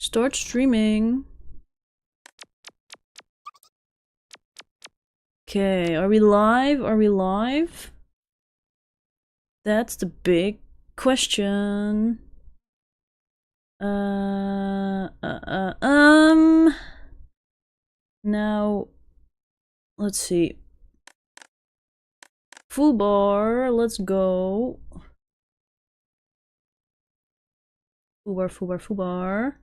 Start streaming. Okay, are we live? Are we live? That's the big question. Now, let's see. Foobar, let's go. Foobar.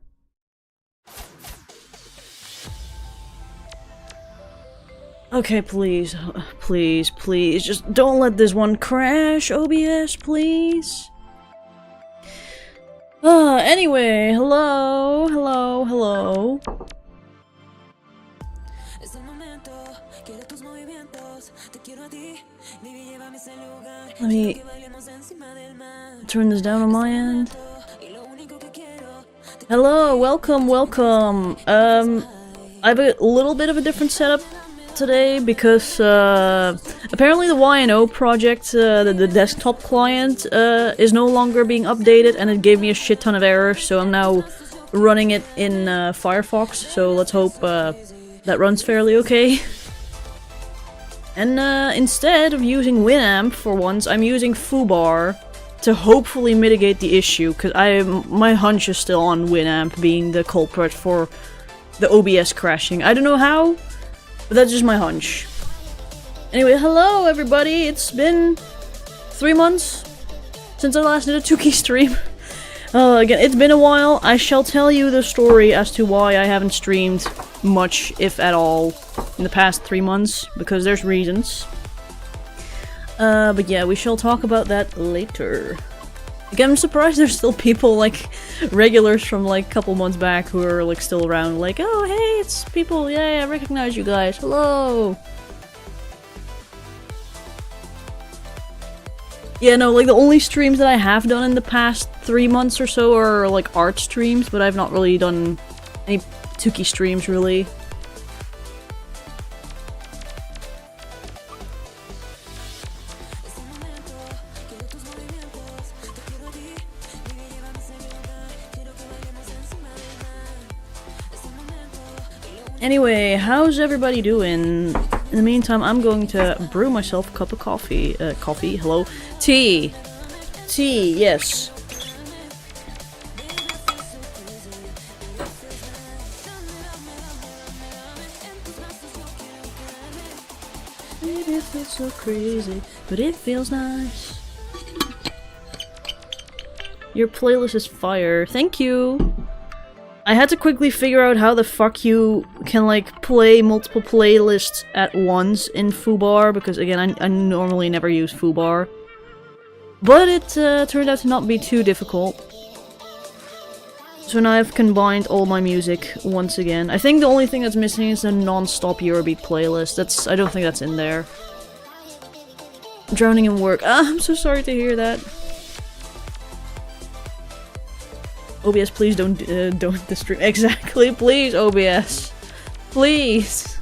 Okay, please, just don't let this one crash, OBS, please. Anyway, hello. Let me turn this down on my end. Hello, welcome. I have a little bit of a different setup today because apparently the YNO project, the desktop client, is no longer being updated, and it gave me a shit ton of errors, so I'm now running it in Firefox, so let's hope that runs fairly okay. And instead of using Winamp for once, I'm using Foobar to hopefully mitigate the issue, because my hunch is still on Winamp being the culprit for the OBS crashing. I don't know how, but that's just my hunch. Anyway, hello everybody! It's been 3 months since I last did a 2-key stream. Again, it's been a while. I shall tell you the story as to why I haven't streamed much, if at all, in the past 3 months, because there's reasons. But yeah, we shall talk about that later. Again, I'm surprised there's still people, like, regulars from, like, a couple months back who are, like, still around, like, oh, hey, it's people, yay, I recognize you guys, hello! Yeah, no, like, the only streams that I have done in the past 3 months or so are, like, art streams, but I've not really done any 2-key streams, really. Anyway, how's everybody doing? In the meantime, I'm going to brew myself a cup of coffee. Hello? Tea! Tea, yes. Maybe it feels so crazy, but it feels nice. Your playlist is fire. Thank you! I had to quickly figure out how the fuck you can, like, play multiple playlists at once in Foobar, because, again, I normally never use Foobar. But it turned out to not be too difficult. So now I've combined all my music once again. I think the only thing that's missing is a non-stop Eurobeat playlist. I don't think that's in there. Drowning in work. Ah, I'm so sorry to hear that. OBS, please don't the stream. Exactly, please, OBS. Please.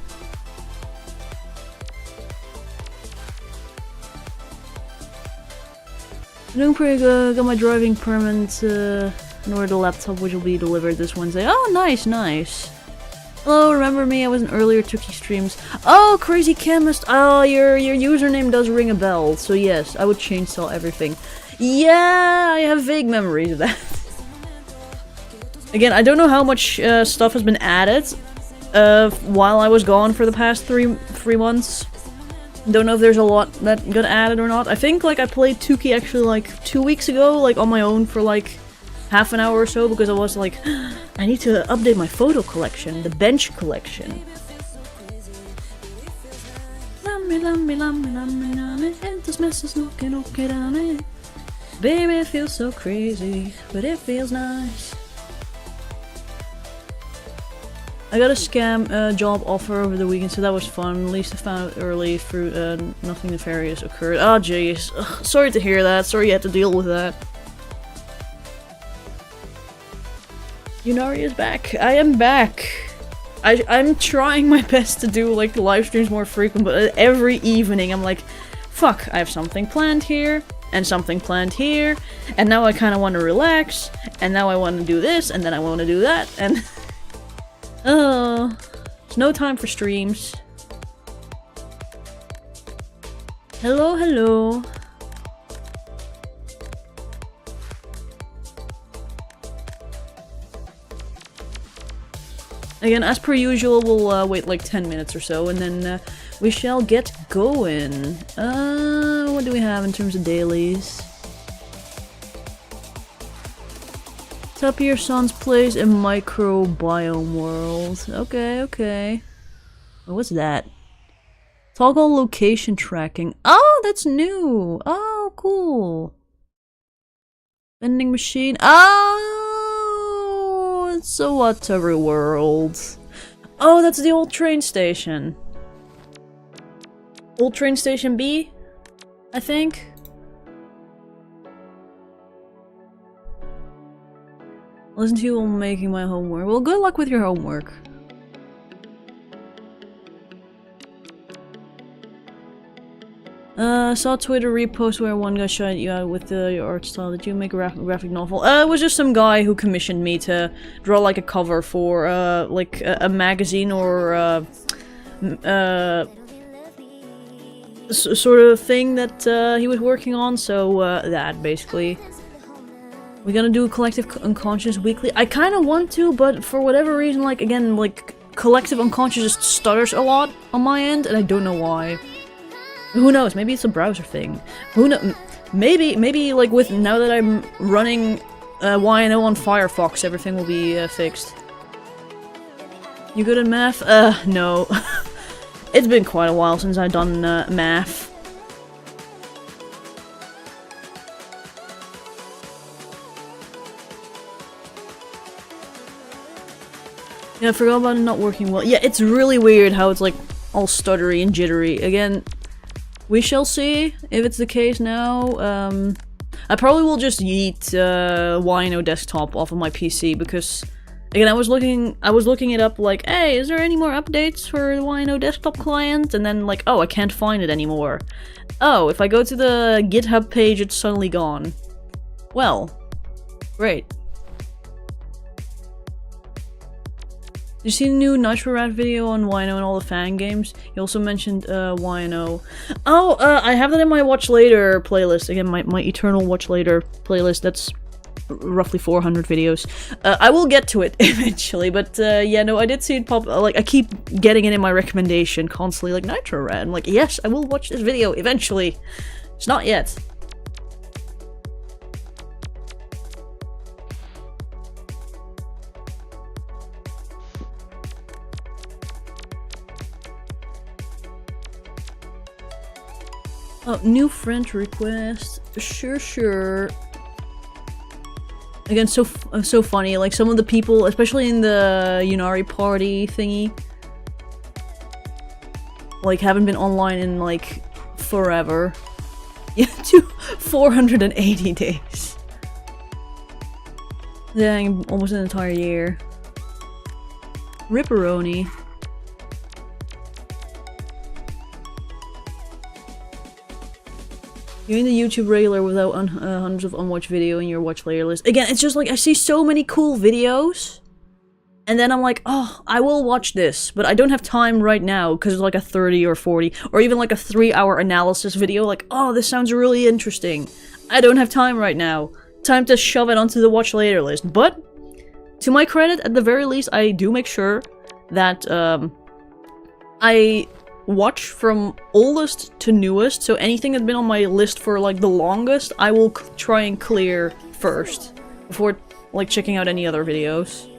Doing pretty good. Got my driving permit in order the laptop, which will be delivered this Wednesday. Oh, nice. Hello, remember me? I was in earlier 2-key streams. Oh, Crazy Chemist. Oh, your username does ring a bell. So yes, I would chainsaw everything. Yeah, I have vague memories of that. Again, I don't know how much stuff has been added while I was gone for the past three months. Don't know if there's a lot that got added or not. I think, like, I played 2-key actually, like, 2 weeks ago, like, on my own for, like, half an hour or so, because I was like, I need to update my photo collection, the bench collection. This mess is looking okay down it. Baby, it feels so crazy, but it feels nice. I got a scam job offer over the weekend, so that was fun. At least I found out early through nothing nefarious occurred. Oh jeez. Sorry to hear that. Sorry you had to deal with that. Yunari is back. I am back. I'm trying my best to do, like, live streams more frequent, but every evening I'm like, fuck, I have something planned here. and something planned here, and now I kind of want to relax, and now I want to do this, and then I want to do that, and oh, there's no time for streams. Hello, hello. Again, as per usual, we'll wait like 10 minutes or so, and then we shall get going. What do we have in terms of dailies? Top of your son's place in microbiome world. Okay, okay. What's that? Toggle location tracking. Oh, that's new! Oh, cool. Vending machine. Oh, it's a whatever world. Oh, that's the old train station. Old train station B, I think. Listen to you while making my homework. Well, good luck with your homework. Saw Twitter repost where one guy shot you out with your art style. Did you make a graphic novel? It was just some guy who commissioned me to draw like a cover for like a magazine or sort of thing that he was working on. So that basically. We're gonna do a collective unconscious weekly. I kind of want to, but for whatever reason, like again, like collective unconscious just stutters a lot on my end, and I don't know why. Who knows? Maybe it's a browser thing. Who knows? Maybe like with now that I'm running YNO on Firefox, everything will be fixed. You good at math? No. It's been quite a while since I've done math. Yeah, I forgot about it not working well. Yeah, it's really weird how it's like all stuttery and jittery. Again, we shall see if it's the case now. I probably will just yeet YNO desktop off of my PC because, again, I was looking it up like, hey, is there any more updates for the YNO desktop client? And then like, oh, I can't find it anymore. Oh, if I go to the GitHub page, it's suddenly gone. Well, great. Did you see the new Nitro Rat video on YNO and all the fan games? He also mentioned YNO. Oh, I have that in my Watch Later playlist. Again, my eternal Watch Later playlist. That's roughly 400 videos. I will get to it eventually, but yeah, no, I did see it pop. Like, I keep getting it in my recommendation constantly, like Nitro Rat. I'm like, yes, I will watch this video eventually. It's not yet. Oh, new friend request. Sure. Again, so funny. Like some of the people, especially in the Yunari party thingy, like haven't been online in like forever. Yeah, 480 days. Dang, almost an entire year. Ripperoni. You're in the YouTube regular without hundreds of unwatched video in your watch later list. Again, it's just like I see so many cool videos, and then I'm like, oh, I will watch this, but I don't have time right now because it's like a 30 or 40 or even like a 3-hour analysis video. Like, oh, this sounds really interesting. I don't have time right now. Time to shove it onto the watch later list. But to my credit, at the very least, I do make sure that I watch from oldest to newest, so anything that's been on my list for like the longest, I will try and clear first before like checking out any other videos.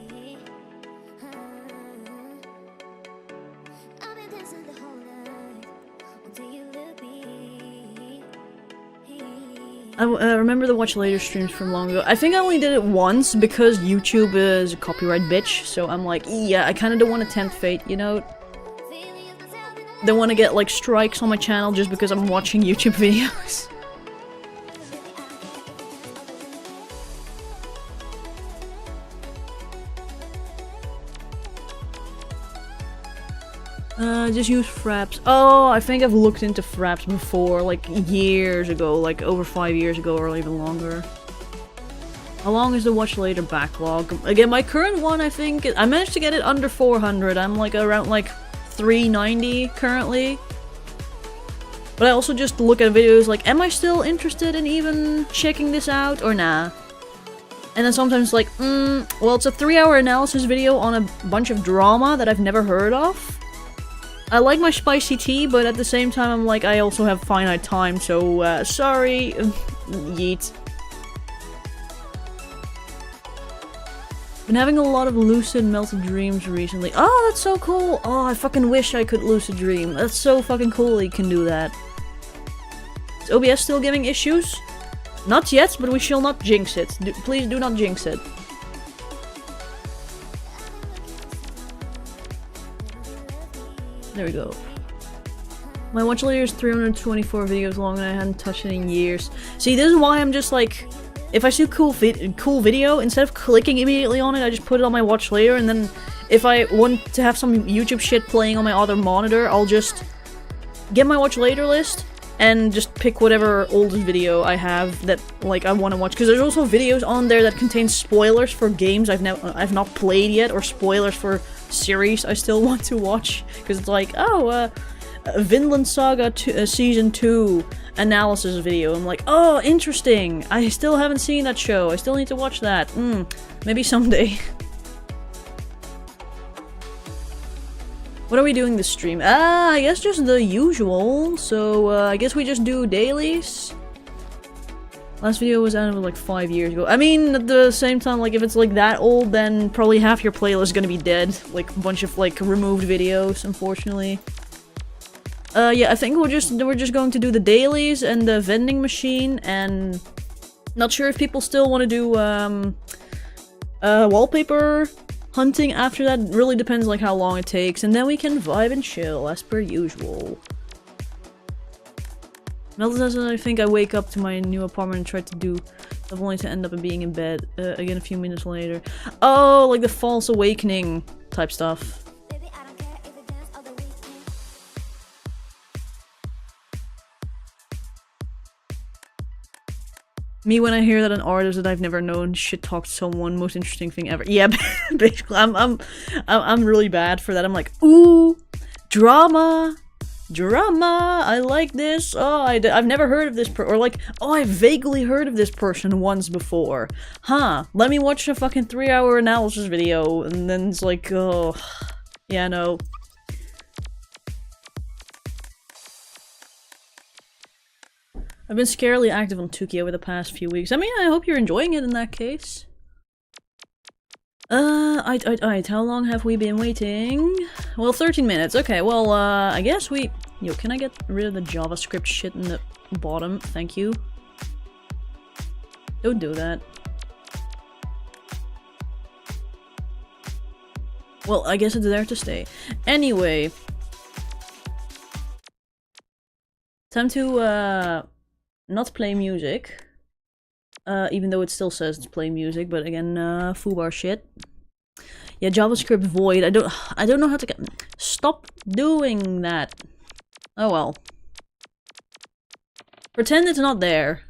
I remember the watch later streams from long ago. I think I only did it once because YouTube is a copyright bitch, so I'm like, yeah, I kind of don't want to tempt fate, you know? Don't want to get like strikes on my channel just because I'm watching YouTube videos. Just use fraps. Oh, I think I've looked into fraps before, like years ago, like over 5 years ago or even longer. How long is the watch later backlog? Again, my current one, I think, I managed to get it under 400. I'm like around like 390 currently. But I also just look at videos like, am I still interested in even checking this out or nah? And then sometimes like, well, it's a 3-hour analysis video on a bunch of drama that I've never heard of. I like my spicy tea, but at the same time I'm like, I also have finite time, so sorry, yeet. Been having a lot of lucid melted dreams recently. Oh, that's so cool! Oh, I fucking wish I could lucid dream. That's so fucking cool you can do that. Is OBS still giving issues? Not yet, but we shall not jinx it. Please do not jinx it. There we go. My watch later is 324 videos long and I hadn't touched it in years. See, this is why I'm just like... If I see a cool video, instead of clicking immediately on it, I just put it on my watch later, and then if I want to have some YouTube shit playing on my other monitor, I'll just get my watch later list and just pick whatever oldest video I have that like I want to watch. Because there's also videos on there that contain spoilers for games I've not played yet, or spoilers for series I still want to watch. Because it's like, oh, Vinland Saga Season 2 analysis video. I'm like, oh, interesting. I still haven't seen that show. I still need to watch that. Maybe someday. What are we doing this stream? I guess just the usual. So, I guess we just do dailies. Last video was out like 5 years ago. I mean, at the same time, like, if it's like that old, then probably half your playlist is gonna be dead. Like, a bunch of, like, removed videos, unfortunately. Yeah, I think we're just going to do the dailies and the vending machine, and not sure if people still want to do wallpaper hunting after that. Really depends like how long it takes, and then we can vibe and chill as per usual. Melton says I think I wake up to my new apartment and try to do stuff only to end up being in bed again a few minutes later. Oh, like the false awakening type stuff. Me when I hear that an artist that I've never known shit talked someone, most interesting thing ever. Yeah, basically, I'm really bad for that. I'm like, ooh, drama, I like this. Oh, I've never heard of this or like, oh, I vaguely heard of this person once before. Huh? Let me watch a fucking 3-hour analysis video, and then it's like, oh, yeah, no. I've been scarily active on Tuki over the past few weeks. I mean, I hope you're enjoying it in that case. How long have we been waiting? Well, 13 minutes. Okay, well, I guess we... Yo, can I get rid of the JavaScript shit in the bottom? Thank you. Don't do that. Well, I guess it's there to stay. Anyway. Time to, not play music. Even though it still says it's play music, but again, foobar shit. Yeah, JavaScript void. I don't know how to get... Stop doing that. Oh well. Pretend it's not there.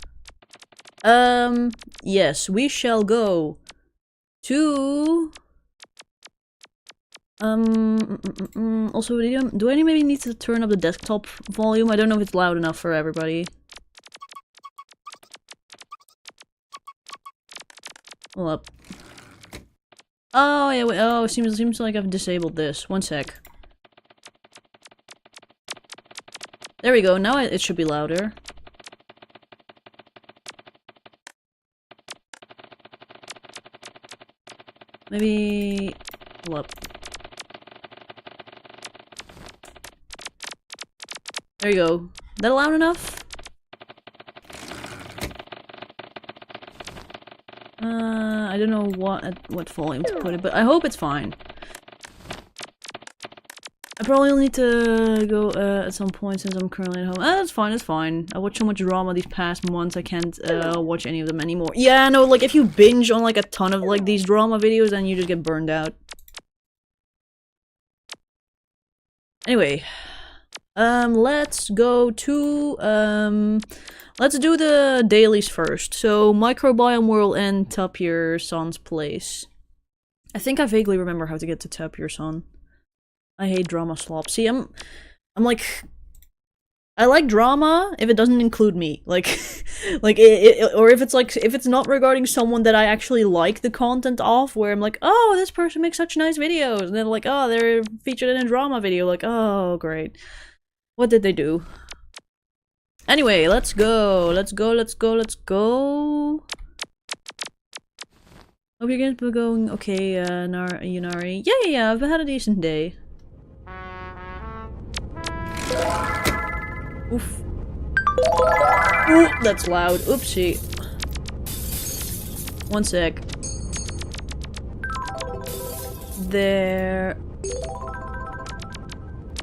Yes, we shall go to... Also, do I maybe need to turn up the desktop volume? I don't know if it's loud enough for everybody. Hold up. Oh, yeah, wait, oh, it seems like I've disabled this. One sec. There we go, now it should be louder. Maybe... Hold up. There you go. That loud enough? I don't know what volume to put it, but I hope it's fine. I probably will need to go at some point since I'm currently at home. That's fine, that's fine. I watched so much drama these past months, I can't watch any of them anymore. Yeah, no, like if you binge on like a ton of like these drama videos, then you just get burned out. Anyway, let's go to let's do the dailies first. So Microbiome World and Tapir Sun's place. I think I vaguely remember how to get to Tapir Sun. I hate drama slop. See, I'm like, I like drama if it doesn't include me. Like, or if it's not regarding someone that I actually like the content of, where I'm like, oh, this person makes such nice videos, and then like, oh, they're featured in a drama video. Like, oh, great. What did they do? Anyway, let's go. Let's go. Hope your game's been going okay, Yunari. Yeah, I've had a decent day. Oof. Ooh, that's loud. Oopsie. One sec. There.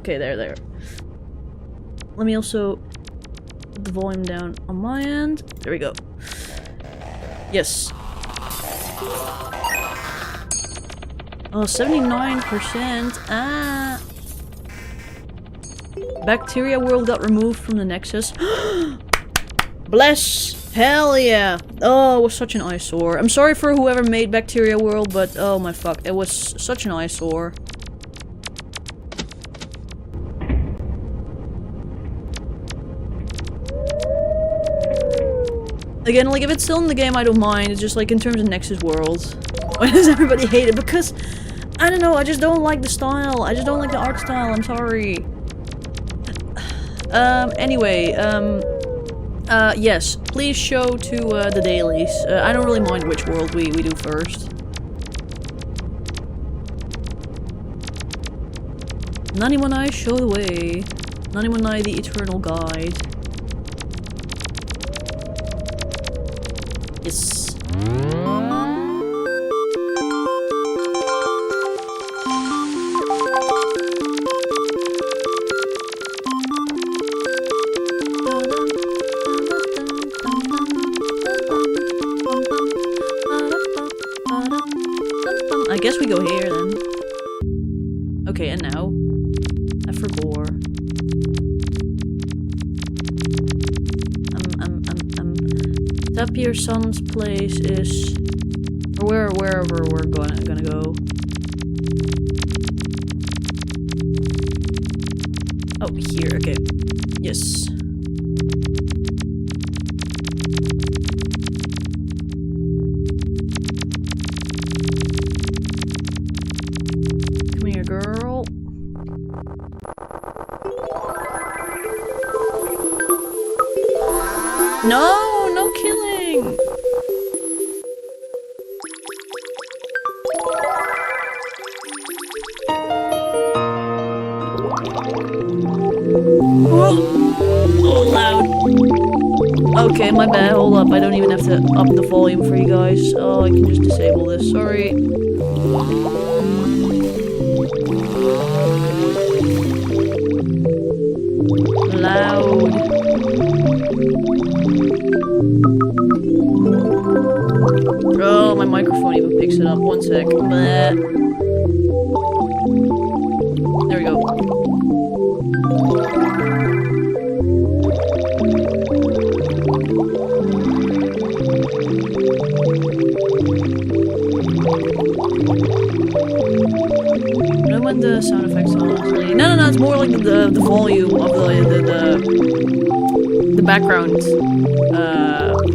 Okay, there. Let me also put the volume down on my end. There we go. Yes. Oh, 79%. Ah. Bacteria World got removed from the Nexus. Bless! Hell yeah! Oh, it was such an eyesore. I'm sorry for whoever made Bacteria World, but oh my fuck, it was such an eyesore. Again, like, if it's still in the game, I don't mind. It's just like, in terms of Nexus World. Why does everybody hate it? Because, I don't know, I just don't like the style. I just don't like the art style, I'm sorry. Anyway, yes, please show to, the dailies. I don't really mind which world we do first. Nanimonai, show the way. Nanimonai, the eternal guide. Yes. I guess we go here then. Okay, and now F4. Tapir Sun's place is, or wherever we're gonna go. Oh, here. Okay. Yes. Come here, girl. No, no killing. Oh, loud. Okay, my bad. Hold up. I don't even have to up the volume for you guys. Oh, I can just disable this. Sorry. Loud. Oh, my microphone even picks it up. One sec. Bleh. There we go. When the sound effects honestly. No, it's more like the volume of the background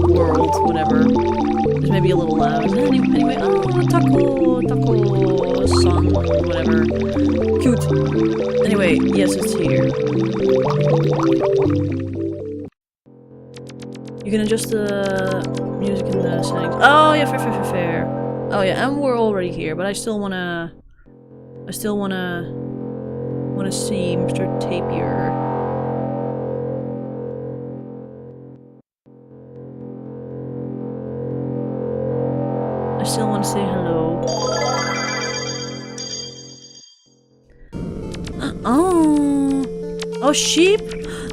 world, whatever. It's maybe a little loud. Anyway, oh, taco, sun, whatever. Cute. Anyway, yes, it's here. You can adjust the music in the settings. Oh yeah, fair. Oh yeah, and we're already here, but I still wanna see Mr. Tapir. I still want to say hello. Oh, sheep?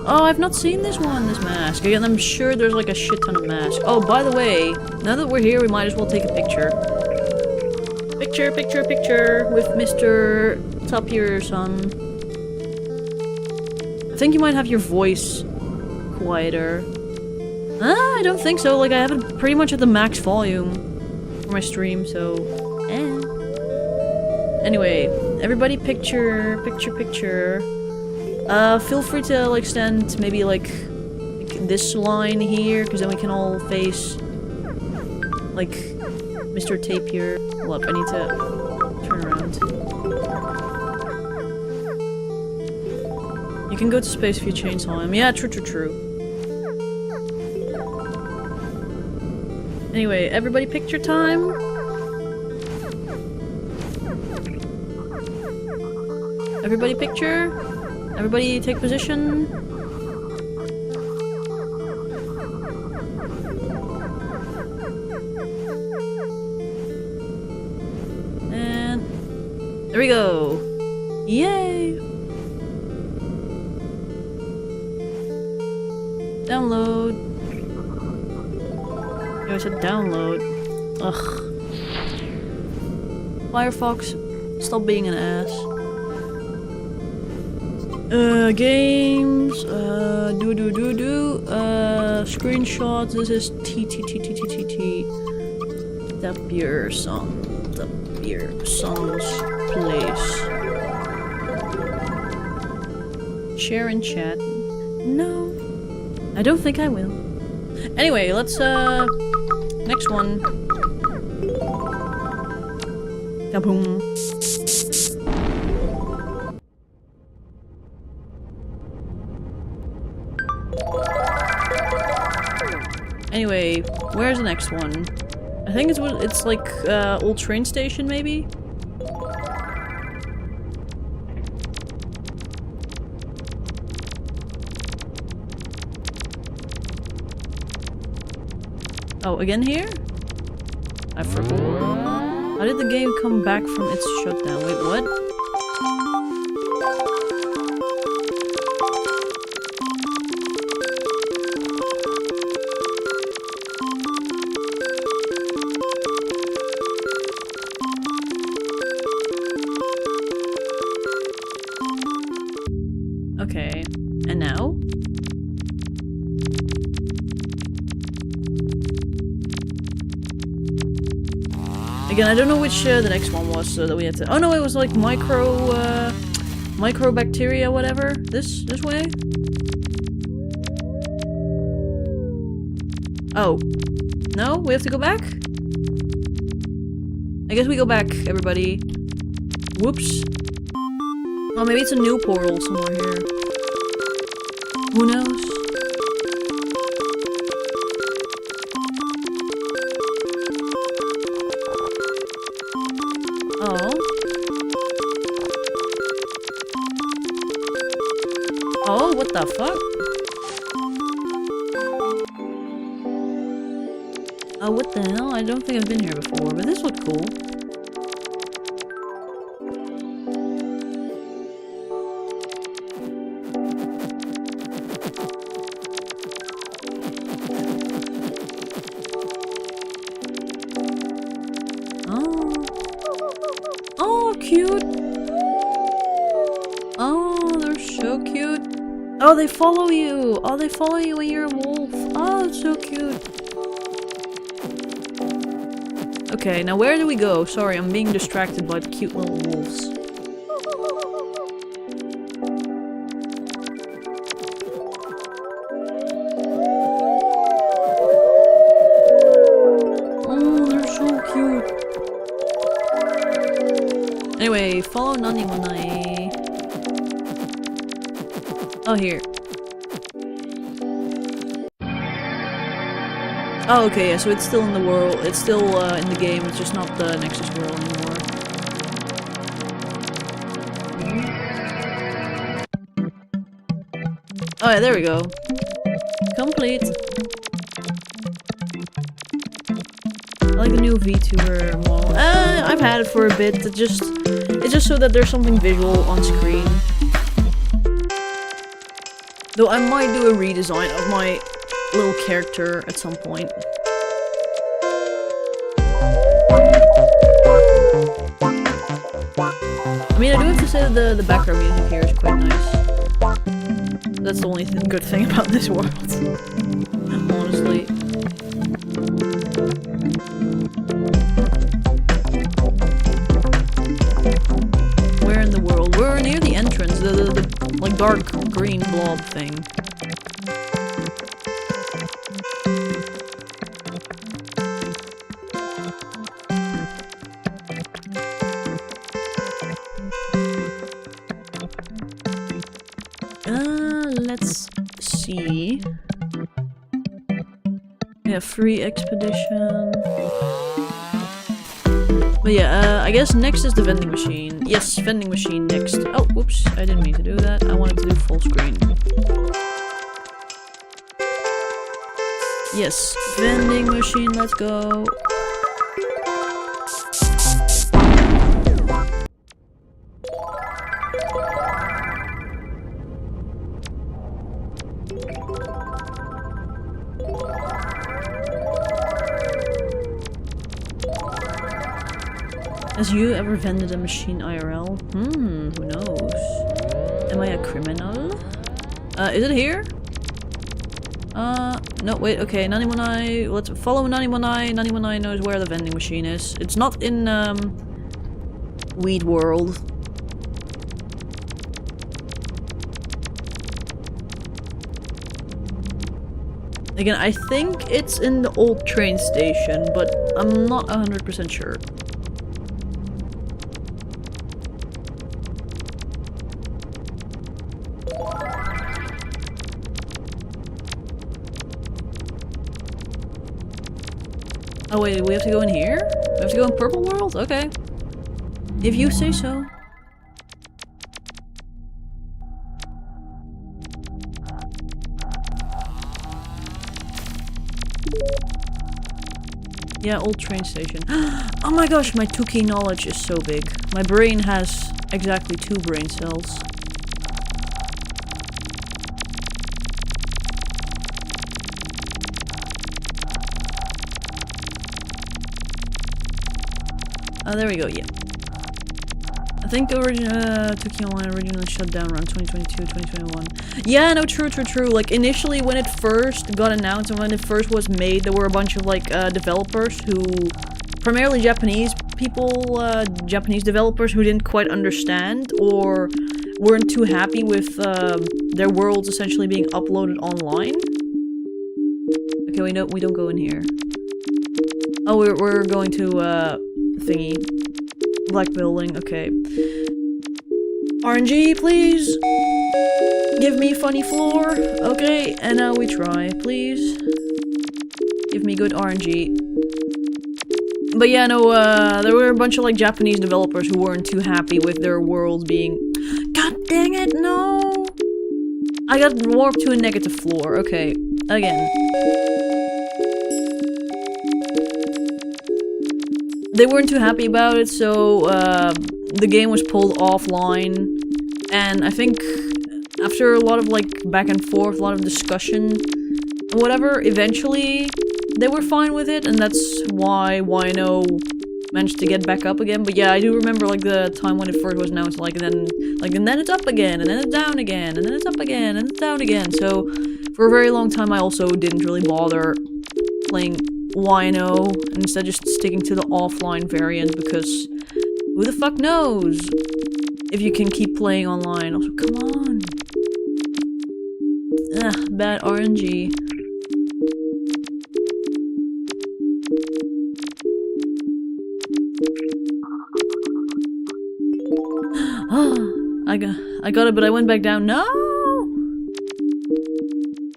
Oh, I've not seen this mask. Again, I'm sure there's like a shit ton of masks. Oh, by the way, now that we're here, we might as well take a picture. Picture with Mr. Tapir Sun. I think you might have your voice quieter. I don't think so. Like, I have it pretty much at the max volume for my stream, so... Anyway, everybody picture. Feel free to, like, stand maybe, like this line here, because then we can all face, like, Mr. Tape here. Hold up, I need to turn around. You can go to space if you chainsaw him. Yeah, true. Anyway, everybody picture time. Everybody picture. Everybody take position. And there we go. Yay! Download. I said download. Ugh. Firefox, stop being an ass. Games, screenshots, this is the beer songs place. Share and chat. No. I don't think I will. Anyway, let's, next one. Kaboom. Anyway, where's the next one? I think it's like, old train station, maybe? Oh, again here? I forgot. How did the game come back from its shutdown? Wait, what? Okay, and now? Again, I don't know which the next one was that we had to. Oh no, it was like microbacteria, whatever. This way. Oh, no, we have to go back. I guess we go back, everybody. Whoops. Oh, maybe it's a new portal somewhere here. Who knows? Oh. Oh, what the fuck? Oh, what the hell? I don't think I've been here before, but this looked cool. Cute. Oh, they're so cute. Oh, they follow you. Oh, they follow you when you're a wolf. Oh, it's so cute. Okay, now where do we go? Sorry, I'm being distracted by the cute little wolves. Oh, they're so cute. Anyway, follow Nani Manai. Oh, here. Oh, okay, yeah, so it's still in the world. It's still in the game, it's just not the Nexus world anymore. Oh yeah, there we go. Complete. I like the new VTuber model. I've had it for a bit. It's just so that there's something visual on screen. Though I might do a redesign of my little character at some point. I mean, I do have to say that the background music here is quite nice. That's the only good thing about this world. Honestly. Where in the world? We're near the entrance, the like dark green blob thing. Let's see. Yeah, free expedition. But yeah, I guess next is the vending machine. Yes, vending machine next. Oh, whoops, I didn't mean to do that. I wanted to do full screen. Yes, vending machine, let's go. Has you ever vended a machine IRL? Who knows? Am I a criminal? Is it here? No, wait, okay, 91i, let's follow 91i. 91i knows where the vending machine is. It's not in, Weed World. Again, I think it's in the old train station, but I'm not 100% sure. Oh wait, we have to go in here? We have to go in Purple World? Okay. If you say so. Yeah, old train station. Oh my gosh, my 2-key knowledge is so big. My brain has exactly 2 brain cells. There we go, yeah. I think the original 2-key online originally shut down around 2022, 2021. Yeah, no, true. Like, initially when it first got announced and when it first was made, there were a bunch of, like, developers who... primarily Japanese people, Japanese developers who didn't quite understand or weren't too happy with, their worlds essentially being uploaded online. Okay, we don't go in here. Oh, we're going to, thingy. Black building, okay. RNG, please! Give me funny floor. Okay, and now we try, please. Give me good RNG. But yeah, no, there were a bunch of, like, Japanese developers who weren't too happy with their worlds being... God dang it, no! I got warped to a negative floor, okay. Again. They weren't too happy about it, so the game was pulled offline, and I think after a lot of like back and forth, a lot of discussion, and whatever, eventually they were fine with it, and that's why Wino managed to get back up again. But yeah, I do remember like the time when it first was announced, and then it's up again, and then it's down again, and then it's up again, and it's down again. So for a very long time, I also didn't really bother playing Wino, and instead just sticking to the offline variant, because who the fuck knows if you can keep playing online. Also, come on. Ugh, bad RNG. I got it, but I went back down. No!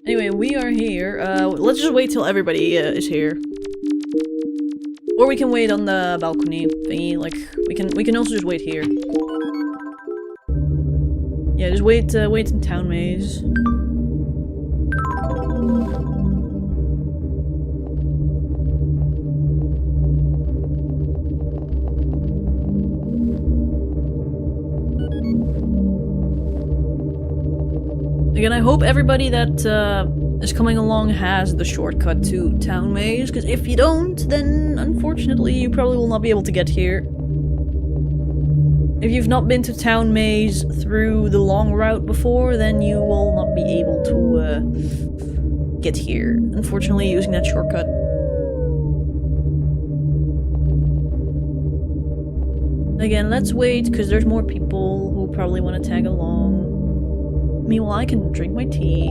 Anyway, we are here. Let's just wait till everybody is here. Or we can wait on the balcony thingy. Like, we can also just wait here. Yeah, just wait in town maze. Again, I hope everybody that is coming along has the shortcut to Town Maze, because if you don't, then unfortunately you probably will not be able to get here. If you've not been to Town Maze through the long route before, then you will not be able to get here. Unfortunately, using that shortcut. Again, let's wait, because there's more people who probably want to tag along. Meanwhile, I can drink my tea.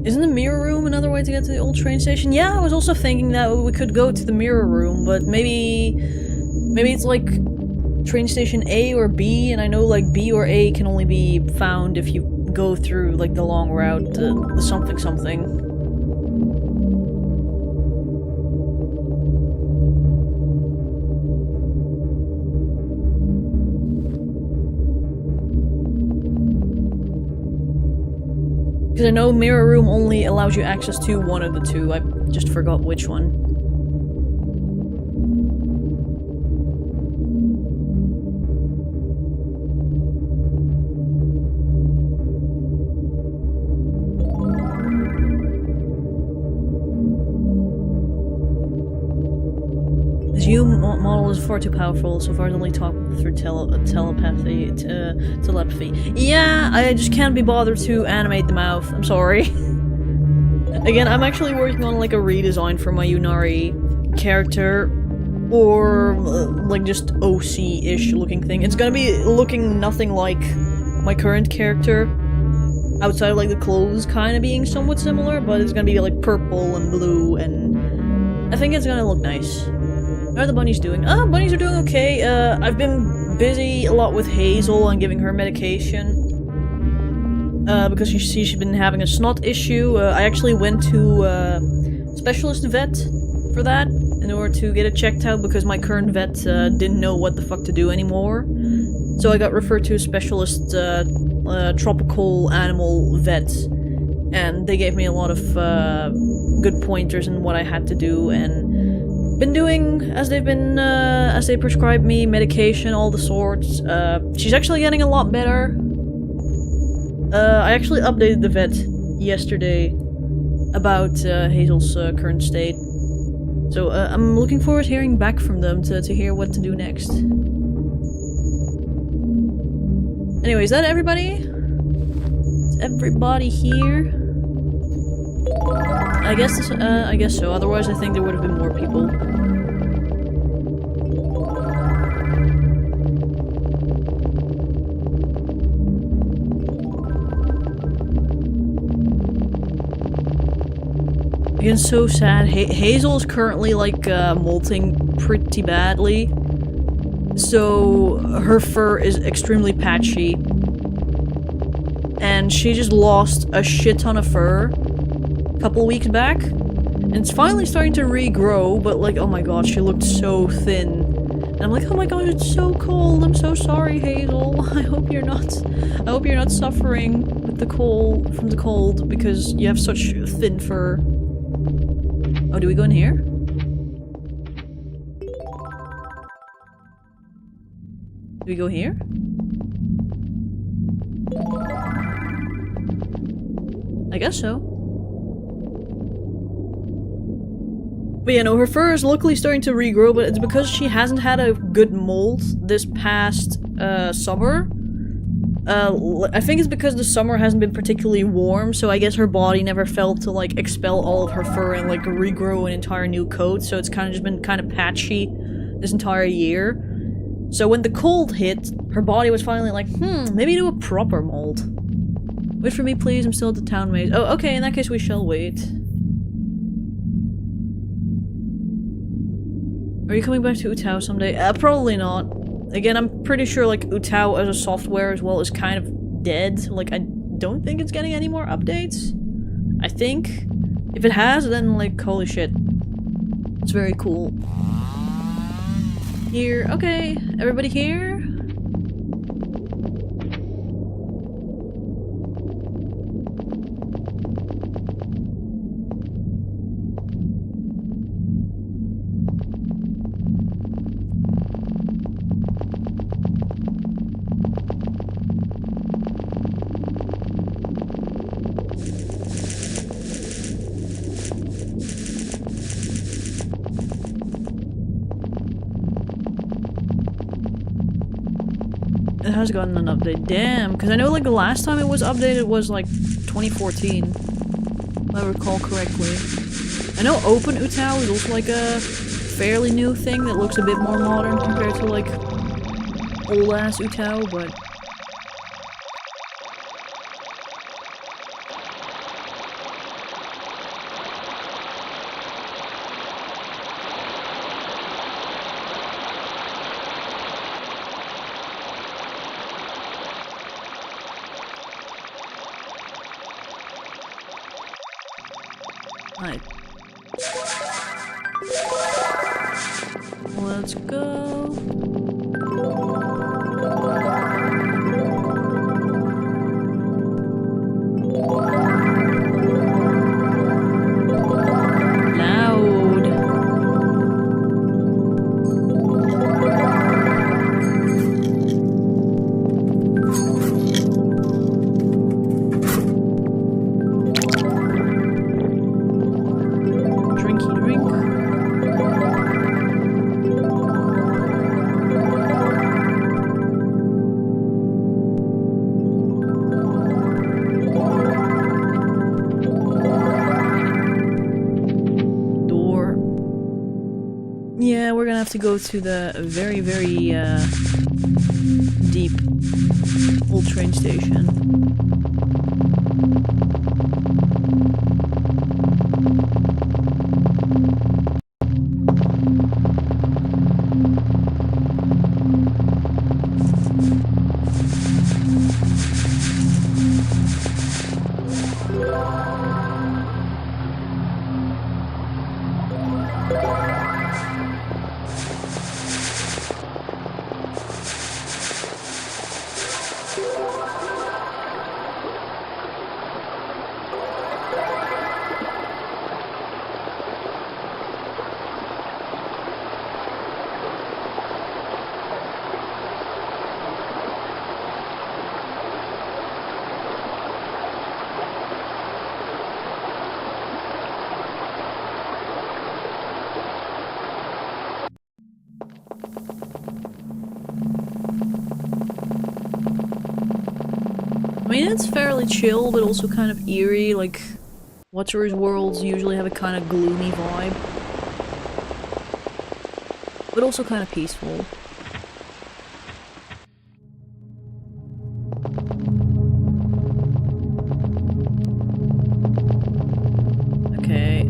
Isn't the mirror room another way to get to the old train station? Yeah, I was also thinking that we could go to the mirror room, but maybe it's like train station A or B, and I know like B or A can only be found if you go through like the long route, the something something. Because I know mirror room only allows you access to one of the two. I just forgot which one. This Yume model is far too powerful. So far, it's only talked through telepathy. Yeah, I just can't be bothered to animate the mouth. I'm sorry. Again, I'm actually working on like a redesign for my Yunari character, or like just OC-ish looking thing. It's gonna be looking nothing like my current character, outside of like the clothes kind of being somewhat similar, but it's gonna be like purple and blue, and I think it's gonna look nice. How are the bunnies doing? Bunnies are doing okay. I've been busy a lot with Hazel and giving her medication. Because she's been having a snot issue. I actually went to specialist vet for that in order to get it checked out, because my current vet didn't know what the fuck to do anymore. So I got referred to a specialist tropical animal vet, and they gave me a lot of good pointers in what I had to do, and been doing as they prescribed me medication, all the sorts. She's actually getting a lot better. I actually updated the vet yesterday about Hazel's current state. So I'm looking forward to hearing back from them to hear what to do next. Anyway, is that everybody? Is everybody here? I guess so. Otherwise, I think there would have been more people. Again, so sad. Hazel is currently like molting pretty badly, so her fur is extremely patchy, and she just lost a shit ton of fur couple weeks back, and it's finally starting to regrow, but like, oh my god, she looked so thin. And I'm like, oh my god, it's so cold. I'm so sorry, Hazel. I hope you're not suffering with the cold, from the cold, because you have such thin fur. Oh, do we go in here? Do we go here? I guess so. But yeah, no, her fur is luckily starting to regrow, but it's because she hasn't had a good molt this past summer. I think it's because the summer hasn't been particularly warm, so I guess her body never felt to like expel all of her fur and like regrow an entire new coat, so it's kind of just been kind of patchy this entire year. So when the cold hit, her body was finally like, maybe do a proper molt. Wait for me, please, I'm still at the town maze. Oh, okay, in that case we shall wait. Are you coming back to Utao someday? Probably not. Again, I'm pretty sure like Utao as a software as well is kind of dead. Like, I don't think it's getting any more updates. I think. If it has, then like, holy shit. It's very cool. Here, okay. Everybody here? It has gotten an update. Damn, because I know like the last time it was updated was like 2014. If I recall correctly. I know Open Utao is also like a fairly new thing that looks a bit more modern compared to like old ass Utao, but Alright. Let's go. Yeah, we're gonna have to go to the very, very deep old train station. I mean, it's fairly chill, but also kind of eerie, like, Watcher's worlds usually have a kind of gloomy vibe. But also kind of peaceful. Okay.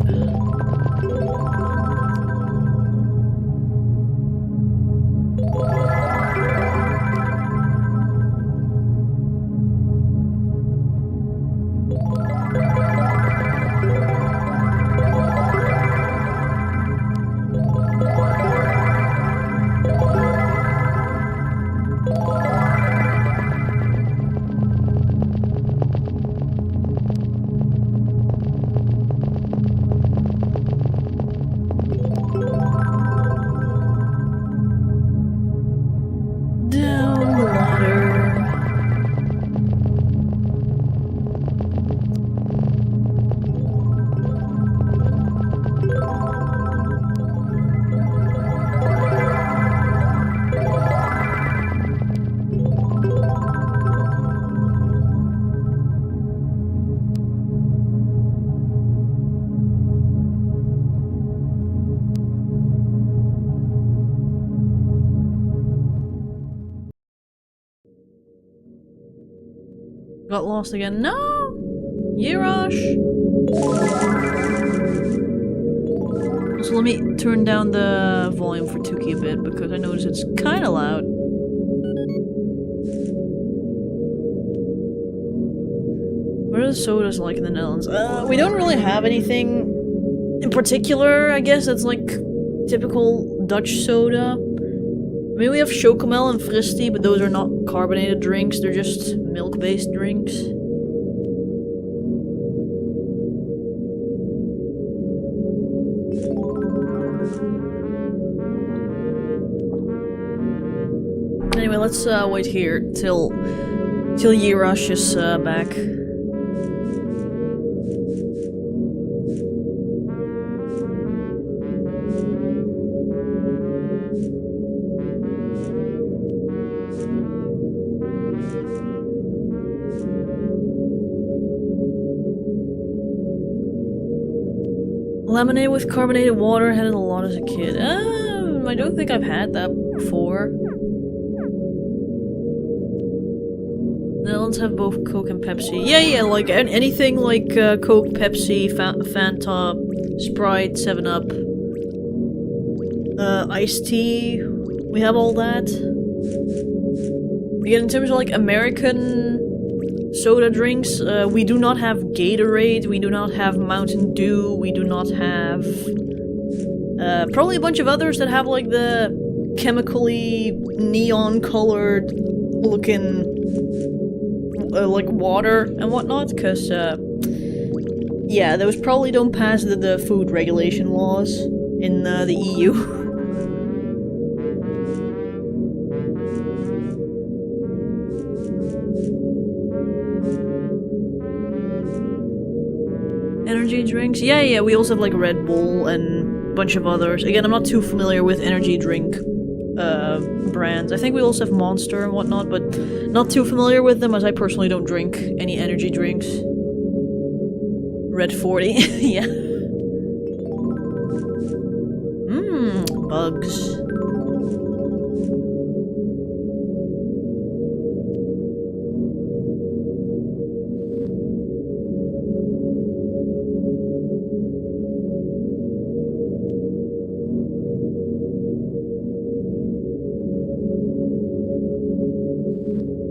Got lost again. No! Yirash! So let me turn down the volume for Tuki a bit, because I notice it's kinda loud. What are the sodas like in the Netherlands? We don't really have anything in particular, I guess. That's like typical Dutch soda. I mean, we have Chocomel and Fristi, but those are not carbonated drinks, they're just milk-based drinks. Anyway, let's wait here till Yirash is back. Lemonade with carbonated water, had it a lot as a kid. I don't think I've had that before. Netherlands have both Coke and Pepsi. Yeah, like anything like Coke, Pepsi, Fanta, Sprite, 7-Up, iced tea. We have all that. Again, in terms of like American soda drinks, we do not have Gatorade, we do not have Mountain Dew, we do not have probably a bunch of others that have like the chemically neon colored looking like water and whatnot, because yeah, those probably don't pass the food regulation laws in the EU. Energy drinks? Yeah, we also have like Red Bull and a bunch of others. Again, I'm not too familiar with energy drink brands. I think we also have Monster and whatnot, but not too familiar with them as I personally don't drink any energy drinks. Red 40, yeah. Bugs.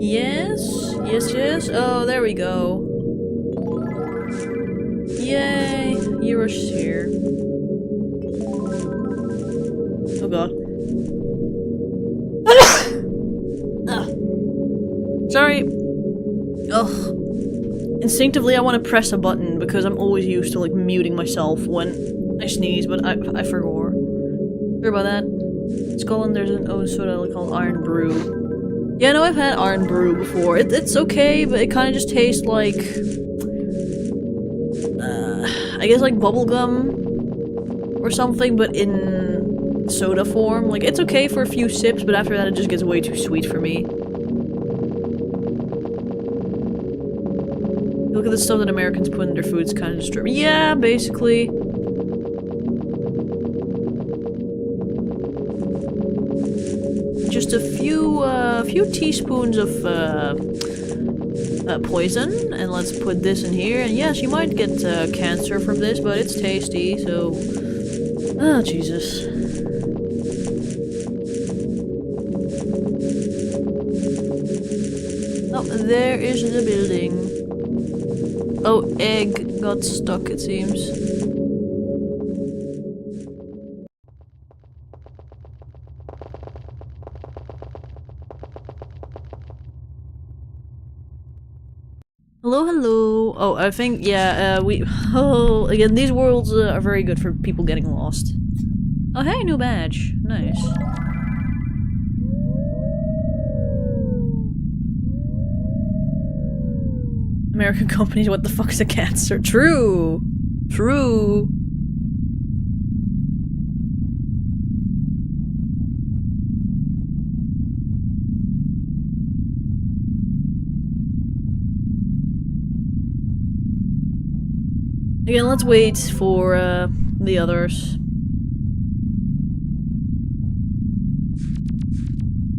Yes. Oh, there we go. Yay! You're here. Oh god. Sorry. Ugh. Instinctively I want to press a button because I'm always used to like muting myself when I sneeze, but I forgot. Sorry about that. In Scotland there's an own soda called Iron Brew. Yeah, no, I've had Iron Brew before. It's okay, but it kind of just tastes like... I guess like bubblegum or something, but in soda form. Like, it's okay for a few sips, but after that it just gets way too sweet for me. Look at the stuff that Americans put in their food, it's kind of disturbing. Yeah, basically. Just a few teaspoons of poison, and let's put this in here. And yes, you might get cancer from this, but it's tasty. So, oh Jesus! Oh, there is the building. Oh, egg got stuck. It seems. Hello. Oh, I think, yeah, oh, again, these worlds are very good for people getting lost. Oh, hey, new badge. Nice. American companies, what the fuck is a cancer? True. Again, let's wait for the others.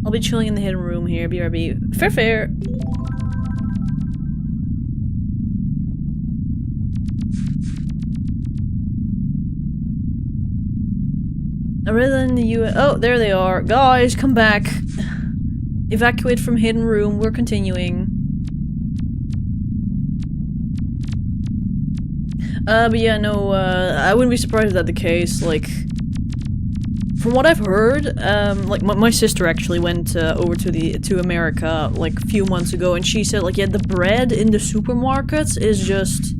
I'll be chilling in the hidden room here, BRB. Fair. Rather than the US. Oh, there they are. Guys, come back. Evacuate from hidden room. We're continuing. But yeah, no, I wouldn't be surprised if that's the case. Like, from what I've heard, like my sister actually went over to America like a few months ago, and she said like, yeah, the bread in the supermarkets is just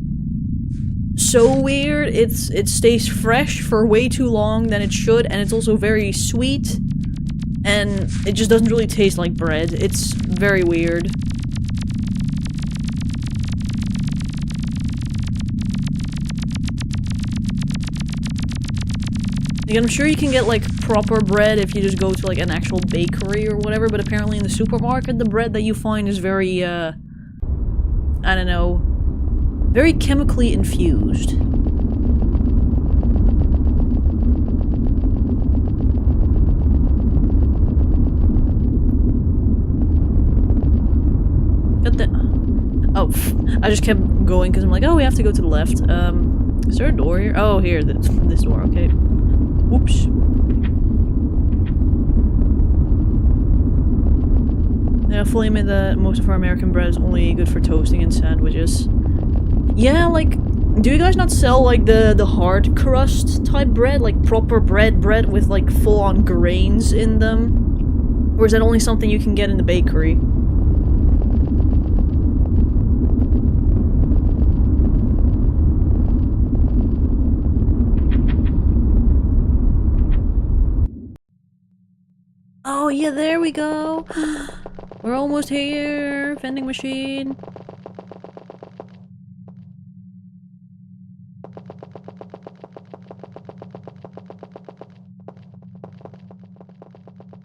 so weird. It stays fresh for way too long than it should, and it's also very sweet, and it just doesn't really taste like bread. It's very weird. I'm sure you can get like proper bread if you just go to like an actual bakery or whatever, but apparently in the supermarket the bread that you find is very I don't know, very chemically infused. I just kept going because I'm like, oh, we have to go to the left. Is there a door here? Oh, here, this door, okay. Oops. Yeah, fully admit that most of our American bread is only good for toasting and sandwiches. Yeah, like, do you guys not sell, like, the hard crust type bread? Like, proper bread with, like, full-on grains in them? Or is that only something you can get in the bakery? Oh, yeah, there we go! We're almost here! Vending machine!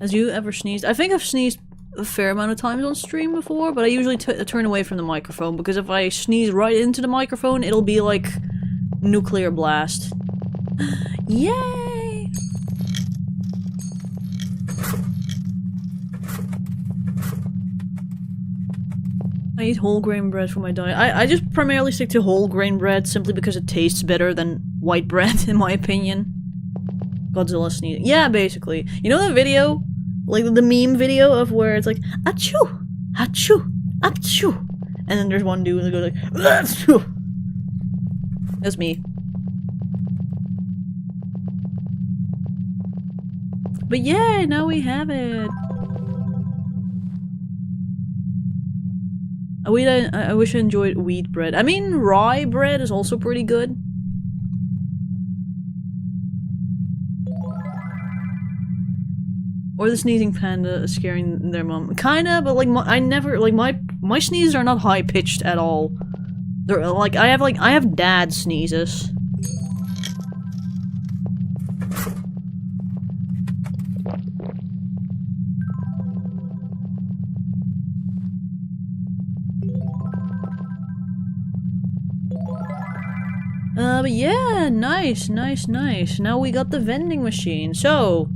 Has you ever sneezed? I think I've sneezed a fair amount of times on stream before, but I usually turn away from the microphone, because if I sneeze right into the microphone, it'll be like nuclear blast. Yay! I eat whole grain bread for my diet. I just primarily stick to whole grain bread simply because it tastes better than white bread, in my opinion. Godzilla sneezing. Yeah, basically. You know that video? Like the meme video of where it's like, achoo! Achoo! Achoo! And then there's one dude that goes like, achoo! That's me. But yeah, now we have it. I wish I enjoyed wheat bread. I mean, rye bread is also pretty good. Or the sneezing panda scaring their mom. Kinda, but like, I never, like, my sneezes are not high-pitched at all. They're, like, I have dad sneezes. But yeah, nice. Now we got the vending machine. So,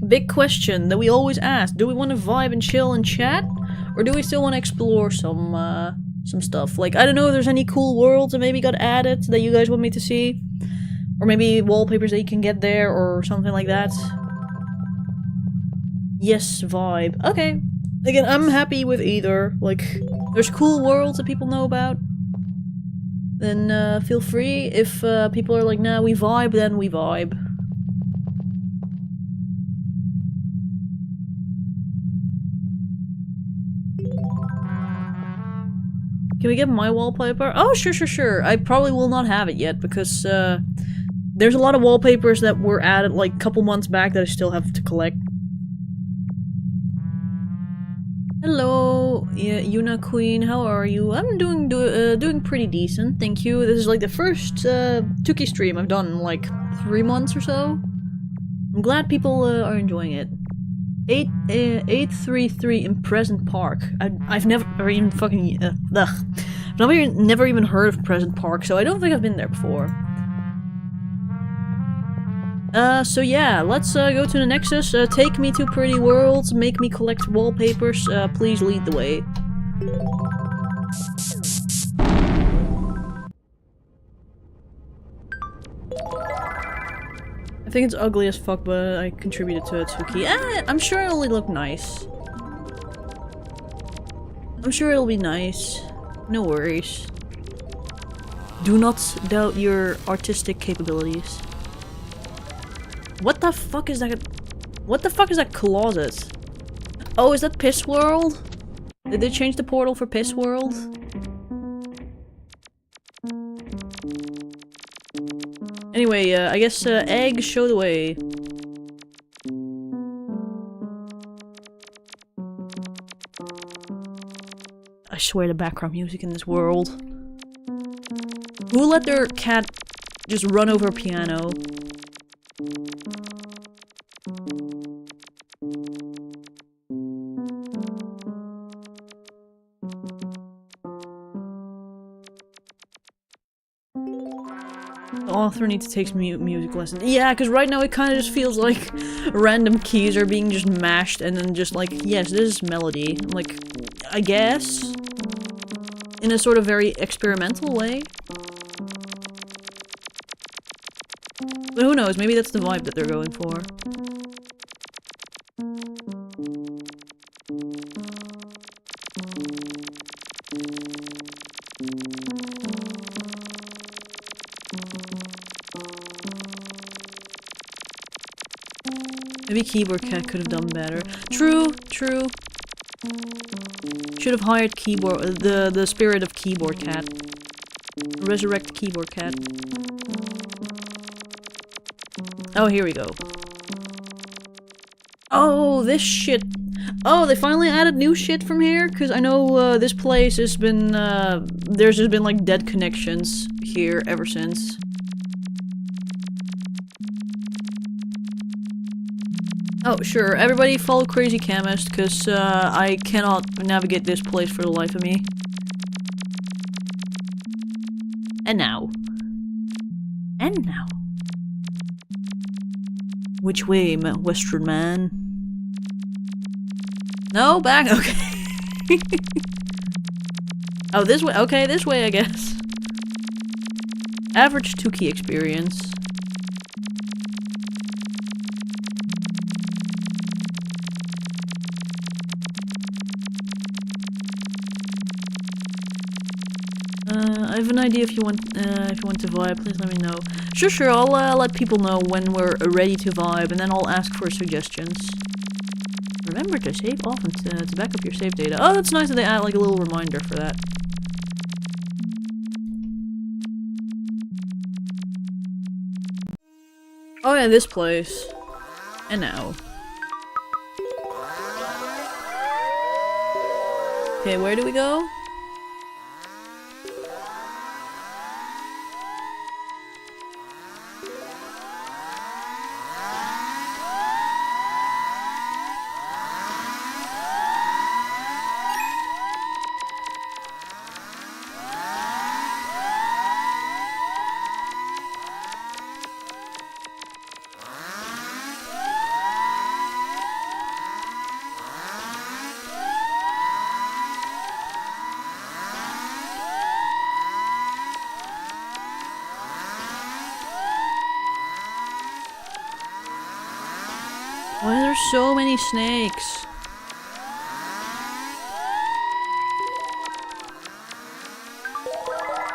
big question that we always ask. Do we want to vibe and chill and chat? Or do we still want to explore some stuff? Like, I don't know if there's any cool worlds that maybe got added that you guys want me to see. Or maybe wallpapers that you can get there or something like that. Yes, vibe. Okay. Again, I'm happy with either. Like, there's cool worlds that people know about. Then feel free. If people are like, nah, we vibe, then we vibe. Can we get my wallpaper? Oh, sure. I probably will not have it yet because there's a lot of wallpapers that were added like a couple months back that I still have to collect. Hello, Yuna Queen, how are you? I'm doing pretty decent, thank you. This is like the first Tuki stream I've done in like 3 months or so. I'm glad people are enjoying it. 833 in Present Park. I've never even fucking I've never even heard of Present Park, so I don't think I've been there before. So yeah, let's go to the Nexus. Take me to pretty worlds, make me collect wallpapers. Please lead the way. I think it's ugly as fuck, but I contributed to it, Tuki. I'm sure it'll look nice. I'm sure it'll be nice. No worries. Do not doubt your artistic capabilities. What the fuck is that? What the fuck is that closet? Oh, is that Piss World? Did they change the portal for Piss World? Anyway, I guess eggs show the way. I swear the background music in this world. Who let their cat just run over a piano? The author needs to take music lessons. Yeah, because right now it kind of just feels like random keys are being just mashed and then just like, yes, this is melody. I'm like, I guess? in a sort of very experimental way. But who knows, maybe that's the vibe that they're going for. Maybe Keyboard Cat could have done better. True, true. Should have hired the spirit of Keyboard Cat. Resurrect Keyboard Cat. Oh, here we go. Oh, this shit. Oh, they finally added new shit from here? Because I know this place has been, there's just been like dead connections here ever since. Oh, sure. Everybody follow Crazy Chemist, because I cannot navigate this place for the life of me. And now. And now. Which way, Western man? No, back? Okay. Oh, this way? Okay, this way, I guess. Average 2-key experience. I have an idea if you want to vibe, please let me know. Sure, I'll let people know when we're ready to vibe, and then I'll ask for suggestions. Remember to save often to back up your save data. Oh, that's nice that they add like a little reminder for that. Oh yeah, this place. And now. Okay, where do we go? Why are there so many snakes?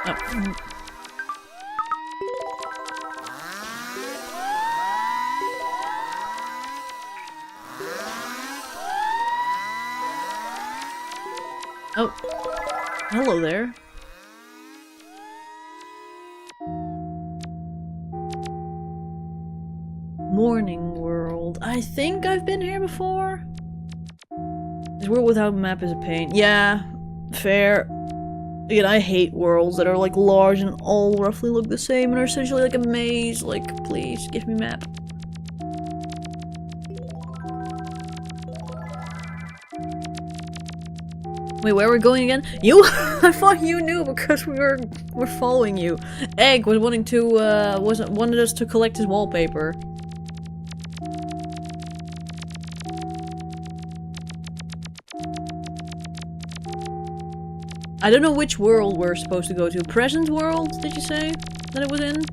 Oh. Oh. Hello there. Morning World. I think I've been here before. This world without a map is a pain. Yeah, fair. Again, I hate worlds that are like large and all roughly look the same and are essentially like a maze. Like, please, give me a map. Wait, where are we going again? You? I thought you knew because we're following you. Egg was wanting to wanted us to collect his wallpaper. I don't know which world we're supposed to go to. Present world, did you say that it was in?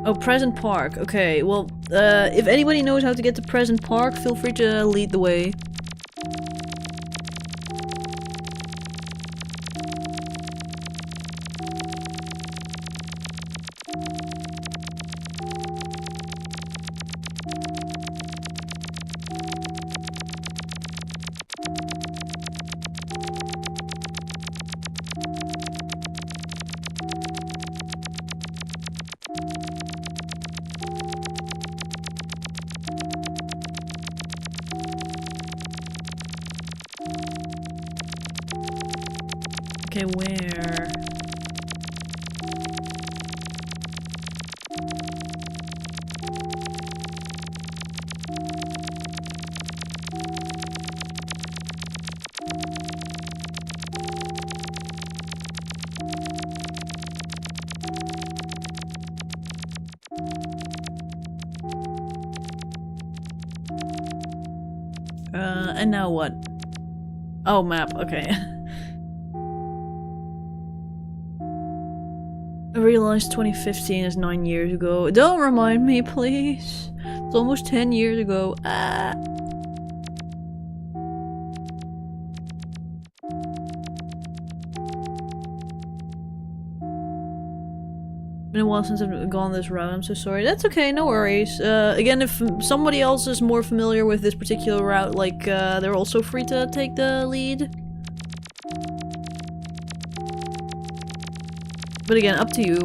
Oh, Present Park. Okay, well, if anybody knows how to get to Present Park, feel free to lead the way. Okay, where? And now what? Oh, map, okay. I realized 2015 is 9 years ago. Don't remind me, please. It's almost 10 years ago. Ah. Been a while since I've gone this route, I'm so sorry. That's okay, no worries. Again, if somebody else is more familiar with this particular route, like, they're also free to take the lead. But again, up to you.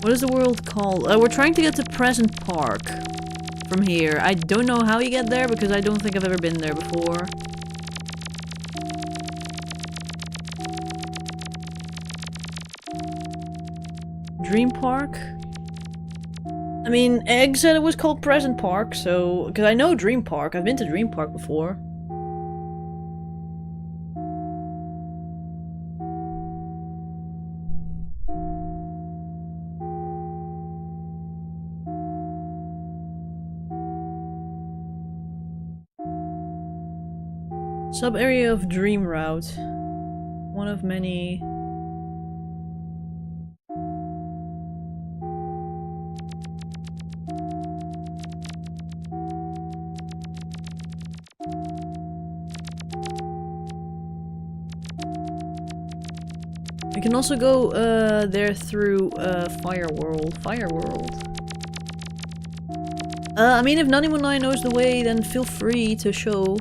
What is the world called? We're trying to get to Present Park from here. I don't know how you get there because I don't think I've ever been there before. Dream Park? I mean, Egg said it was called Present Park, so... Because I know Dream Park. I've been to Dream Park before. Sub-area of Dream Route. One of many... We can also go there through Fireworld. I mean, if anyone knows the way, then feel free to show.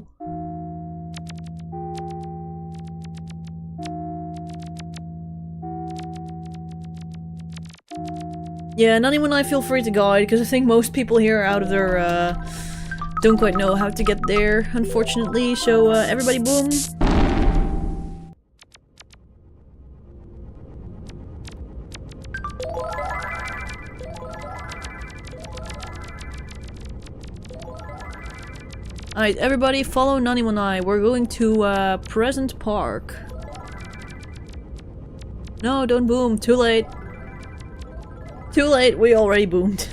Yeah, anyone feel free to guide, because I think most people here are out of their don't quite know how to get there, unfortunately. So everybody, boom. Alright, everybody follow Nanimonai. We're going to Present Park. No, don't boom. Too late. Too late, we already boomed.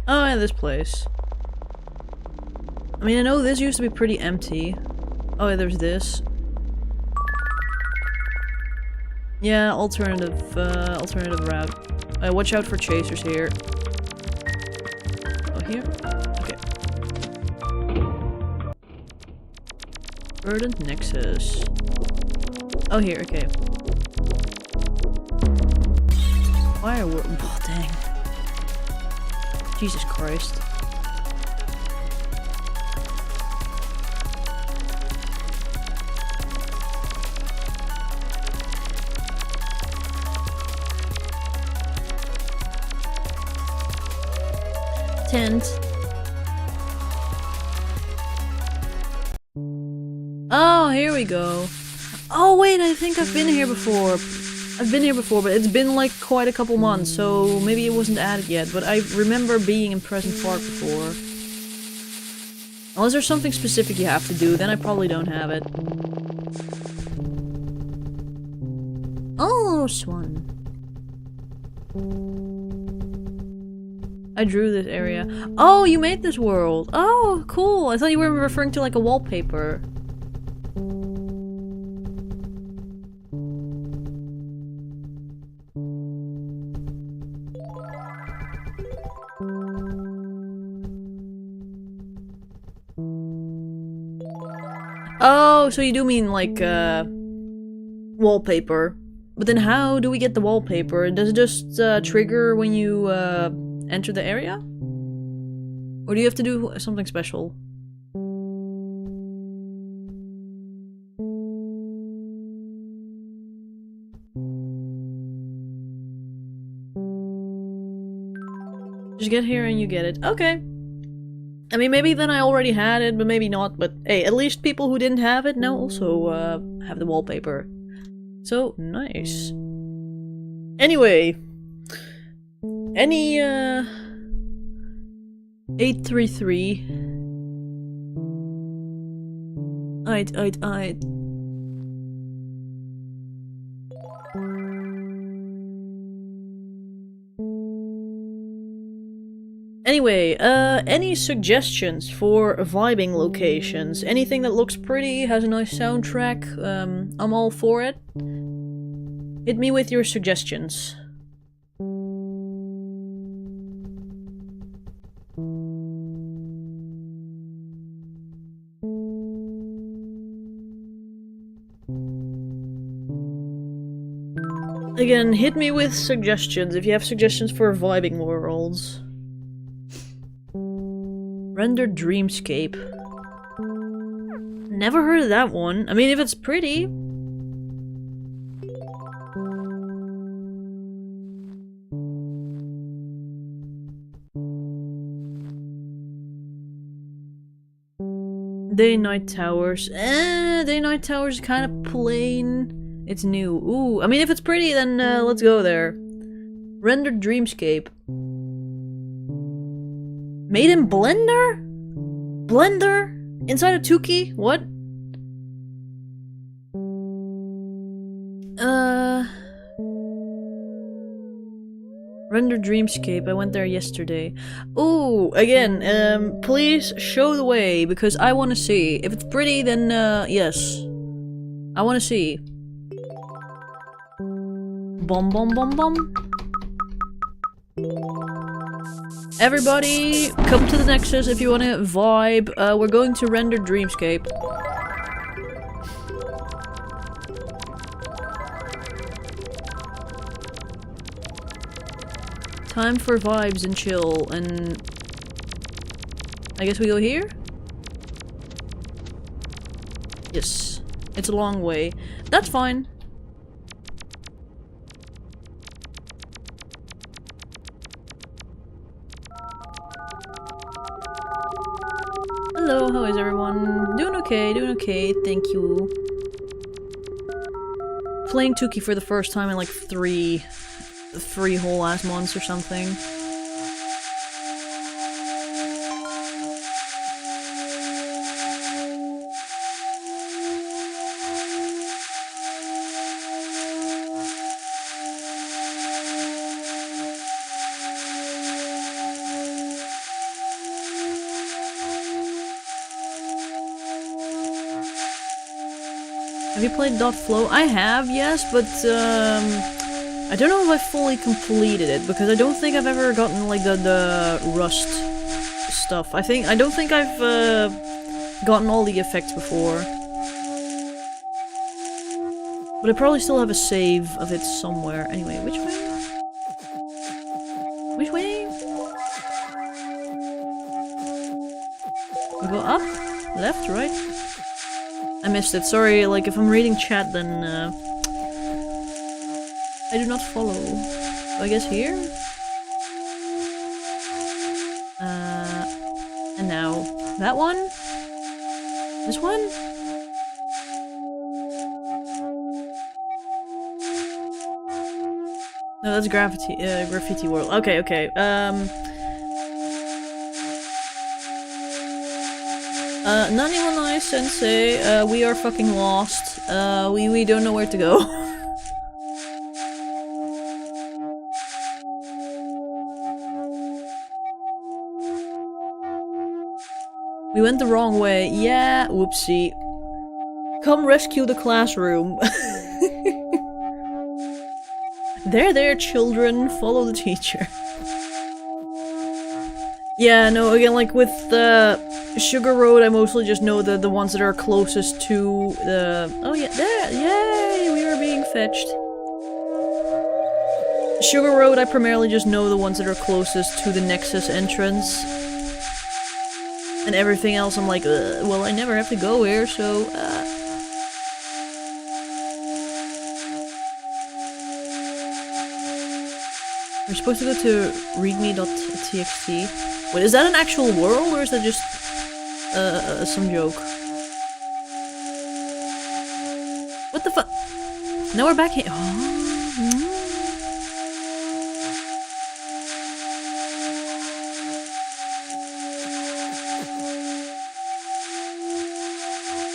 Oh, yeah, this place. I mean, I know this used to be pretty empty. Oh, yeah, there's this. Yeah, alternative route. Watch out for chasers here. Oh, here? Okay. Verdant Nexus. Oh, here, okay. Firework. Oh, dang. Jesus Christ. Tent. Oh, here we go. Oh wait, I think I've been here before. But it's been like quite a couple months, so maybe it wasn't added yet, but I remember being in Present Park before. Unless there's something specific you have to do, then I probably don't have it. Oh, Swan. I drew this area. Oh, you made this world. Oh, cool. I thought you were referring to like a wallpaper. Oh, so you do mean like wallpaper. But then how do we get the wallpaper? Does it just trigger when you enter the area? Or do you have to do something special? Just get here and you get it. Okay. I mean, maybe then I already had it, but maybe not. But hey, at least people who didn't have it now also have the wallpaper. So, nice. Anyway. Any, 833. Aight. Anyway, any suggestions for vibing locations? Anything that looks pretty, has a nice soundtrack? I'm all for it. Hit me with your suggestions. Again, hit me with suggestions if you have suggestions for vibing worlds. Render dreamscape. Never heard of that one. I mean, if it's pretty. Day-night towers. Day-night towers kind of plain. It's new. Ooh, I mean, if it's pretty, then let's go there. Render dreamscape. Made in Blender? Blender? Inside a Tuki? What? Render dreamscape. I went there yesterday. Ooh, again, please show the way, because I want to see. If it's pretty, then, yes. I want to see. Bum bum bum bum. Everybody, come to the Nexus if you want to vibe. We're going to render dreamscape. Time for vibes and chill, and I guess we go here? Yes. It's a long way. That's fine. Hello, how is everyone? Doing okay, thank you. Playing Tuki for the first time in like three whole ass months or something. Have you played Dot Flow? I have, yes, but I don't know if I fully completed it, because I don't think I've ever gotten like the Rust stuff. I don't think I've gotten all the effects before. But I probably still have a save of it somewhere. Anyway, which way? Which way? We go up? Left? Right? I missed it, sorry, like if I'm reading chat then I do not follow. So I guess here? And now that one? This one? No, that's graffiti world. Okay. Naniwanai sensei, we are fucking lost. We don't know where to go. We went the wrong way. Yeah, whoopsie. Come rescue the classroom. There, children. Follow the teacher. Yeah, no, again, like with the Sugar Road, I mostly just know the ones that are closest to the... Oh yeah, there! Yay! We are being fetched. Sugar Road, I primarily just know the ones that are closest to the Nexus entrance. And everything else I'm like, well, I never have to go here, so, We're supposed to go to readme.txt. Wait, is that an actual world or is that just some joke? What the fuck? Now we're back here. Oh.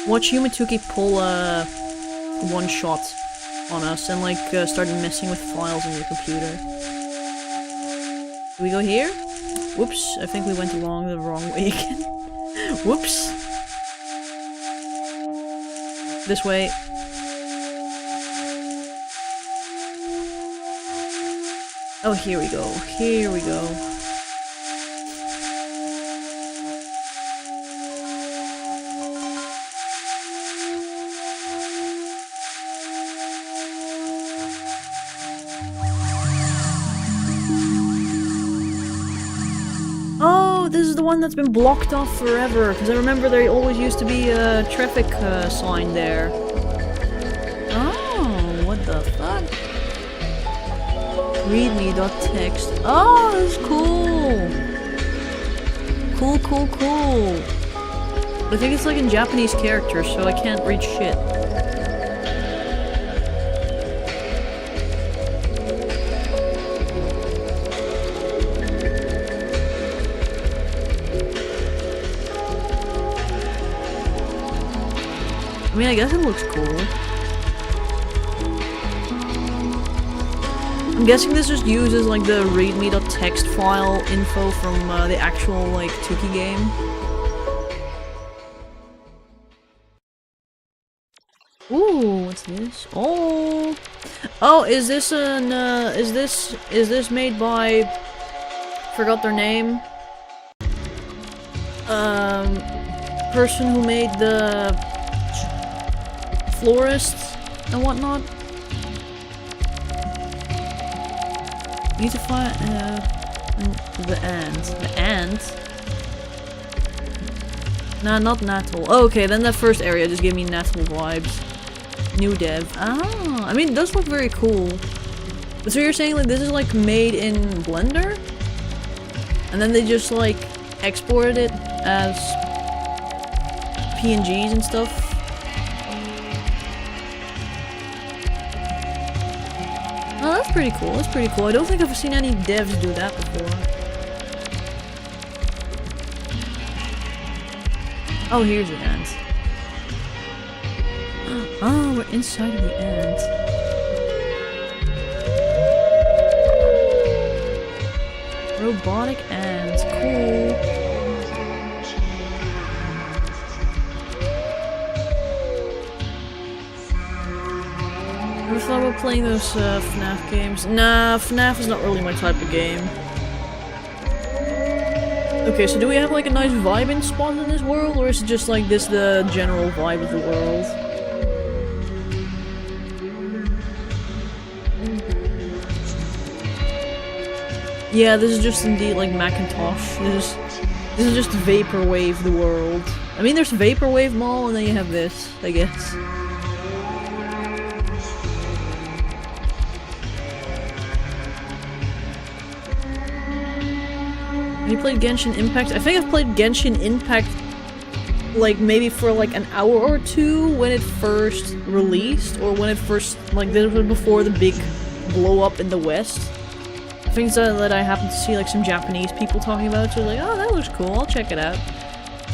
Watch Yume pull one shot on us and like start messing with files on your computer. Do we go here? Whoops, I think we went along the wrong way again. Whoops. This way. Oh, here we go. Here we go. Oh, this is the one that's been blocked off forever, because I remember there always used to be a traffic sign there. Oh, what the fuck? Readme.txt. Oh, that's cool! Cool, cool, cool. I think it's like in Japanese characters, so I can't read shit. I mean, I guess it looks cool. I'm guessing this just uses like the readme.txt file info from the actual like Tuki game. Ooh, what's this? Oh, oh, is this an is this made by? Forgot their name. Person who made the florists and whatnot. Need to find the ant. The ant? Nah, not Natal. Oh, okay, then that first area just gave me Natal vibes. New dev. Ah, I mean, it does look very cool. But so you're saying like this is like made in Blender? And then they just like exported it as PNGs and stuff? Oh, that's pretty cool. That's pretty cool. I don't think I've seen any devs do that before. Oh, here's the ant. Oh, we're inside of the ant. Robotic ants. Cool. Ever thought about playing those FNAF games? Nah, FNAF is not really my type of game. Okay, so do we have like a nice vibe spot in this world, or is it just like this the general vibe of the world? Yeah, this is just indeed like Macintosh. This is just Vaporwave the world. I mean, there's Vaporwave Mall, and then you have this, I guess. Have you played Genshin Impact? I think I've played Genshin Impact like maybe for like an hour or two when it first released, or when it first, like, this was before the big blow up in the West. Things that I happened to see like some Japanese people talking about, so like, oh, that looks cool, I'll check it out.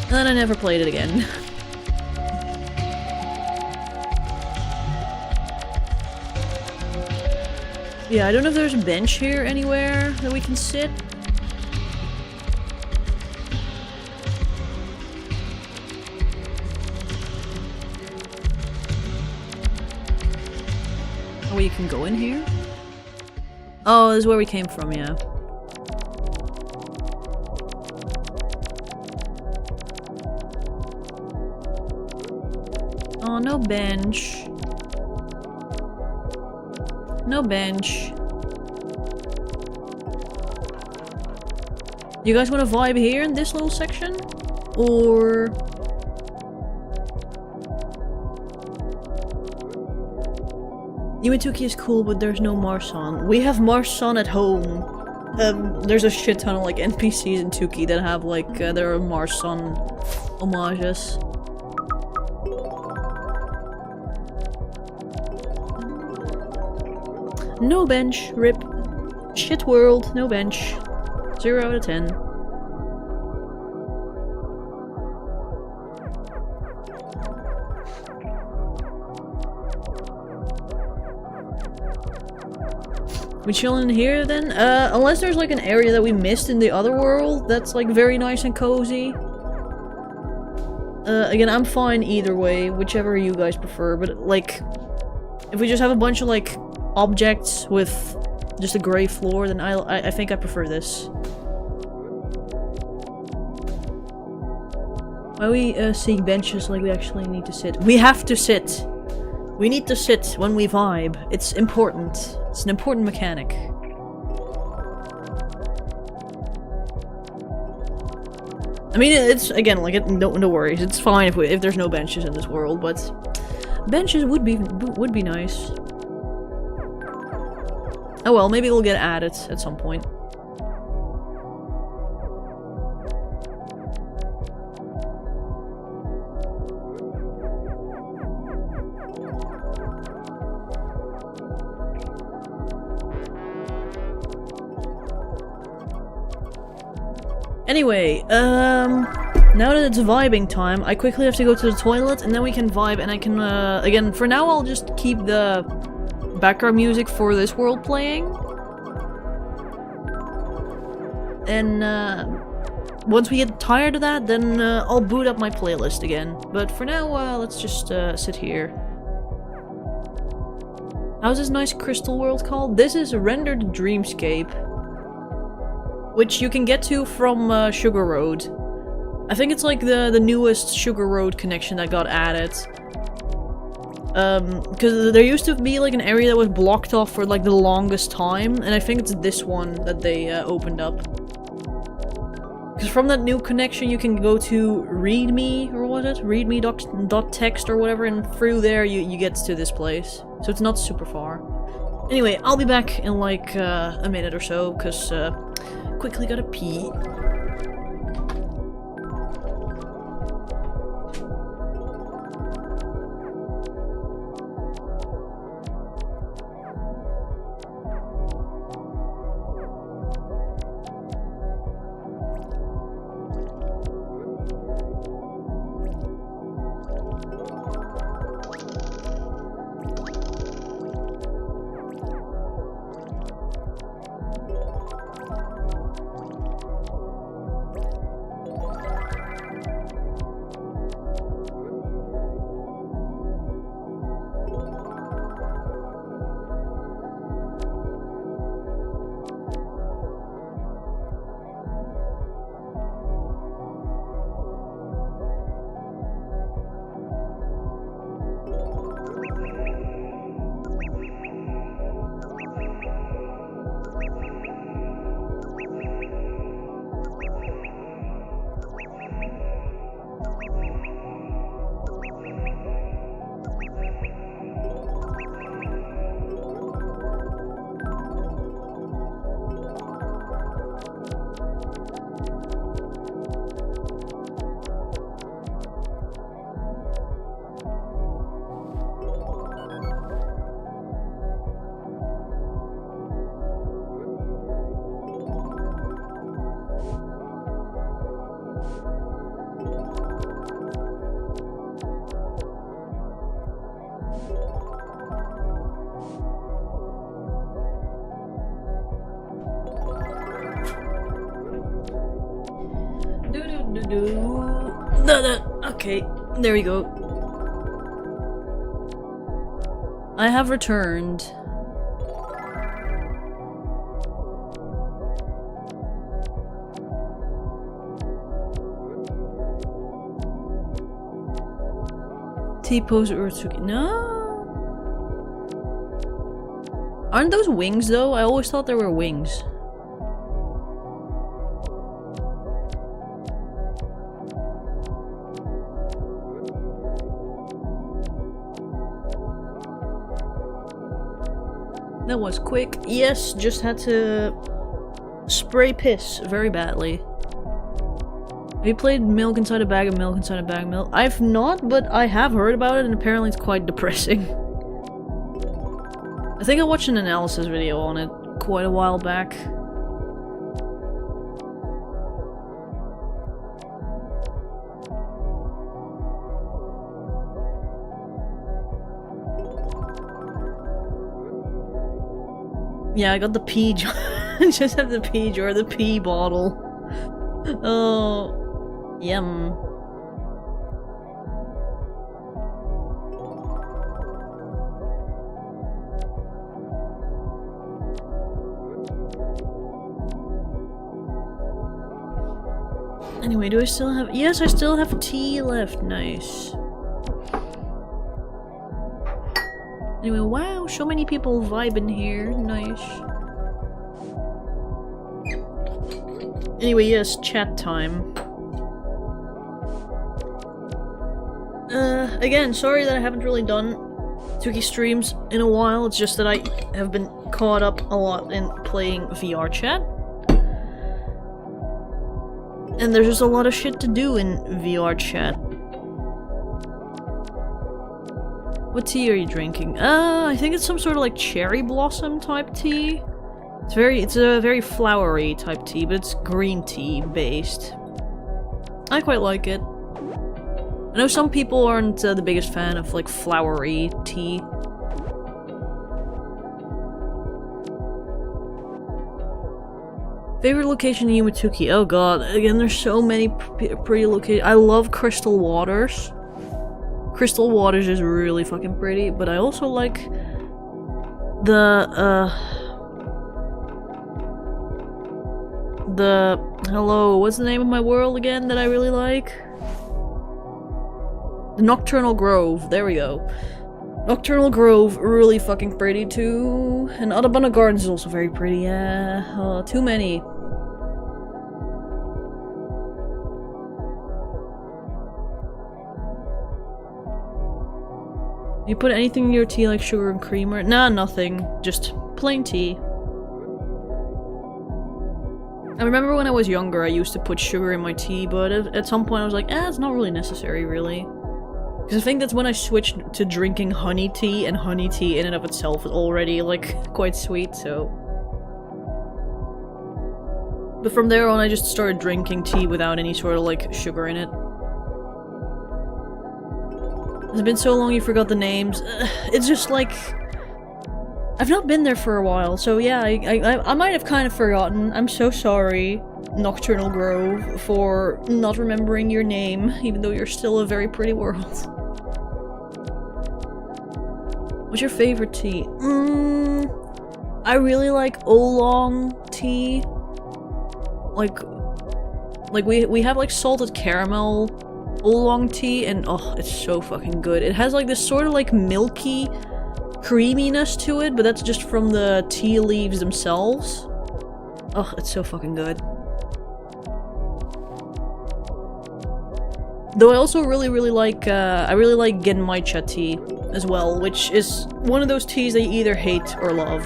And then I never played it again. Yeah, I don't know if there's a bench here anywhere that we can sit. Oh, you can go in here? Oh, this is where we came from, yeah. Oh, no bench. No bench. You guys want to vibe here in this little section? Or... Yume is cool, but there's no Marsan. We have Marsan at home. There's a shit ton of like NPCs in Tuki that have like their Marsan homages. No bench, rip. Shit world, no bench. 0 out of 10. We chillin' here then? Unless there's like an area that we missed in the other world that's like very nice and cozy. Again, I'm fine either way, whichever you guys prefer, but like, if we just have a bunch of like objects with just a gray floor, then I think I prefer this. Why we seek benches like we actually need to sit? We have to sit! We need to sit when we vibe. It's important. It's an important mechanic. I mean, it's again like no worries. It's fine if there's no benches in this world, but benches would be nice. Oh well, maybe it'll get added at some point. Anyway, now that it's vibing time, I quickly have to go to the toilet and then we can vibe and I can, again, for now I'll just keep the background music for this world playing. And, once we get tired of that, then, I'll boot up my playlist again. But for now, let's just, sit here. How's this nice crystal world called? This is Rendered Dreamscape. Which you can get to from Sugar Road. I think it's like the newest Sugar Road connection that got added. Because there used to be like an area that was blocked off for like the longest time, and I think it's this one that they opened up. Because from that new connection you can go to readme, or what was it? Readme.txt or whatever, and through there you get to this place. So it's not super far. Anyway, I'll be back in like a minute or so, because quickly gotta pee. Okay, there we go. I have returned. T-pose Urtsuki. No? Aren't those wings though? I always thought they were wings. That was quick. Yes, just had to spray piss very badly. Have you played Milk Inside a Bag of Milk Inside a Bag of Milk? I've not, but I have heard about it and apparently it's quite depressing. I think I watched an analysis video on it quite a while back. Yeah, I got the pee jar. I just have the pee jar, the pee bottle. Oh. Yum. Anyway, do I still have— yes, I still have tea left. Nice. Anyway, wow, so many people vibing here. Nice. Anyway, yes, chat time. Again, sorry that I haven't really done Tuki streams in a while. It's just that I have been caught up a lot in playing VR chat. And there's just a lot of shit to do in VR chat. What tea are you drinking? I think it's some sort of like cherry blossom type tea. It's a very flowery type tea, but it's green tea based. I quite like it. I know some people aren't the biggest fan of like flowery tea. Favorite location in Yume? Oh god, again there's so many pretty locations. I love Crystal Waters. Crystal Waters is really fucking pretty, but I also like the hello, what's the name of my world again that I really like? The Nocturnal Grove, there we go. Nocturnal Grove, really fucking pretty too. And Audubon Gardens is also very pretty, yeah. Too many. You put anything in your tea like sugar and cream or— nah, nothing. Just plain tea. I remember when I was younger I used to put sugar in my tea, but at some point I was like, it's not really necessary, really. Because I think that's when I switched to drinking honey tea, and honey tea in and of itself is already, like, quite sweet, so... But from there on I just started drinking tea without any sort of, like, sugar in it. It's been so long you forgot the names. It's just like... I've not been there for a while, so yeah, I might have kind of forgotten. I'm so sorry, Nocturnal Grove, for not remembering your name, even though you're still a very pretty world. What's your favorite tea? I really like oolong tea. Like we have like salted caramel oolong tea, and oh, it's so fucking good. It has like this sort of like milky creaminess to it, but that's just from the tea leaves themselves. Oh, it's so fucking good. Though I also really like, I really like Genmaicha tea as well, which is one of those teas that you either hate or love.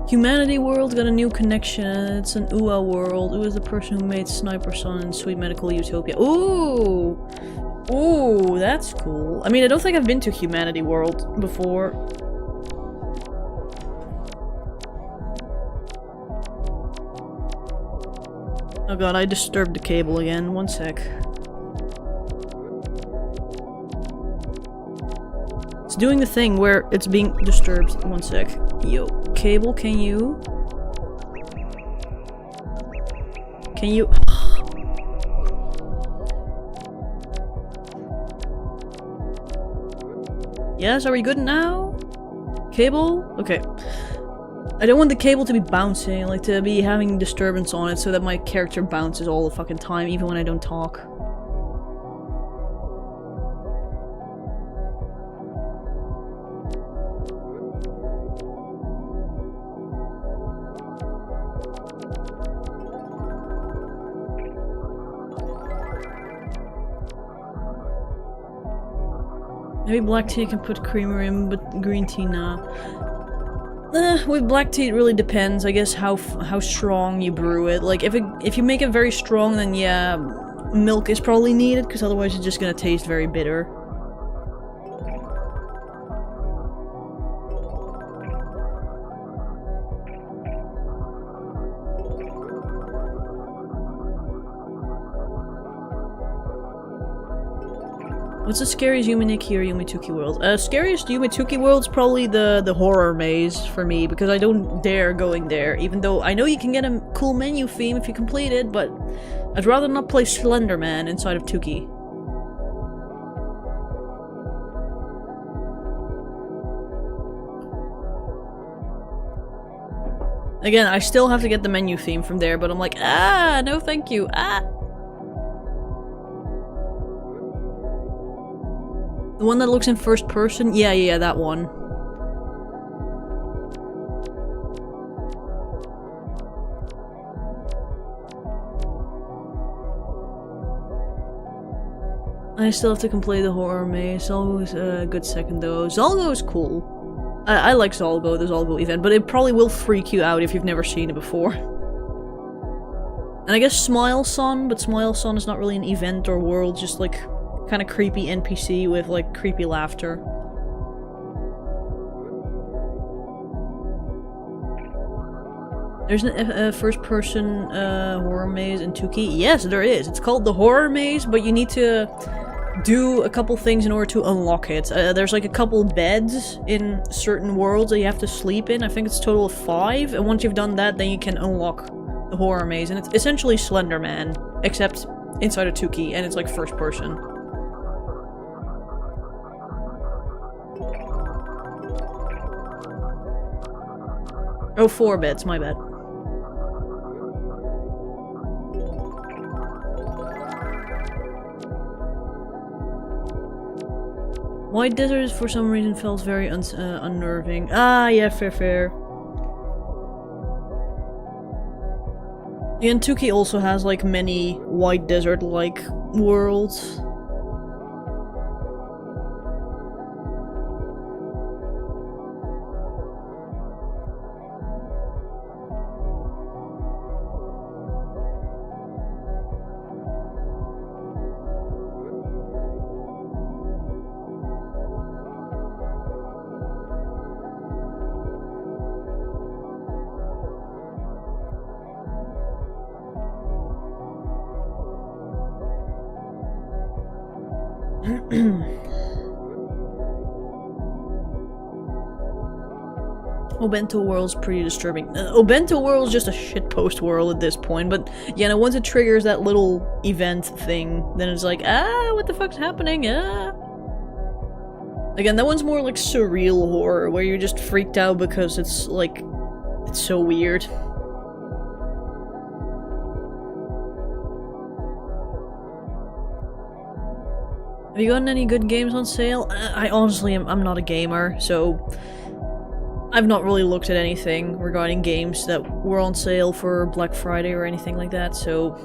Humanity World got a new connection, and it's an UA world. UA is the person who made Sniper Son and Sweet Medical Utopia. Ooh! Ooh, that's cool. I mean, I don't think I've been to Humanity World before. Oh god, I disturbed the cable again. One sec. It's doing the thing where it's being disturbed. One sec. Yo, cable, can you? Can you? Yes, are we good now? Cable? Okay. I don't want the cable to be bouncing, like to be having disturbance on it so that my character bounces all the fucking time, even when I don't talk. Maybe black tea I can put creamer in, but green tea, nah. With black tea, it really depends, I guess, how strong you brew it. Like, if you make it very strong, then yeah, milk is probably needed, because otherwise it's just gonna taste very bitter. What's the scariest Yume-Nikki or Yume-Tuki world? Scariest Yume-Tuki world's probably the horror maze for me, because I don't dare going there, even though I know you can get a cool menu theme if you complete it, but I'd rather not play Slender Man inside of Tuki. Again, I still have to get the menu theme from there, but I'm like, ah, no thank you, ah! The one that looks in first person? Yeah, that one. I still have to complete the horror maze. Zolgo's a good second though. Zolgo is cool. I like Zolgo, the Zolgo event, but it probably will freak you out if you've never seen it before. And I guess Smile Son, but Smile Son is not really an event or world, just like kind of creepy NPC with like creepy laughter. There's a first-person horror maze in Tuki. Yes, there is. It's called the horror maze, but you need to do a couple things in order to unlock it. There's like a couple beds in certain worlds that you have to sleep in. I think it's a total of 5, and once you've done that, then you can unlock the horror maze. And it's essentially Slender Man, except inside a Tuki, and it's like first person. Oh, 4 beds, my bad. White Desert for some reason felt very unnerving. Ah, yeah, fair. And Tuki also has like many White Desert-like worlds. Obento World's pretty disturbing. Obento World's just a shitpost world at this point, but yeah, no, once it triggers that little event thing, then it's like, ah, what the fuck's happening? Ah. Again, that one's more like surreal horror, where you're just freaked out because it's like, it's so weird. Have you gotten any good games on sale? I honestly I'm not a gamer, so I've not really looked at anything regarding games that were on sale for Black Friday or anything like that, so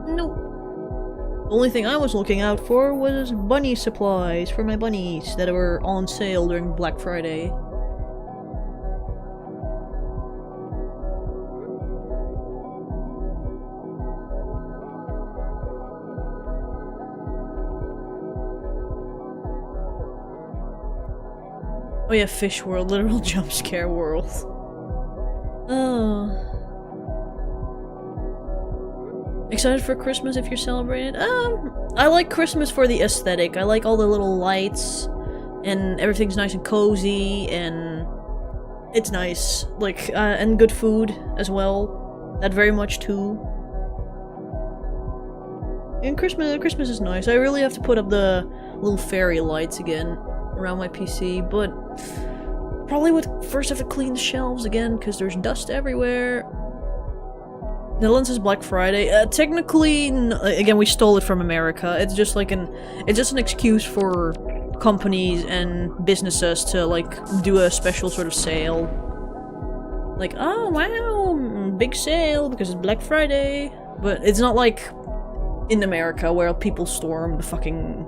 nope. The only thing I was looking out for was bunny supplies for my bunnies that were on sale during Black Friday. Oh yeah, Fish World, literal jump scare world. Oh. Excited for Christmas if you're celebrating? I like Christmas for the aesthetic. I like all the little lights, and everything's nice and cozy, and it's nice. Like, and good food as well. That very much too. And Christmas is nice. I really have to put up the little fairy lights again around my PC, but probably would first have to clean the shelves again because there's dust everywhere. Netherlands is Black Friday. Technically, again, we stole it from America. It's just like an excuse for companies and businesses to like do a special sort of sale. Like, oh wow, big sale because it's Black Friday. But it's not like in America where people storm the fucking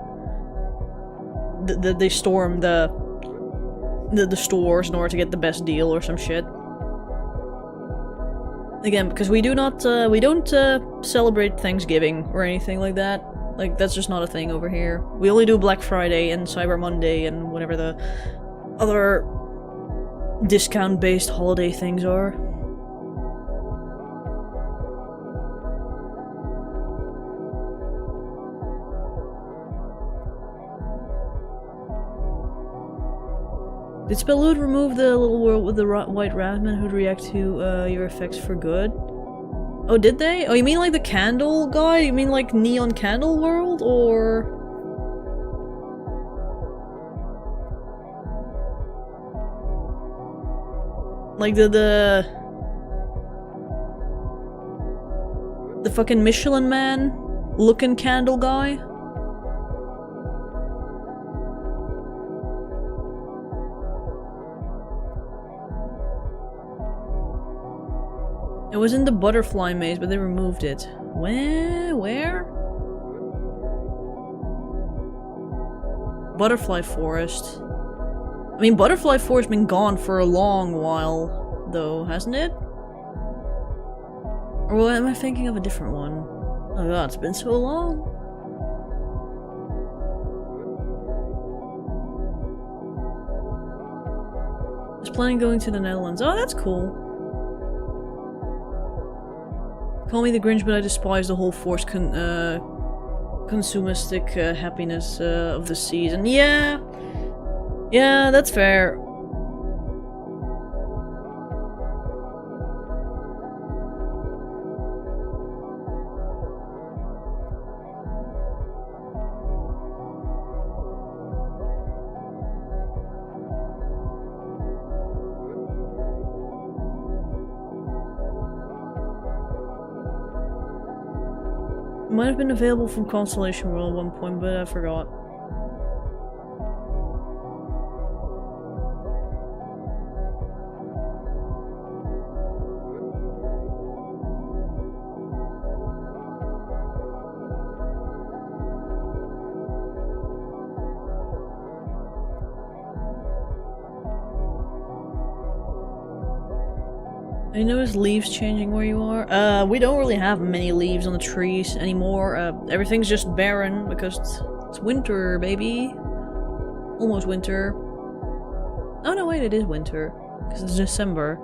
they storm the stores in order to get the best deal or some shit. Again, because we don't celebrate Thanksgiving or anything like that. Like, that's just not a thing over here. We only do Black Friday and Cyber Monday and whatever the other discount-based holiday things are. Did Spellood remove the little world with the white ratman who'd react to your effects for good? Oh, did they? Oh, you mean like the candle guy? You mean like Neon Candle World? Or... like the fucking Michelin Man looking candle guy? It was in the butterfly maze, but they removed it. Where? Butterfly forest. I mean, butterfly forest been gone for a long while, though, hasn't it? Or am I thinking of a different one? Oh god, it's been so long. I was planning going to the Netherlands. Oh, that's cool. Call me the Grinch, but I despise the whole forced consumistic happiness of the season. Yeah, that's fair. Might have been available from Constellation World at one point, but I forgot. I noticed leaves changing where you are. We don't really have many leaves on the trees anymore. Everything's just barren because it's winter, baby. Almost winter. Oh no, wait, it is winter. Because it's December.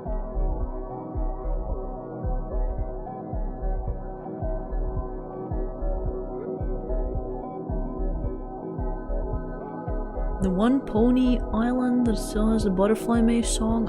The one pony island that still has a butterfly maze song?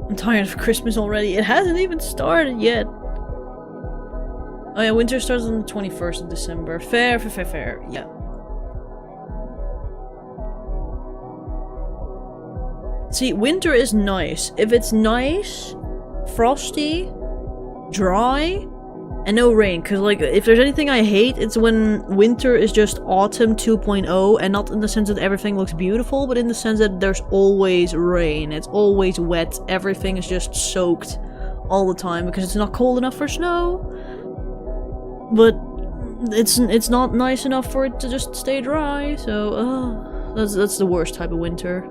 I'm tired of Christmas already. It hasn't even started yet. Oh yeah, winter starts on the 21st of December. Fair. Yeah. See, winter is nice. If it's nice, frosty, dry, and no rain. Because, like, if there's anything I hate, it's when winter is just autumn 2.0, and not in the sense that everything looks beautiful, but in the sense that there's always rain, it's always wet, everything is just soaked all the time because it's not cold enough for snow. But it's not nice enough for it to just stay dry, so that's the worst type of winter.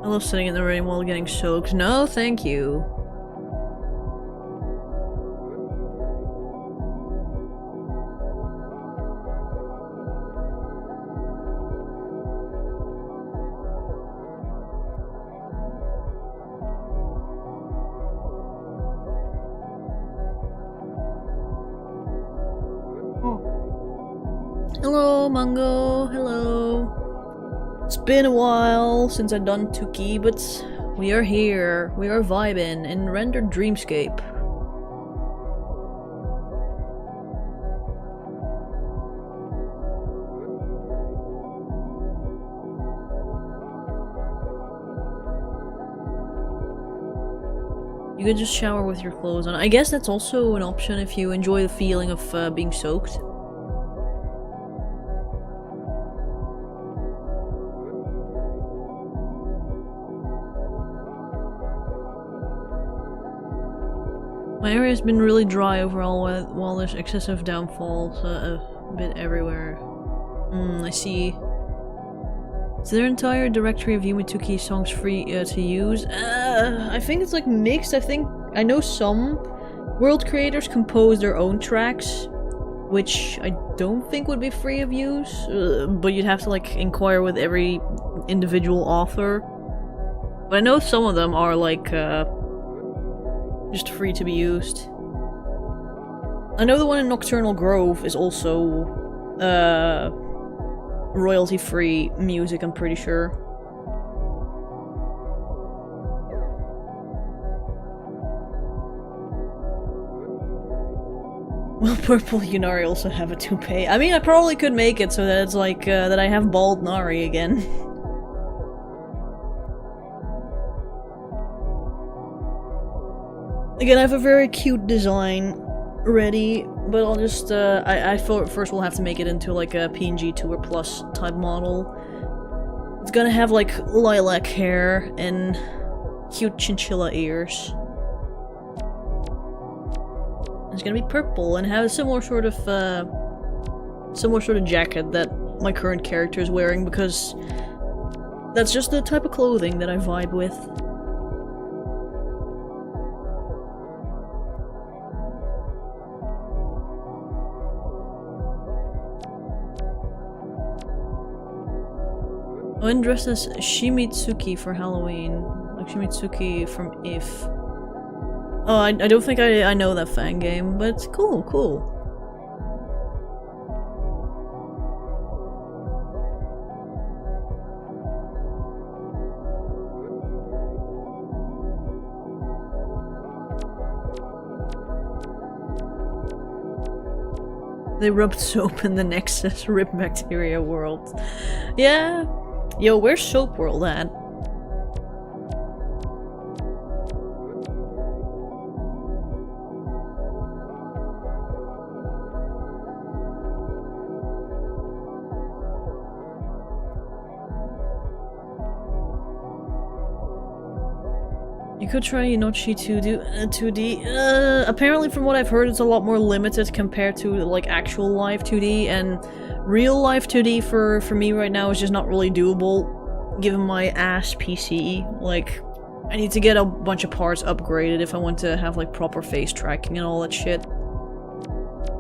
I love sitting in the rain while getting soaked. No, thank you. Hello, Mungo. Hello. It's been a while since I've done Tuki, but we are here. We are vibing in rendered dreamscape. You could just shower with your clothes on. I guess that's also an option if you enjoy the feeling of being soaked. My area's been really dry overall while there's excessive downfalls a bit everywhere. I see. Is their entire directory of Yume songs free to use? I think it's like mixed. I know some world creators compose their own tracks, which I don't think would be free of use, but you'd have to like inquire with every individual author. But I know some of them are like just free to be used. I know the one in Nocturnal Grove is also royalty-free music, I'm pretty sure. Will Purple Yunari also have a toupee? I mean, I probably could make it so that it's like, that I have bald Nari again. Again, I have a very cute design ready, but I'll just, I thought first we'll have to make it into like a PNG Tour Plus type model. It's gonna have like lilac hair and cute chinchilla ears. It's gonna be purple and have a similar sort of jacket that my current character is wearing, because that's just the type of clothing that I vibe with. I went dressed as Shimitsuki for Halloween. Like Shimitsuki from If. Oh, I don't think I know that fan game, but it's cool, cool. They rubbed soap in the Nexus Rip Bacteria world. Yeah. Yo, where's Soap World at? You could try Inochi 2D. Apparently from what I've heard, it's a lot more limited compared to like actual live 2D, and real life 2D for me right now is just not really doable, given my ass PC. Like, I need to get a bunch of parts upgraded if I want to have like proper face tracking and all that shit.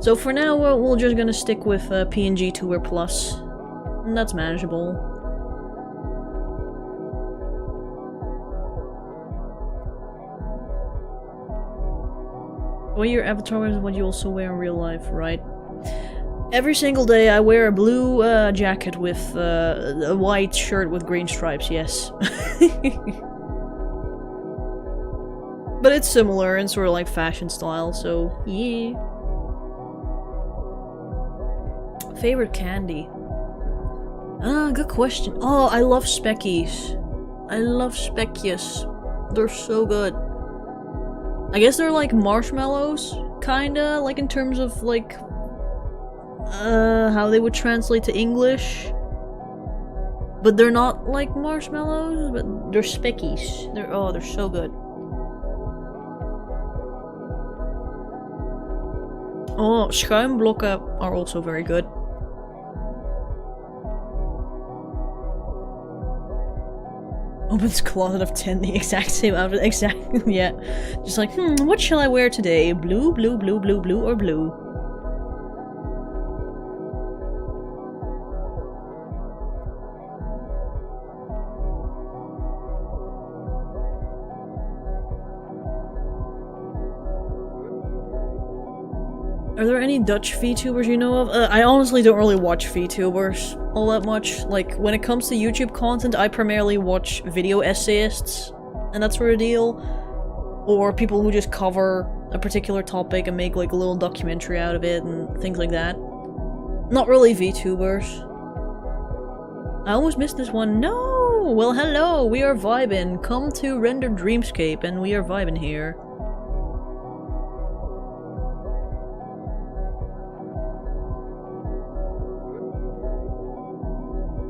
So for now, we're just gonna stick with PNG Tour Plus, and that's manageable. What your avatar is what you also wear in real life, right? Every single day I wear a blue jacket with a white shirt with green stripes, yes. But it's similar in sort of like fashion style, so yeah. Favorite candy? Good question. Oh, I love Speckies. I love Speckies. They're so good. I guess they're like marshmallows, kinda, like in terms of like how they would translate to English. But they're not like marshmallows, but they're Speckies. They're so good. Oh, schuimblokken are also very good. Opens closet of 10, the exact same outfit, exactly, yeah. Just like, what shall I wear today? Blue, blue, blue, blue, blue, or blue? Are there any Dutch VTubers you know of? I honestly don't really watch VTubers all that much. Like, when it comes to YouTube content, I primarily watch video essayists, and that sort of deal. Or people who just cover a particular topic and make like a little documentary out of it and things like that. Not really VTubers. I almost missed this one. No! Well, hello! We are vibing. Come to render Dreamscape, and we are vibing here.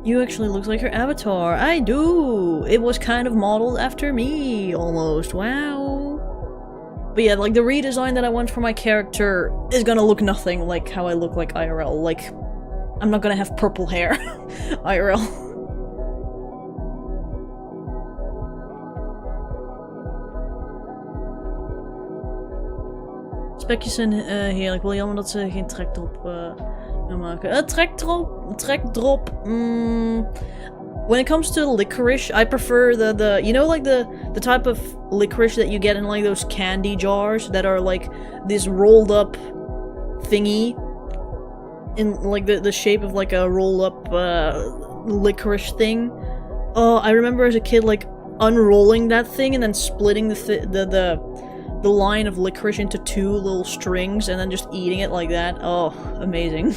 You actually look like her avatar. I do! It was kind of modeled after me, almost. Wow. But yeah, like, the redesign that I want for my character is gonna look nothing like how I look like IRL. Like, I'm not gonna have purple hair. IRL. Spekjes zijn heerlijk. Wil jammer dat ze geen trekdrop maken. Trekdrop. When it comes to licorice, I prefer the you know, like the type of licorice that you get in like those candy jars that are like this rolled up thingy in like the shape of like a roll up licorice thing. Oh, I remember as a kid like unrolling that thing and then splitting the line of licorice into two little strings and then just eating it like that. Oh, amazing.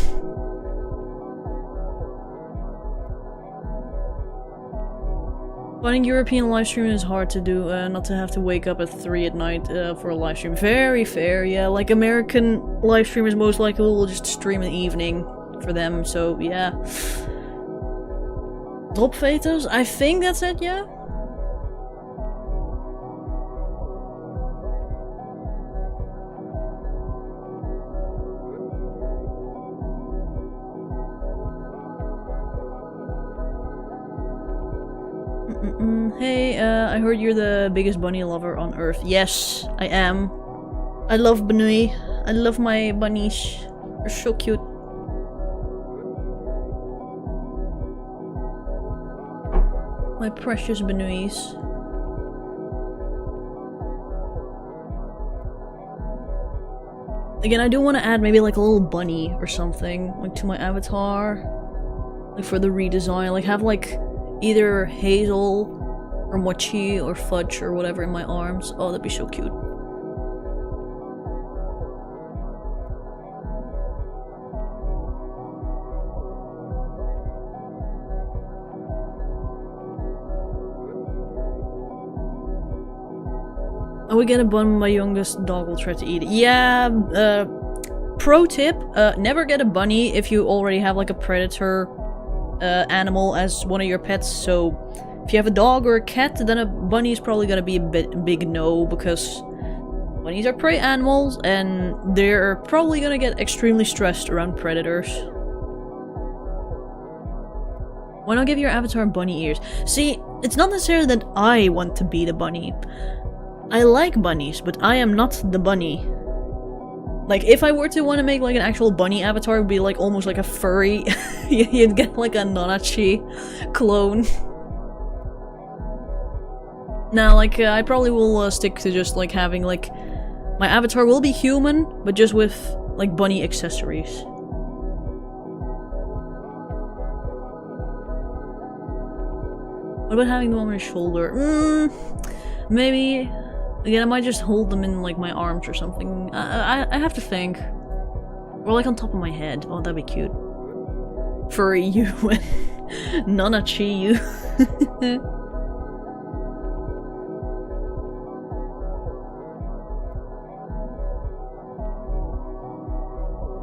Finding European livestream is hard to do, not to have to wake up at 3 at night for a livestream. Very fair, yeah. Like, American livestreamers most likely will just stream in the evening for them, so yeah. Drop Vetos? I think that's it, yeah? Hey, I heard you're the biggest bunny lover on Earth. Yes, I am. I love bunny. I love my bunnies. They're so cute. My precious bunnies. Again, I do want to add maybe like a little bunny or something, like to my avatar. Like for the redesign, like have like either Hazel or Mochi or Fudge or whatever in my arms. Oh, that'd be so cute. I would get a bun, my youngest dog will try to eat it. Yeah, pro tip, never get a bunny if you already have like a predator animal as one of your pets. So if you have a dog or a cat, then a bunny is probably gonna be a big no, because bunnies are prey animals and they're probably gonna get extremely stressed around predators. Why not give your avatar bunny ears? See, it's not necessarily that I want to be the bunny. I like bunnies, but I am not the bunny. Like, if I were to want to make like an actual bunny avatar, it would be like almost like a furry. You'd get like a Nanachi clone. Now, like, I probably will stick to just like having like my avatar will be human, but just with like bunny accessories. What about having them on my shoulder? Maybe. Again, I might just hold them in like my arms or something. I have to think. Or like on top of my head. Oh, that'd be cute. Furry you and Nanachi you.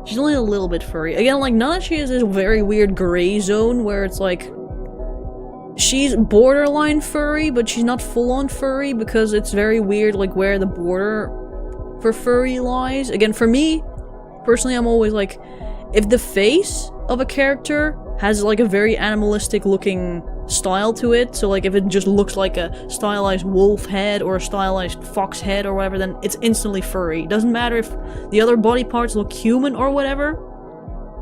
She's only a little bit furry. Again, like, Nanachi is this very weird gray zone where it's like she's borderline furry, but she's not full-on furry because it's very weird, like, where the border for furry lies. Again, for me, personally, I'm always like, if the face of a character has, like, a very animalistic-looking style to it, so, like, if it just looks like a stylized wolf head or a stylized fox head or whatever, then it's instantly furry. Doesn't matter if the other body parts look human or whatever.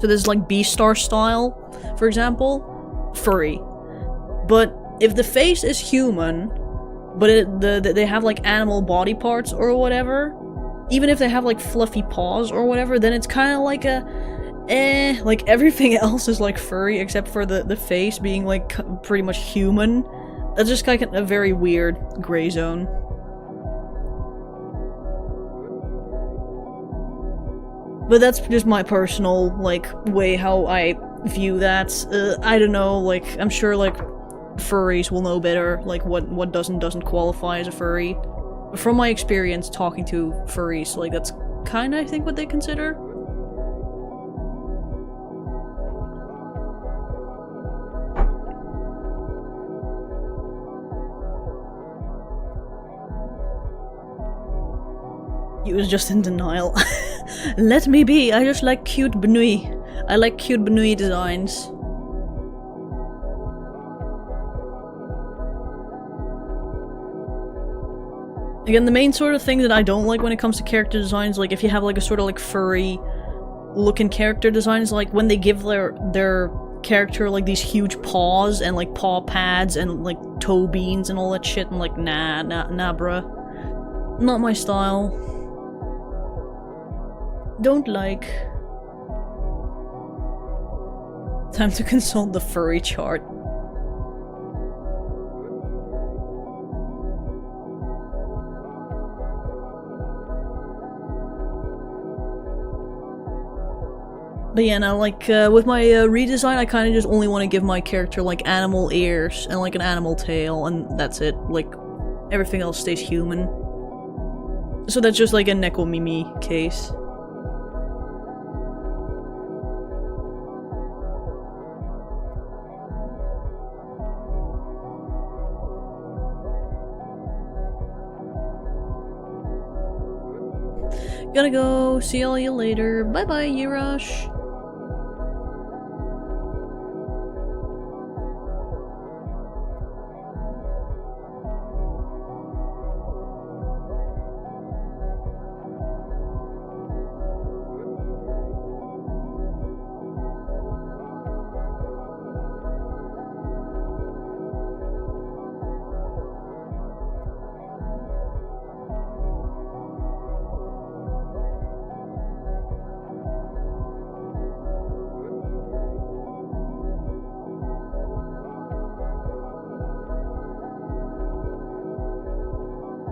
So this, like, Beastar style, for example, furry. But if the face is human, but they have like animal body parts or whatever, even if they have like fluffy paws or whatever, then it's kind of like a like everything else is like furry except for the face being like pretty much human. That's just like a very weird gray zone. But that's just my personal like way how I view that. I don't know, like I'm sure like furries will know better, like what doesn't qualify as a furry. From my experience talking to furries, like that's kind of I think what they consider. He was just in denial. Let me be, I just like cute Benui. I like cute Benui designs. Again, the main sort of thing that I don't like when it comes to character designs, like if you have like a sort of like furry looking character designs, like when they give their character like these huge paws and like paw pads and like toe beans and all that shit, and like nah bruh. Not my style. Don't like. Time to consult the furry chart. But yeah, now, like, with my redesign, I kind of just only want to give my character, like, animal ears and, like, an animal tail, and that's it. Like, everything else stays human. So that's just, like, a Nekomimi case. Gotta go. See all you later. Bye-bye, Yurash.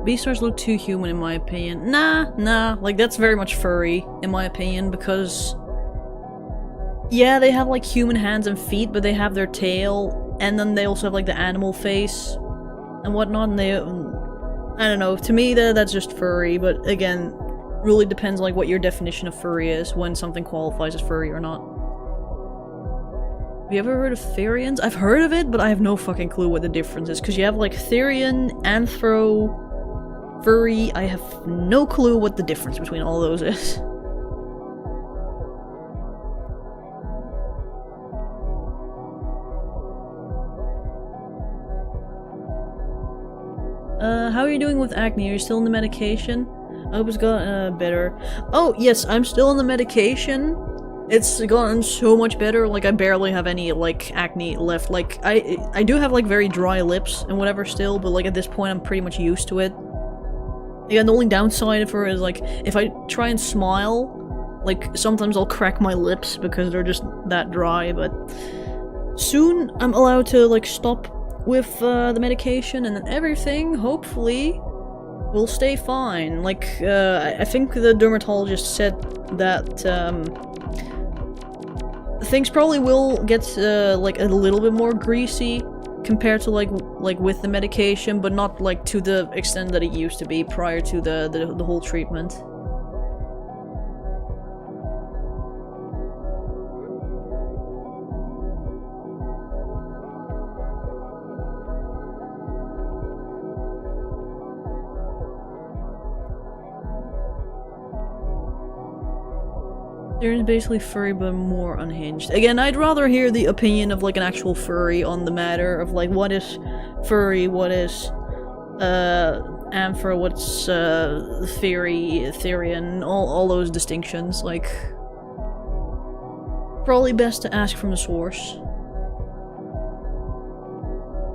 Beastars look too human in my opinion. Nah, like that's very much furry in my opinion, because yeah, they have like human hands and feet, but they have their tail, and then they also have like the animal face and whatnot, and they, I don't know, to me that's just furry, but again, really depends like what your definition of furry is, when something qualifies as furry or not. Have you ever heard of Therians? I've heard of it, but I have no fucking clue what the difference is, because you have like Therian, Anthro, furry, I have no clue what the difference between all those is. How are you doing with acne? Are you still on the medication? I hope it's gotten better. Oh, yes, I'm still on the medication. It's gotten so much better, like I barely have any, like, acne left. Like, I do have, like, very dry lips and whatever still, but, like, at this point I'm pretty much used to it. Again, the only downside for it is, like, if I try and smile, like, sometimes I'll crack my lips because they're just that dry, but soon I'm allowed to, like, stop with the medication, and then everything, hopefully, will stay fine. Like, I think the dermatologist said that, things probably will get, like, a little bit more greasy compared to like with the medication, but not like to the extent that it used to be prior to the whole treatment. They're basically furry but more unhinged. Again, I'd rather hear the opinion of like an actual furry on the matter of like what is furry, what is amphora, what's Therian, all those distinctions. Like, probably best to ask from the source.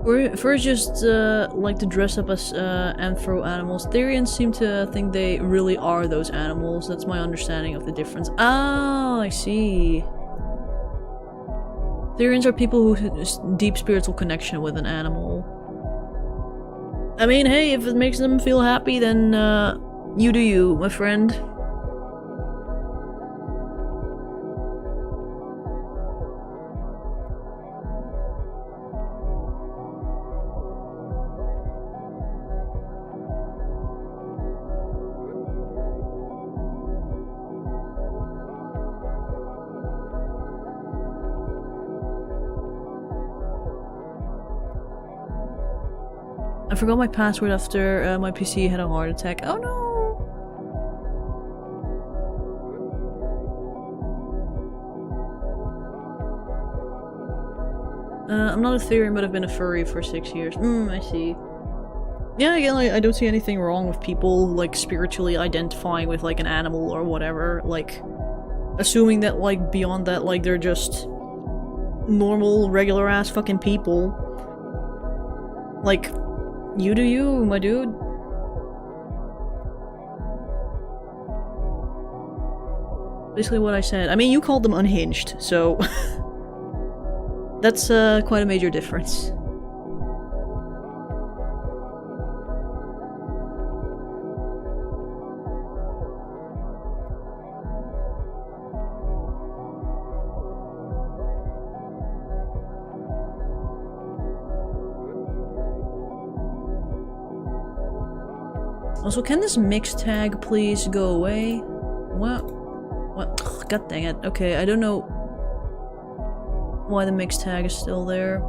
Furs just like to dress up as anthro animals. Therians seem to think they really are those animals. That's my understanding of the difference. Oh, I see. Therians are people who have deep spiritual connection with an animal. I mean, hey, if it makes them feel happy, then you do you, my friend. I forgot my password after my PC had a heart attack. Oh no! I'm not a Therian, but I've been a furry for 6 years. I see. Yeah, again, I don't see anything wrong with people, like, spiritually identifying with, like, an animal or whatever. Like, assuming that, like, beyond that, like, they're just normal, regular-ass fucking people. Like, you do you, my dude. Basically what I said. I mean, you called them unhinged, so... That's quite a major difference. Also, can this mix tag please go away? What? What? Ugh, God dang it. Okay, I don't know why the mix tag is still there.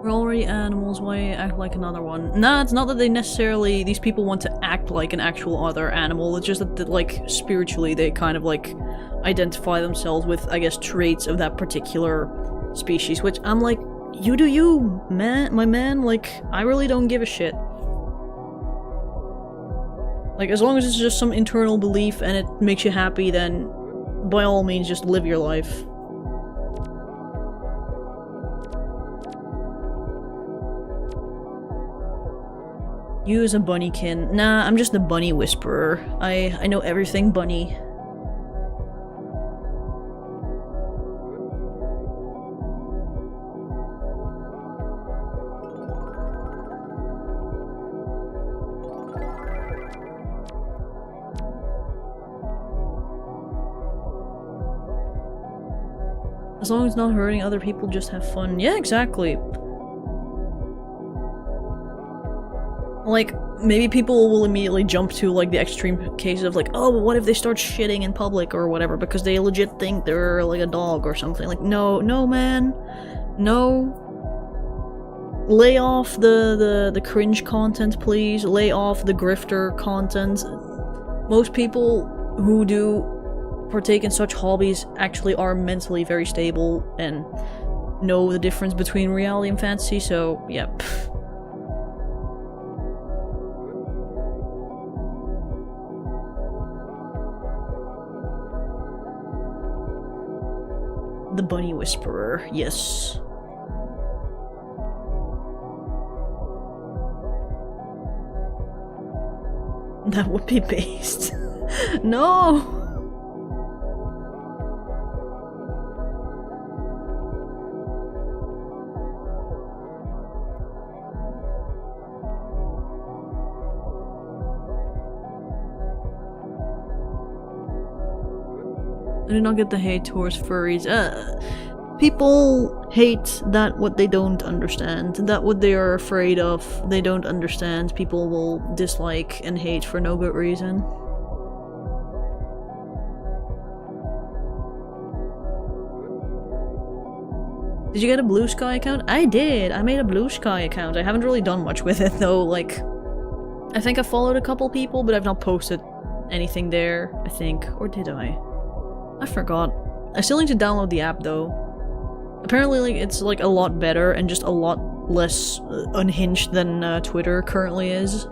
We're already animals, why act like another one? Nah, it's not that they necessarily- these people want to act like an actual other animal, it's just that, like, spiritually they kind of, like, identify themselves with, I guess, traits of that particular species, which I'm like, you do you, man, my man, like, I really don't give a shit. Like, as long as it's just some internal belief and it makes you happy, then by all means just live your life. You as a bunnykin. Nah, I'm just the bunny whisperer. I know everything bunny. As long as it's not hurting other people, just have fun. Yeah, exactly. Like, maybe people will immediately jump to, like, the extreme case of, like, oh, but what if they start shitting in public or whatever because they legit think they're, like, a dog or something. Like, no, no, man. No. Lay off the cringe content, please. Lay off the grifter content. Most people who do partake in such hobbies actually are mentally very stable and know the difference between reality and fantasy, so, yeah. The bunny whisperer, yes. That would be based. No! I do not get the hate towards furries. People hate that what they don't understand. That what they are afraid of, they don't understand. People will dislike and hate for no good reason. Did you get a Blue Sky account? I did! I made a Blue Sky account. I haven't really done much with it though, like... I think I followed a couple people, but I've not posted anything there, I think. Or did I? I forgot. I still need to download the app though. Apparently, like, it's like a lot better and just a lot less unhinged than Twitter currently is.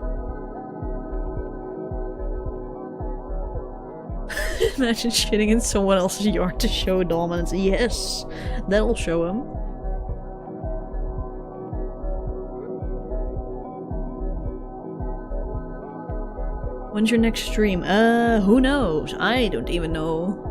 Imagine shitting in someone else's yard to show dominance. Yes, that'll show him. When's your next stream? Who knows? I don't even know.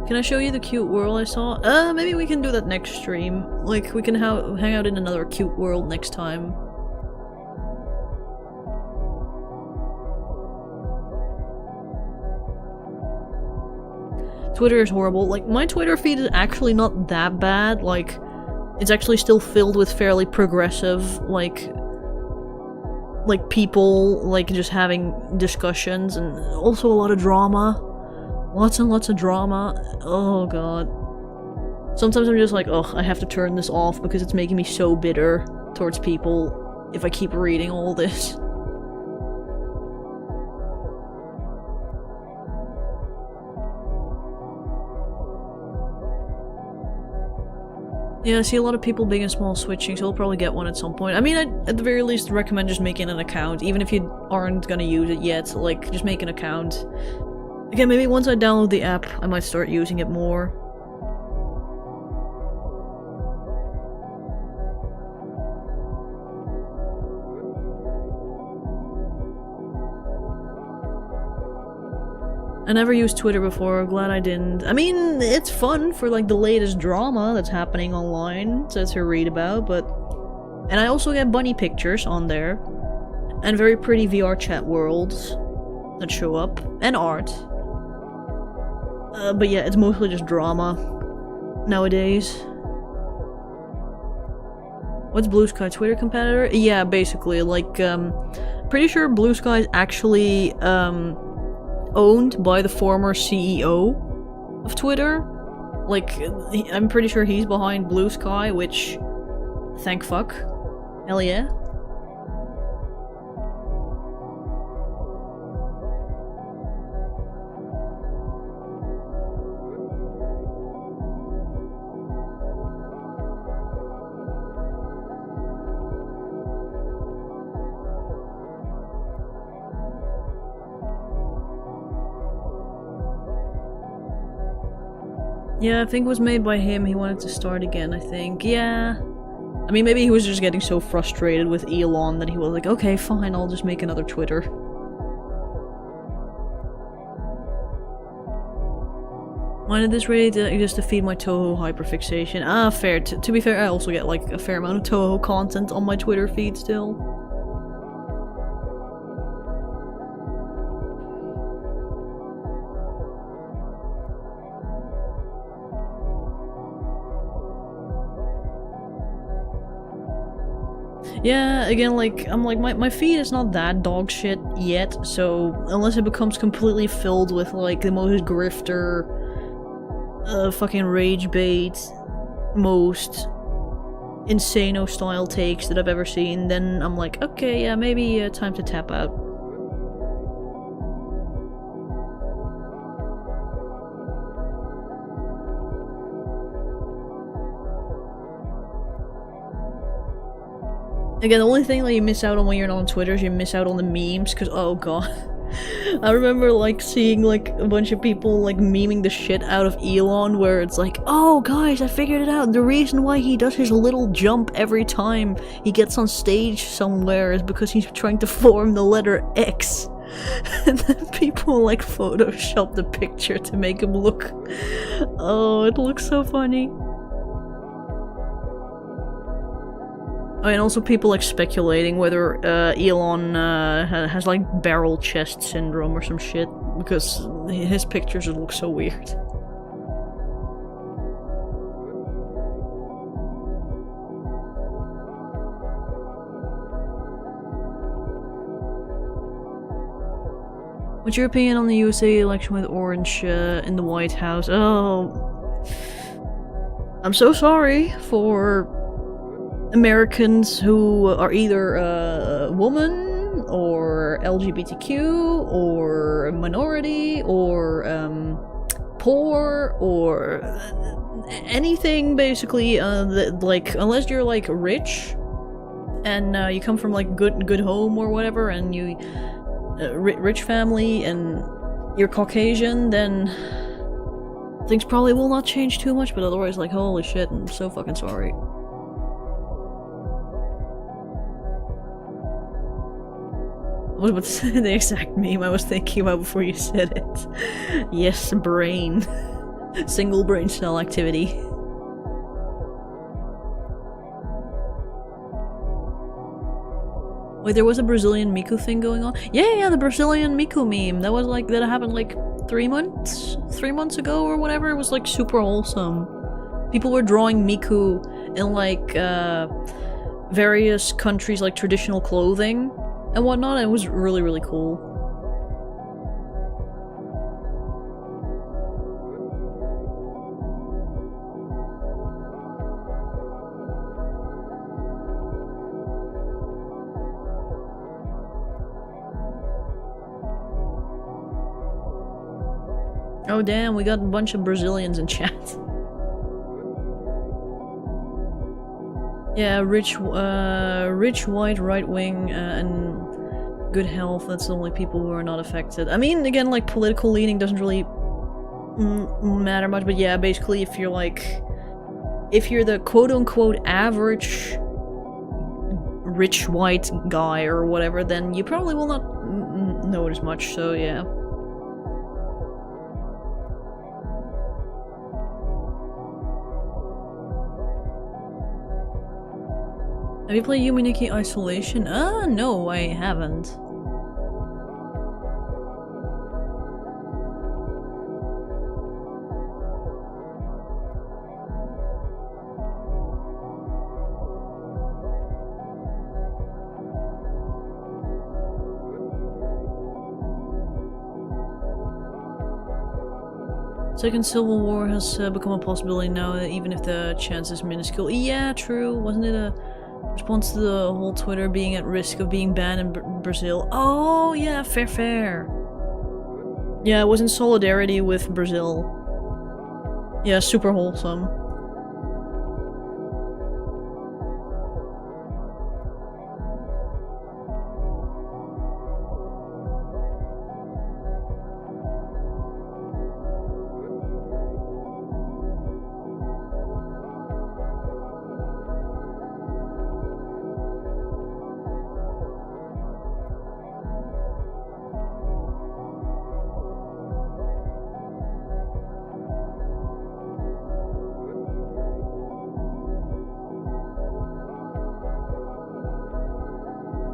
Can I show you the cute world I saw? Maybe we can do that next stream. Like, we can hang out in another cute world next time. Twitter is horrible. Like, my Twitter feed is actually not that bad. Like, it's actually still filled with fairly progressive, like people, like, just having discussions, and also a lot of drama. Lots and lots of drama. Oh god. Sometimes I'm just like, oh, I have to turn this off because it's making me so bitter towards people if I keep reading all this. Yeah, I see a lot of people big and small switching, so I'll probably get one at some point. I mean, I'd at the very least recommend just making an account, even if you aren't gonna use it yet. Like, just make an account. Again, maybe once I download the app, I might start using it more. I never used Twitter before, glad I didn't. I mean, it's fun for like the latest drama that's happening online to read about, but... And I also get bunny pictures on there. And very pretty VR chat worlds that show up. And art. But yeah, it's mostly just drama nowadays. What's Blue Sky, Twitter competitor? Yeah, basically, like, pretty sure Blue Sky is actually, owned by the former CEO of Twitter. Like, I'm pretty sure he's behind Blue Sky, which... Thank fuck. Hell yeah. Yeah, I think it was made by him. He wanted to start again, I think. Yeah. I mean, maybe he was just getting so frustrated with Elon that he was like, okay, fine, I'll just make another Twitter. Why did this raid just to feed my Toho hyperfixation? Ah, fair. To be fair, I also get like a fair amount of Toho content on my Twitter feed still. Yeah, again, like, I'm like, my feed is not that dog shit yet, so unless it becomes completely filled with, like, the most grifter, fucking rage bait, most insano-style takes that I've ever seen, then I'm like, okay, yeah, maybe time to tap out. Again, the only thing that you miss out on when you're not on Twitter is you miss out on the memes, because, oh god. I remember, like, seeing, like, a bunch of people, like, memeing the shit out of Elon, where it's like, oh, guys, I figured it out. The reason why he does his little jump every time he gets on stage somewhere is because he's trying to form the letter X. And then people, like, Photoshop the picture to make him look... Oh, it looks so funny. Oh, and also people like speculating whether Elon has like barrel chest syndrome or some shit, because his pictures look so weird. What's your opinion on the USA election with Orange in the White House? Oh, I'm so sorry for Americans who are either woman or LGBTQ, or minority, or poor, or anything basically. Like, unless you're like rich and you come from like good home or whatever, and you rich family, and you're Caucasian, then things probably will not change too much. But otherwise, like, holy shit, I'm so fucking sorry. I was about to say the exact meme I was thinking about before you said it. Yes, brain. Single brain cell activity. Wait, there was a Brazilian Miku thing going on? Yeah, the Brazilian Miku meme. That was like, that happened like 3 months ago or whatever. It was like super wholesome. People were drawing Miku in like various countries, like traditional clothing and whatnot. It was really, really cool. Oh damn, we got a bunch of Brazilians in chat. Yeah, rich white right wing and good health. That's the only people who are not affected. I mean, again, like, political leaning doesn't really matter much, but yeah, basically, if you're the quote-unquote average rich white guy or whatever, then you probably will not notice much. So yeah. Have you played Yume Isolation? No, I haven't. Second Civil War has become a possibility now, even if the chance is minuscule. Yeah, true. Wasn't it a response to the whole Twitter being at risk of being banned in Brazil? Oh, yeah, fair. Yeah, it was in solidarity with Brazil. Yeah, super wholesome.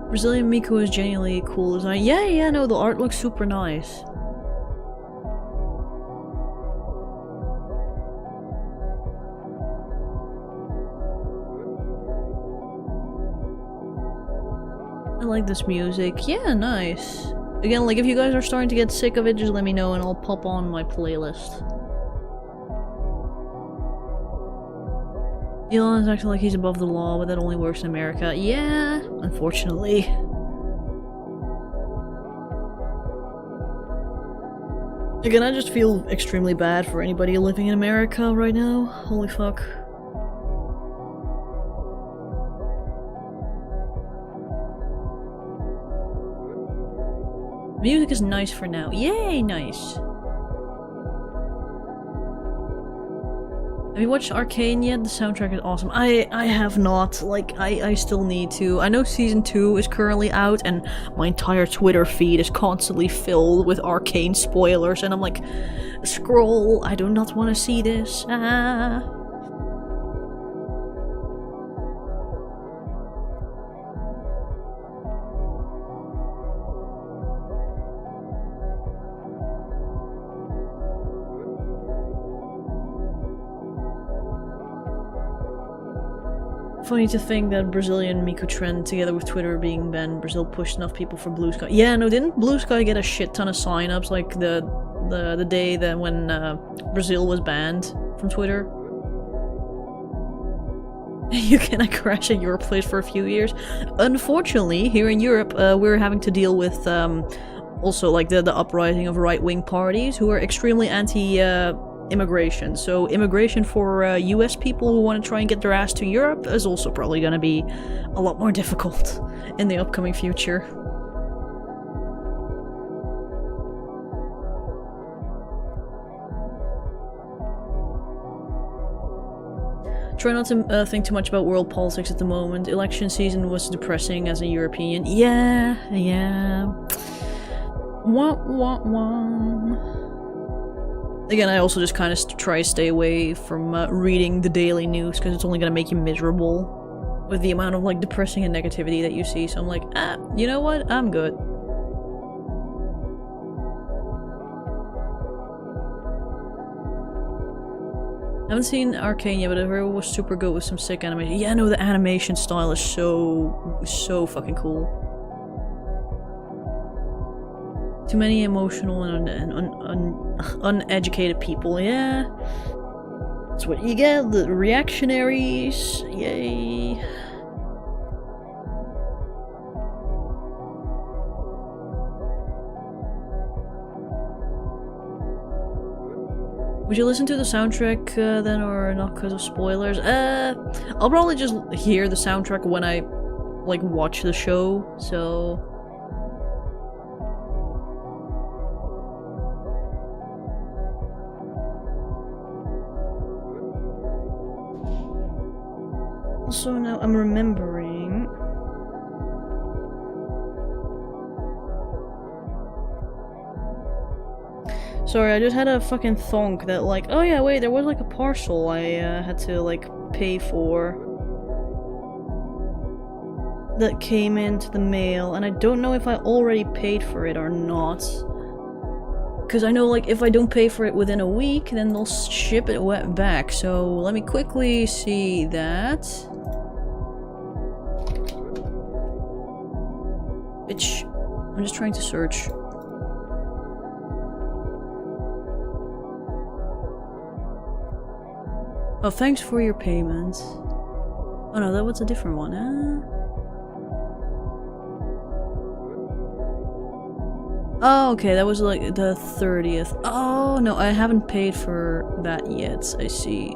Brazilian Miku is genuinely cool design. Yeah, no, the art looks super nice. I like this music. Yeah, nice. Again, like, if you guys are starting to get sick of it, just let me know and I'll pop on my playlist. Elon's acting like he's above the law, but that only works in America. Yeah, unfortunately. Again, I just feel extremely bad for anybody living in America right now. Holy fuck. Music is nice for now. Yay, nice. Have you watched Arcane yet? The soundtrack is awesome. I have not. Like, I still need to. I know season 2 is currently out, and my entire Twitter feed is constantly filled with Arcane spoilers, and I'm like, scroll, I do not want to see this. Ah. Funny to think that Brazilian Miku trend, together with Twitter being banned, Brazil pushed enough people for Blue Sky. Yeah, no, didn't Blue Sky get a shit ton of signups like the day that when Brazil was banned from Twitter? You cannot crash at your place for a few years. Unfortunately, here in Europe, we're having to deal with also like the uprising of right-wing parties who are extremely anti-immigration. So immigration for US people who want to try and get their ass to Europe is also probably going to be a lot more difficult in the upcoming future. Try not to think too much about world politics at the moment. Election season was depressing as a European. Yeah. Wah, wah, wah. Again, I also just kind of try to stay away from reading the daily news because it's only going to make you miserable with the amount of like depressing and negativity that you see. So I'm like, you know what? I'm good. I haven't seen Arcane yet, but I heard it was super good with some sick animation. Yeah, no, the animation style is so fucking cool. Too many emotional and uneducated people, yeah. That's what you get, the reactionaries, yay. Would you listen to the soundtrack then, or not because of spoilers? I'll probably just hear the soundtrack when I, like, watch the show, so... Also, now I'm remembering... Sorry, I just had a fucking thonk that like, oh yeah, wait, there was like a parcel I had to like pay for that came into the mail, and I don't know if I already paid for it or not. Because I know like if I don't pay for it within a week, then they'll ship it back. So let me quickly see that. Bitch, I'm just trying to search. Oh, thanks for your payment. Oh no, that was a different one, Oh, okay, that was like the 30th. Oh, no, I haven't paid for that yet, I see.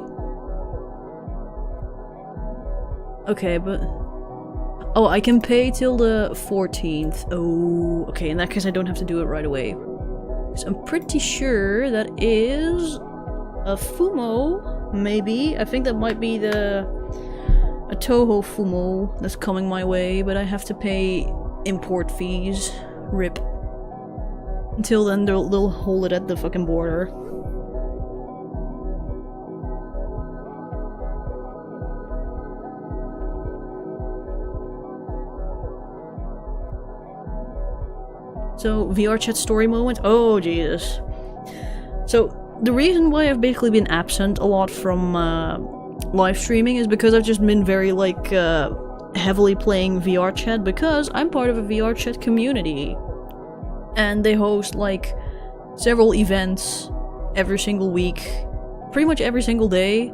Okay, but... Oh, I can pay till the 14th. Oh, okay, in that case I don't have to do it right away. So I'm pretty sure that is... a Fumo. Maybe. I think that might be a Toho Fumo that's coming my way, but I have to pay import fees. RIP. Until then, they'll hold it at the fucking border. So, VR chat story moment? Oh, Jesus. So, the reason why I've basically been absent a lot from live streaming is because I've just been very, like, heavily playing VR chat because I'm part of a VR chat community. And they host, like, several events every single week, pretty much every single day.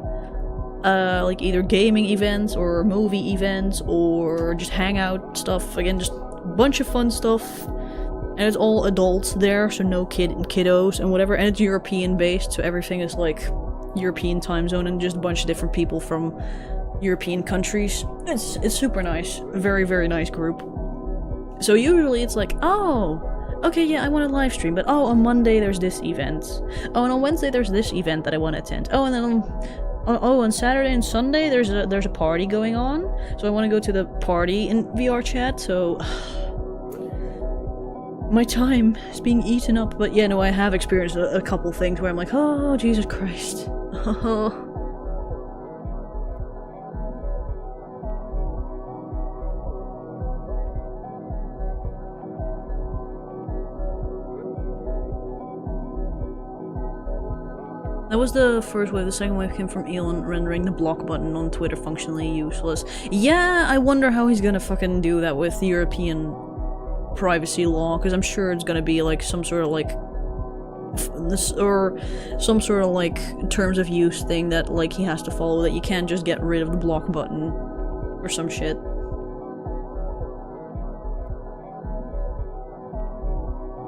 Like, either gaming events or movie events or just hangout stuff. Again, just a bunch of fun stuff. And it's all adults there, so no kiddos and whatever. And it's European based, so everything is like European time zone and just a bunch of different people from European countries. It's super nice. Very, very nice group. So usually it's like, oh, okay, yeah, I want to live stream, but oh, on Monday there's this event. Oh, and on Wednesday there's this event that I want to attend. Oh, and then on Saturday and Sunday there's a party going on. So I want to go to the party in VR chat, so... my time is being eaten up, but yeah, no, I have experienced a couple things where I'm like, oh, Jesus Christ. That was the first wave. The second wave came from Elon rendering the block button on Twitter functionally useless. Yeah, I wonder how he's gonna fucking do that with the European privacy law, because I'm sure it's gonna be like some sort of like or some sort of like terms of use thing that like he has to follow, that you can't just get rid of the block button or some shit.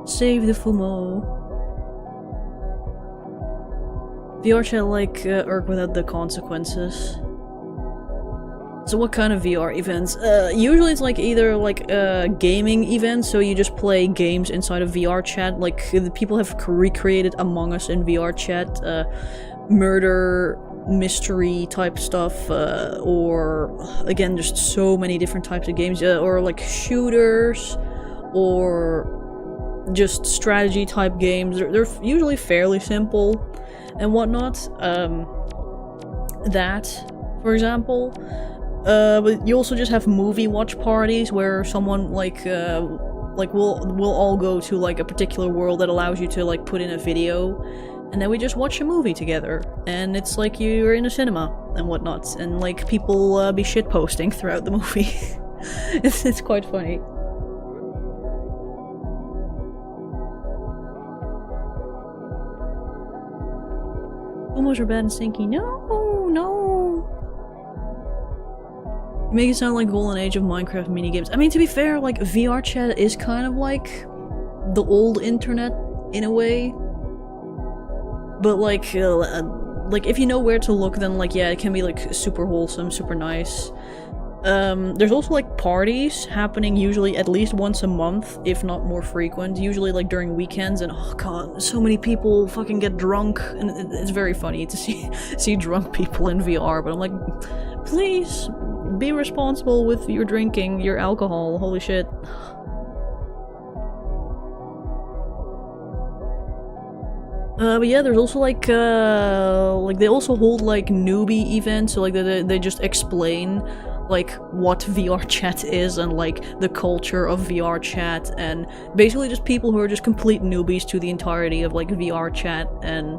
Save the FUMO. VR chat like irk without the consequences. So what kind of VR events? Usually it's like either like gaming events, so you just play games inside of VR chat. Like the people have recreated Among Us in VR chat, murder mystery type stuff, or again just so many different types of games, or like shooters, or just strategy type games. They're usually fairly simple and whatnot. That, for example. But you also just have movie watch parties where someone like we'll all go to like a particular world that allows you to like put in a video, and then we just watch a movie together, and it's like you're in a cinema and whatnot, and like people be shitposting throughout the movie. It's quite funny. Almost are bad and stinky. No. You make it sound like golden age of Minecraft minigames. I mean, to be fair, like VR chat is kind of like the old internet in a way. But like if you know where to look, then like yeah, it can be like super wholesome, super nice. There's also like parties happening usually at least once a month, if not more frequent, usually like during weekends, and oh god, so many people fucking get drunk, and it's very funny to see drunk people in VR, but I'm like, please be responsible with your drinking, your alcohol, holy shit. But yeah, there's also like they also hold like newbie events, so like they just explain like what VR chat is and like the culture of VR chat, and basically just people who are just complete newbies to the entirety of like VR chat, and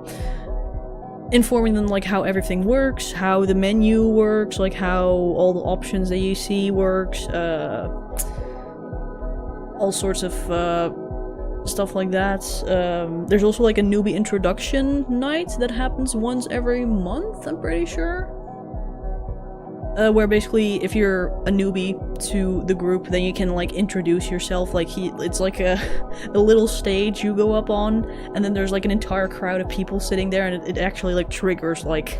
informing them like how everything works, how the menu works, like how all the options that you see works, all sorts of stuff like that. There's also like a newbie introduction night that happens once every month, I'm pretty sure. Where basically, if you're a newbie to the group, then you can like introduce yourself. Like it's like a little stage you go up on, and then there's like an entire crowd of people sitting there, and it actually like triggers like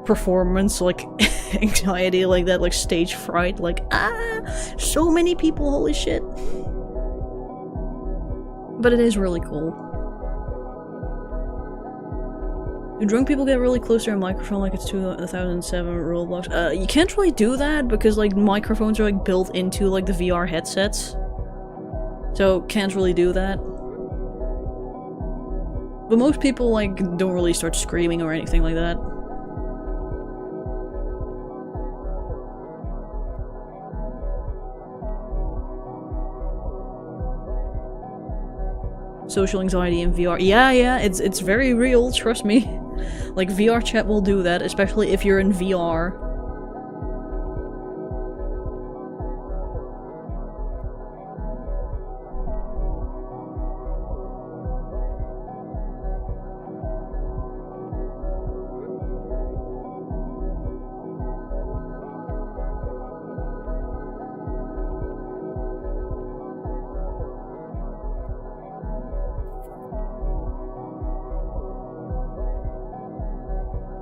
performance, like anxiety, like that, like stage fright, like so many people, holy shit. But it is really cool. Do drunk people get really close to their microphone like it's 2007 Roblox? You can't really do that because like microphones are like built into like the VR headsets. So can't really do that. But most people like don't really start screaming or anything like that. Social anxiety in VR. Yeah, it's very real, trust me. Like, VR chat will do that, especially if you're in VR.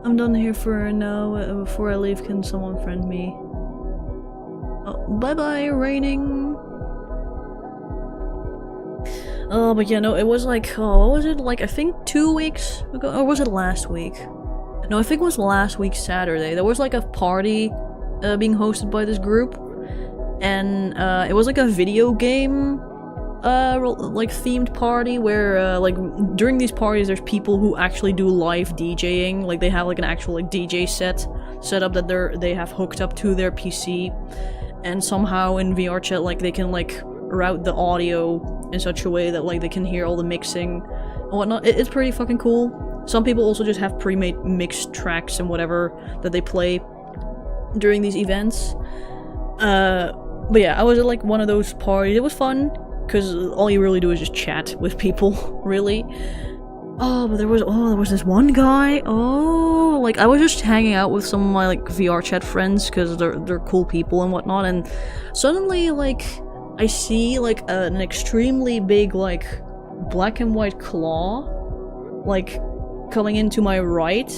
I'm done here for now. Before I leave, can someone friend me? Oh, bye-bye, raining! But yeah, no, it was like, what was it? Like, I think 2 weeks ago? Or was it last week? No, I think it was last week Saturday. There was like a party being hosted by this group. And it was like a video game like themed party where like during these parties there's people who actually do live DJing. Like they have like an actual like DJ set up that they have hooked up to their PC, and somehow in VR chat like they can like route the audio in such a way that like they can hear all the mixing and whatnot. It's pretty fucking cool. Some people also just have pre-made mixed tracks and whatever that they play during these events. But yeah, I was at like one of those parties. It was fun because all you really do is just chat with people, really. Oh, but there was this one guy. Oh, like I was just hanging out with some of my like VR chat friends because they're cool people and whatnot, and suddenly like I see like an extremely big like black and white claw like coming into my right.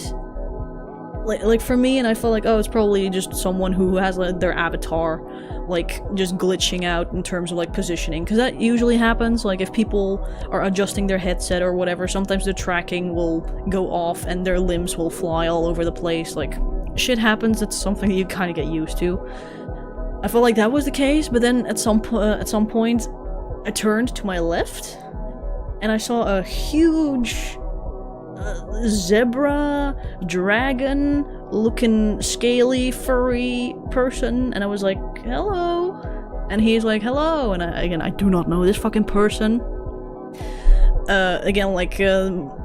Like for me, and I felt like, oh, it's probably just someone who has like their avatar like just glitching out in terms of like positioning, because that usually happens. Like if people are adjusting their headset or whatever, sometimes the tracking will go off and their limbs will fly all over the place. Like shit happens. It's something that you kind of get used to. I felt like that was the case, but then at some point I turned to my left and I saw a huge zebra, dragon looking scaly, furry person, and I was like, hello, and he's like, hello, and I do not know this fucking person. Again, like,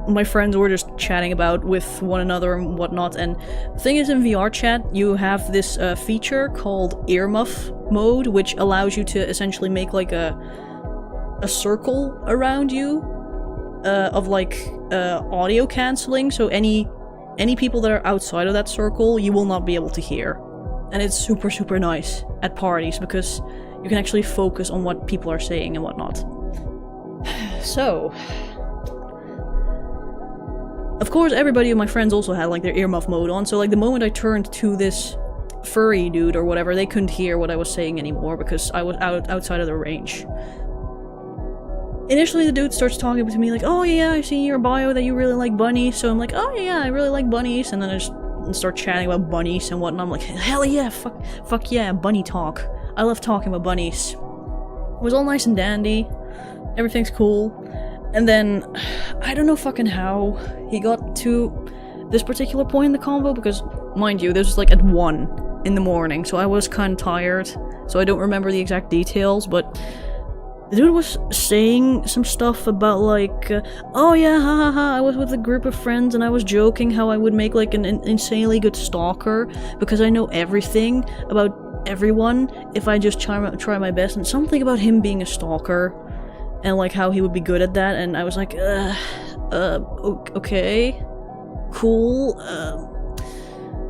my friends were just chatting about with one another and whatnot, and the thing is, in VR chat, you have this feature called earmuff mode, which allows you to essentially make like a circle around you of like audio cancelling, so any people that are outside of that circle you will not be able to hear. And it's super, super nice at parties because you can actually focus on what people are saying and whatnot. So, of course, everybody of my friends also had like their earmuff mode on, so like the moment I turned to this furry dude or whatever, they couldn't hear what I was saying anymore because I was outside of their range. Initially, the dude starts talking to me like, oh yeah, I see in your bio that you really like bunnies, so I'm like, oh yeah, I really like bunnies, and then I just start chatting about bunnies and whatnot. I'm like, hell yeah, fuck yeah, bunny talk. I love talking about bunnies. It was all nice and dandy, everything's cool, and then, I don't know fucking how he got to this particular point in the convo, because, mind you, this was like at 1 in the morning, so I was kinda tired, so I don't remember the exact details, but the dude was saying some stuff about like, oh yeah, hahaha, I was with a group of friends and I was joking how I would make like an insanely good stalker because I know everything about everyone if I just try my best, and something about him being a stalker and like how he would be good at that, and I was like, okay, cool,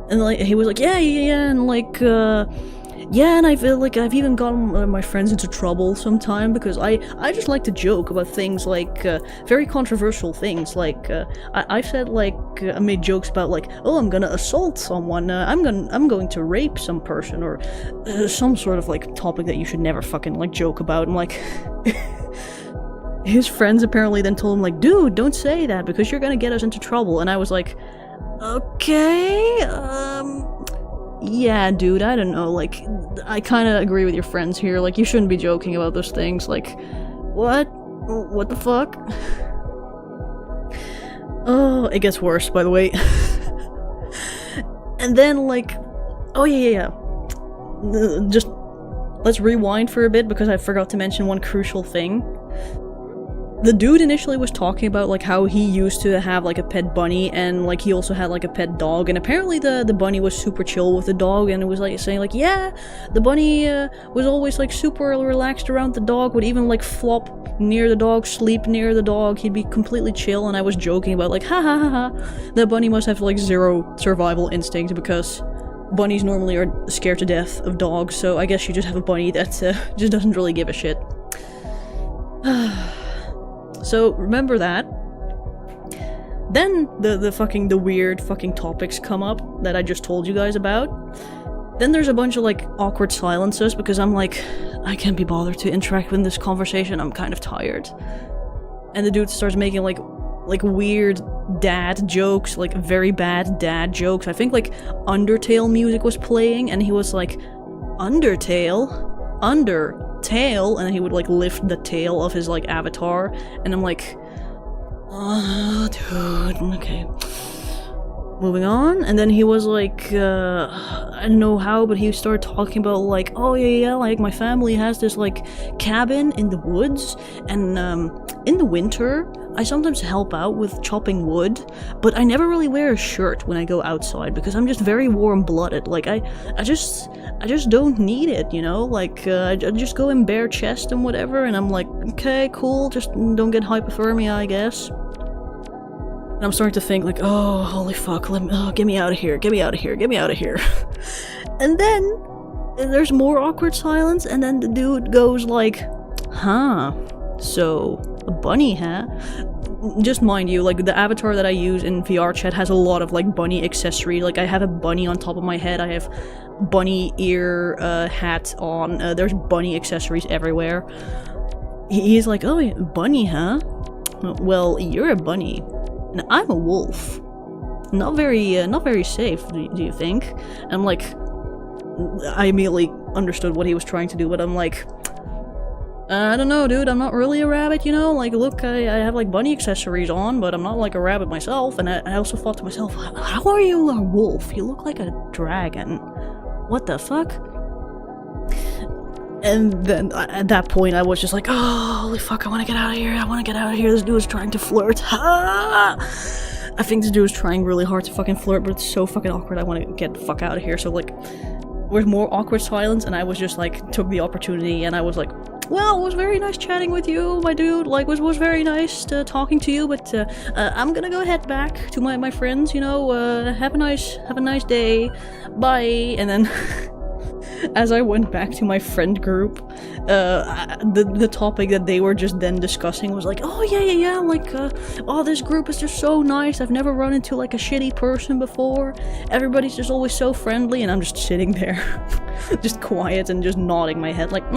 and like he was like, yeah, and like, yeah, and I feel like I've even gotten my friends into trouble sometime because I just like to joke about things like, very controversial things, like, I've said like, I made jokes about like, oh, I'm gonna assault someone, I'm going to rape some person, or some sort of like topic that you should never fucking like joke about, and like, his friends apparently then told him like, dude, don't say that because you're gonna get us into trouble, and I was like, okay, yeah, dude, I don't know, like, I kinda agree with your friends here, like, you shouldn't be joking about those things, like, what? What the fuck? Oh, it gets worse, by the way. And then, like, oh yeah. Just, let's rewind for a bit, because I forgot to mention one crucial thing. The dude initially was talking about like how he used to have like a pet bunny, and like he also had like a pet dog, and apparently the bunny was super chill with the dog, and it was like saying like, yeah, the bunny was always like super relaxed around the dog, would even like flop near the dog, sleep near the dog, he'd be completely chill, and I was joking about like, ha ha ha ha, the bunny must have like 0 survival instinct because bunnies normally are scared to death of dogs, so I guess you just have a bunny that just doesn't really give a shit. So, remember that. Then, the weird fucking topics come up that I just told you guys about. Then there's a bunch of, like, awkward silences, because I'm like, I can't be bothered to interact with this conversation, I'm kind of tired. And the dude starts making, like weird dad jokes, like, very bad dad jokes. I think, like, Undertale music was playing, and he was like, Undertale? Tail, and then he would like lift the tail of his like avatar, and I'm like, oh dude, okay, moving on. And then he was like, I don't know how, but he started talking about like, oh yeah, like my family has this like cabin in the woods, and in the winter I sometimes help out with chopping wood, but I never really wear a shirt when I go outside because I'm just very warm-blooded. Like I just don't need it, you know? Like I just go in bare chest and whatever, and I'm like, okay, cool, just don't get hypothermia, I guess. And I'm starting to think like, oh, holy fuck, get me out of here, get me out of here, get me out of here. And then there's more awkward silence, and then the dude goes like, huh, so a bunny, huh? Just mind you, like, the avatar that I use in VR chat has a lot of, like, bunny accessory. Like, I have a bunny on top of my head, I have bunny ear hat on, there's bunny accessories everywhere. He's like, oh, bunny, huh? Well, you're a bunny, and I'm a wolf. Not very safe, do you think? And I'm like, I immediately understood what he was trying to do, but I'm like, I don't know, dude, I'm not really a rabbit, you know? Like, look, I have, like, bunny accessories on, but I'm not like a rabbit myself. And I also thought to myself, how are you a wolf? You look like a dragon. What the fuck? And then, at that point, I was just like, oh, holy fuck, I wanna get out of here, I wanna get out of here, this dude is trying to flirt. Ah! I think this dude is trying really hard to fucking flirt, but it's so fucking awkward, I wanna get the fuck out of here. So, like, with more awkward silence, and I was just like, took the opportunity, and I was like, well, it was very nice chatting with you, my dude, like, was very nice talking to you, but I'm gonna go head back to my friends, you know, have a nice day, bye. And then as I went back to my friend group, the topic that they were just then discussing was like, oh yeah, like, oh, this group is just so nice, I've never run into like a shitty person before, everybody's just always so friendly, and I'm just sitting there, just quiet and just nodding my head like,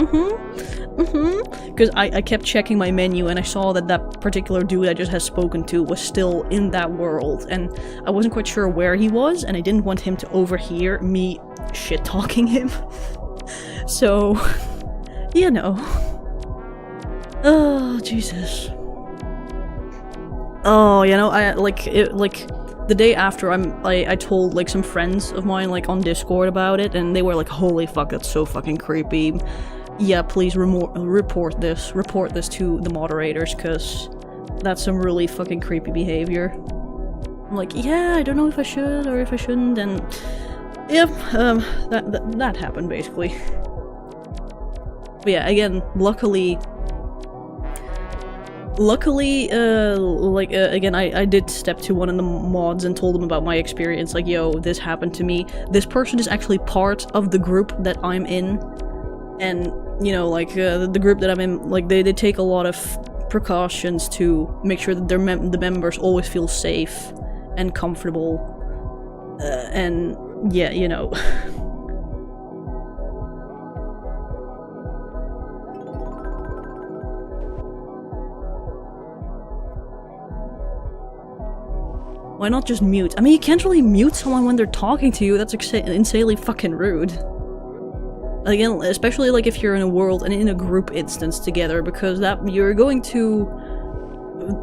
because I kept checking my menu and I saw that that particular dude I just had spoken to was still in that world, and I wasn't quite sure where he was, and I didn't want him to overhear me shit-talking him. So, you know. Oh, Jesus. Oh, you know, the day after, I told, like, some friends of mine, like, on Discord about it, and they were like, holy fuck, that's so fucking creepy. Yeah, please report this to the moderators, because that's some really fucking creepy behavior. I'm like, yeah, I don't know if I should or if I shouldn't, and yep, that happened, basically. But yeah, again, luckily, again, I did step to one of the mods and told them about my experience, like, yo, this happened to me. This person is actually part of the group that I'm in, and, you know, like, the group that I'm in, like, they take a lot of precautions to make sure that the members always feel safe and comfortable, and, yeah, you know. Why not just mute? I mean, you can't really mute someone when they're talking to you, that's insanely fucking rude. Again, especially like if you're in a world and in a group instance together, because that you're going to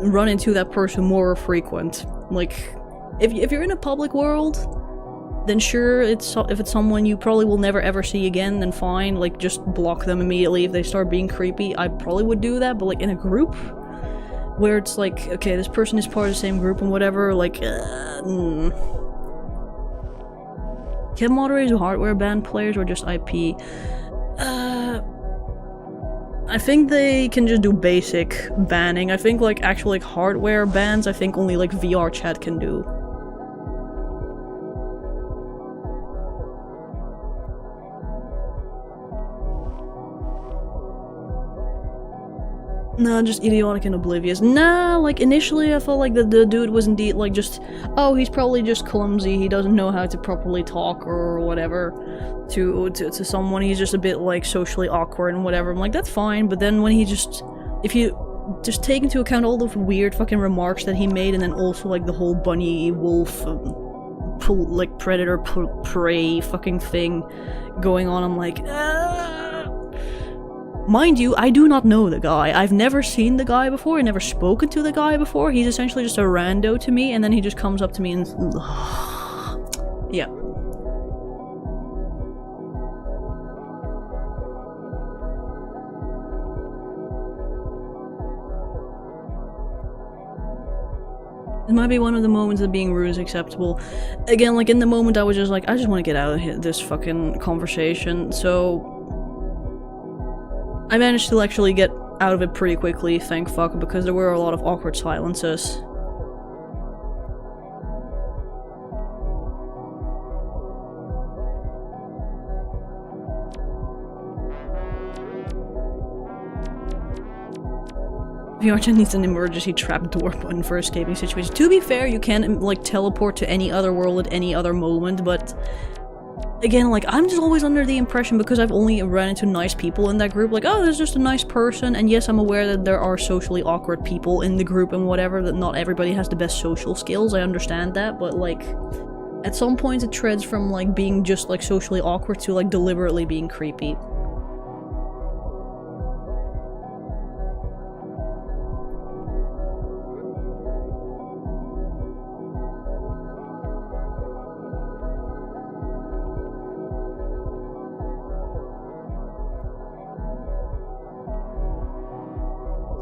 run into that person more frequent. Like, if you're in a public world, then sure, if it's someone you probably will never ever see again, then fine, like, just block them immediately if they start being creepy. I probably would do that, but like in a group, where it's like, okay, this person is part of the same group and whatever, like, Can moderators do hardware ban players or just IP? I think they can just do basic banning. I think, like, actual, like, hardware bans, I think only, like, VR chat can do. Nah, just idiotic and oblivious. Nah, like, initially I felt like the dude was indeed, like, just, oh, he's probably just clumsy, he doesn't know how to properly talk or whatever to someone, he's just a bit, like, socially awkward and whatever. I'm like, that's fine, but then when he just, if you just take into account all the weird fucking remarks that he made, and then also, like, the whole bunny, wolf, like, predator, prey fucking thing going on, I'm like, Mind you, I do not know the guy. I've never seen the guy before, I've never spoken to the guy before. He's essentially just a rando to me, and then he just comes up to me and... yeah. It might be one of the moments that being rude is acceptable. Again, like, in the moment I was just like, I just want to get out of this fucking conversation, so... I managed to actually get out of it pretty quickly, thank fuck, because there were a lot of awkward silences. VRChat needs an emergency trapdoor button for escaping situations. To be fair, you can, like, teleport to any other world at any other moment, but... Again, like, I'm just always under the impression, because I've only run into nice people in that group, like, oh, there's just a nice person, and yes, I'm aware that there are socially awkward people in the group and whatever, that not everybody has the best social skills, I understand that, but, like, at some point it treads from, like, being just, like, socially awkward to, like, deliberately being creepy.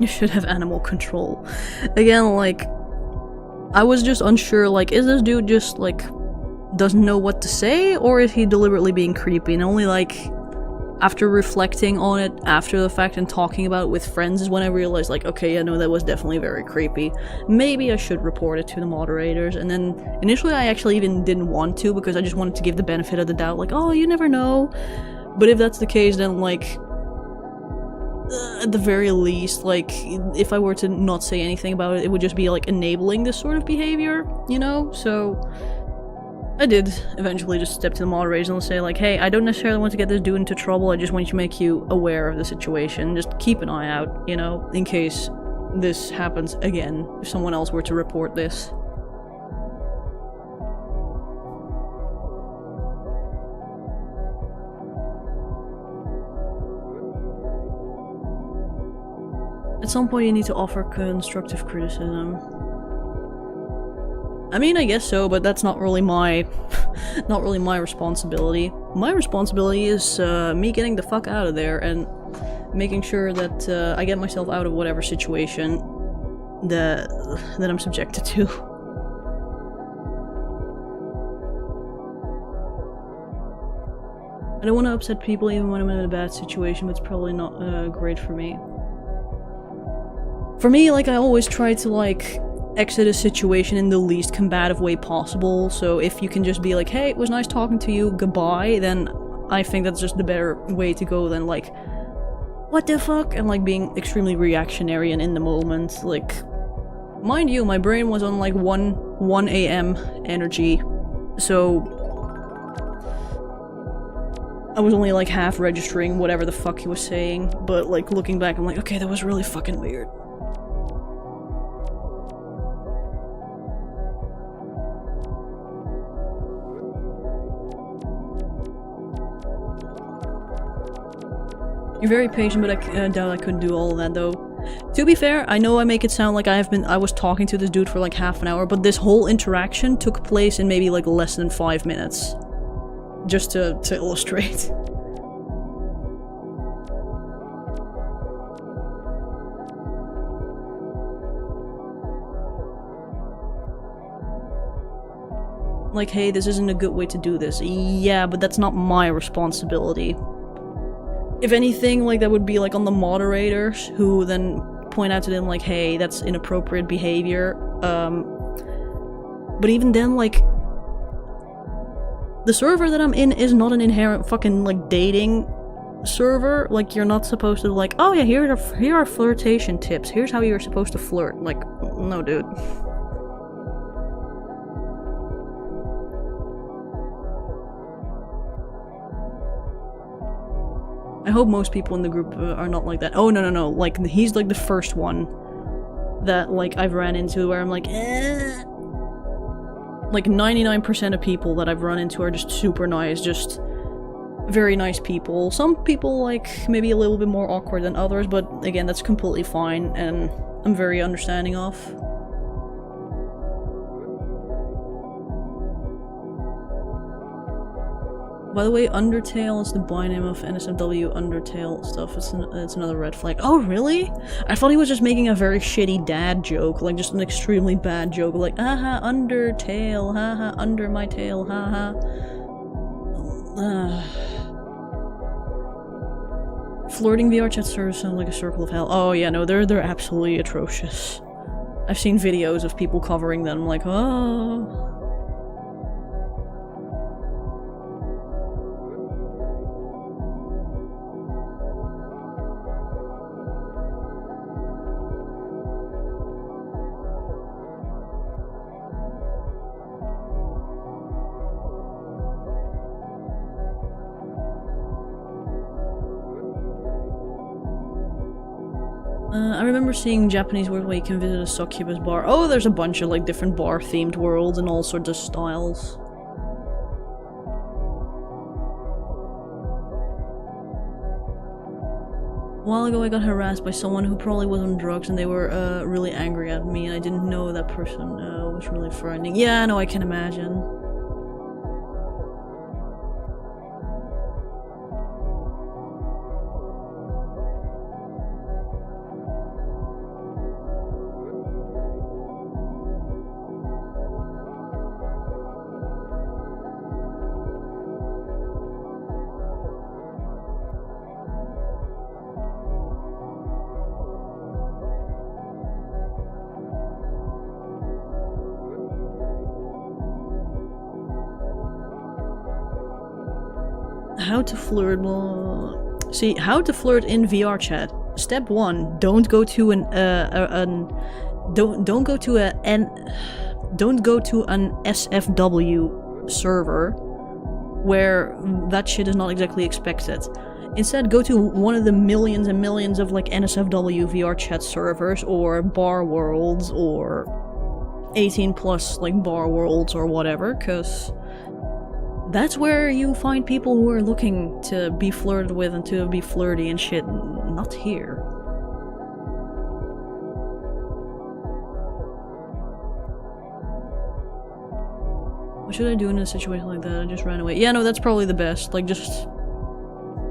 You should have animal control. Again, like, I was just unsure, like, is this dude just, like, doesn't know what to say, or is he deliberately being creepy? And only, like, after reflecting on it after the fact and talking about it with friends is when I realized, like, okay, yeah, no, that was definitely very creepy. Maybe I should report it to the moderators. And then, initially I actually even didn't want to, because I just wanted to give the benefit of the doubt, like, oh, you never know. But if that's the case, then, like... at the very least, like, if I were to not say anything about it, it would just be, like, enabling this sort of behavior, you know? So, I did eventually just step to the moderators and say, like, hey, I don't necessarily want to get this dude into trouble, I just want to make you aware of the situation, just keep an eye out, you know, in case this happens again, if someone else were to report this. At some point you need to offer constructive criticism. I mean, I guess so, but that's not really my... not really my responsibility. My responsibility is, me getting the fuck out of there and making sure that, I get myself out of whatever situation that I'm subjected to. I don't want to upset people even when I'm in a bad situation, but it's probably not, great for me. For me, like, I always try to, like, exit a situation in the least combative way possible, so if you can just be like, hey, it was nice talking to you, goodbye, then I think that's just the better way to go than, like, what the fuck? And, like, being extremely reactionary and in the moment, like... Mind you, my brain was on, like, 1 AM energy, so... I was only, like, half registering whatever the fuck he was saying, but, like, looking back, I'm like, okay, that was really fucking weird. You're very patient, but I doubt I could do all of that, though. To be fair, I know I make it sound like I was talking to this dude for like half an hour, but this whole interaction took place in maybe like less than 5 minutes. Just to illustrate. Like, hey, this isn't a good way to do this. Yeah, but that's not my responsibility. If anything, like, that would be, like, on the moderators, who then point out to them, like, hey, that's inappropriate behavior. But even then, like, the server that I'm in is not an inherent fucking, like, dating server. Like, you're not supposed to, like, oh yeah, here are flirtation tips. Here's how you're supposed to flirt. Like, no, dude. I hope most people in the group are not like that. Oh, no. Like, he's, like, the first one that, like, I've ran into where I'm like, eh. Like, 99% of people that I've run into are just super nice, just very nice people. Some people, like, maybe a little bit more awkward than others, but again, that's completely fine, and I'm very understanding of. By the way, Undertale is the by-name of NSFW Undertale stuff. It's another red flag. Oh, really? I thought he was just making a very shitty dad joke, like just an extremely bad joke, like, haha, Undertale, haha, under my tail, haha. Flirting VRChat servers sounds like a circle of hell. Oh yeah, no, they're absolutely atrocious. I've seen videos of people covering them, like, oh. I remember seeing Japanese world where you can visit a succubus bar. Oh, there's a bunch of like different bar-themed worlds and all sorts of styles. A while ago I got harassed by someone who probably was on drugs and they were really angry at me and I didn't know that person. It was really frightening. Yeah, no, I can imagine. How to flirt? Well, see, how to flirt in VR chat. Step 1: don't go to an don't go to an SFW server where that shit is not exactly expected. Instead, go to one of the millions and millions of like NSFW VR chat servers or bar worlds or 18+ like bar worlds or whatever, cause that's where you find people who are looking to be flirted with and to be flirty and shit, not here. What should I do in a situation like that? I just ran away. Yeah, no, that's probably the best. Like, just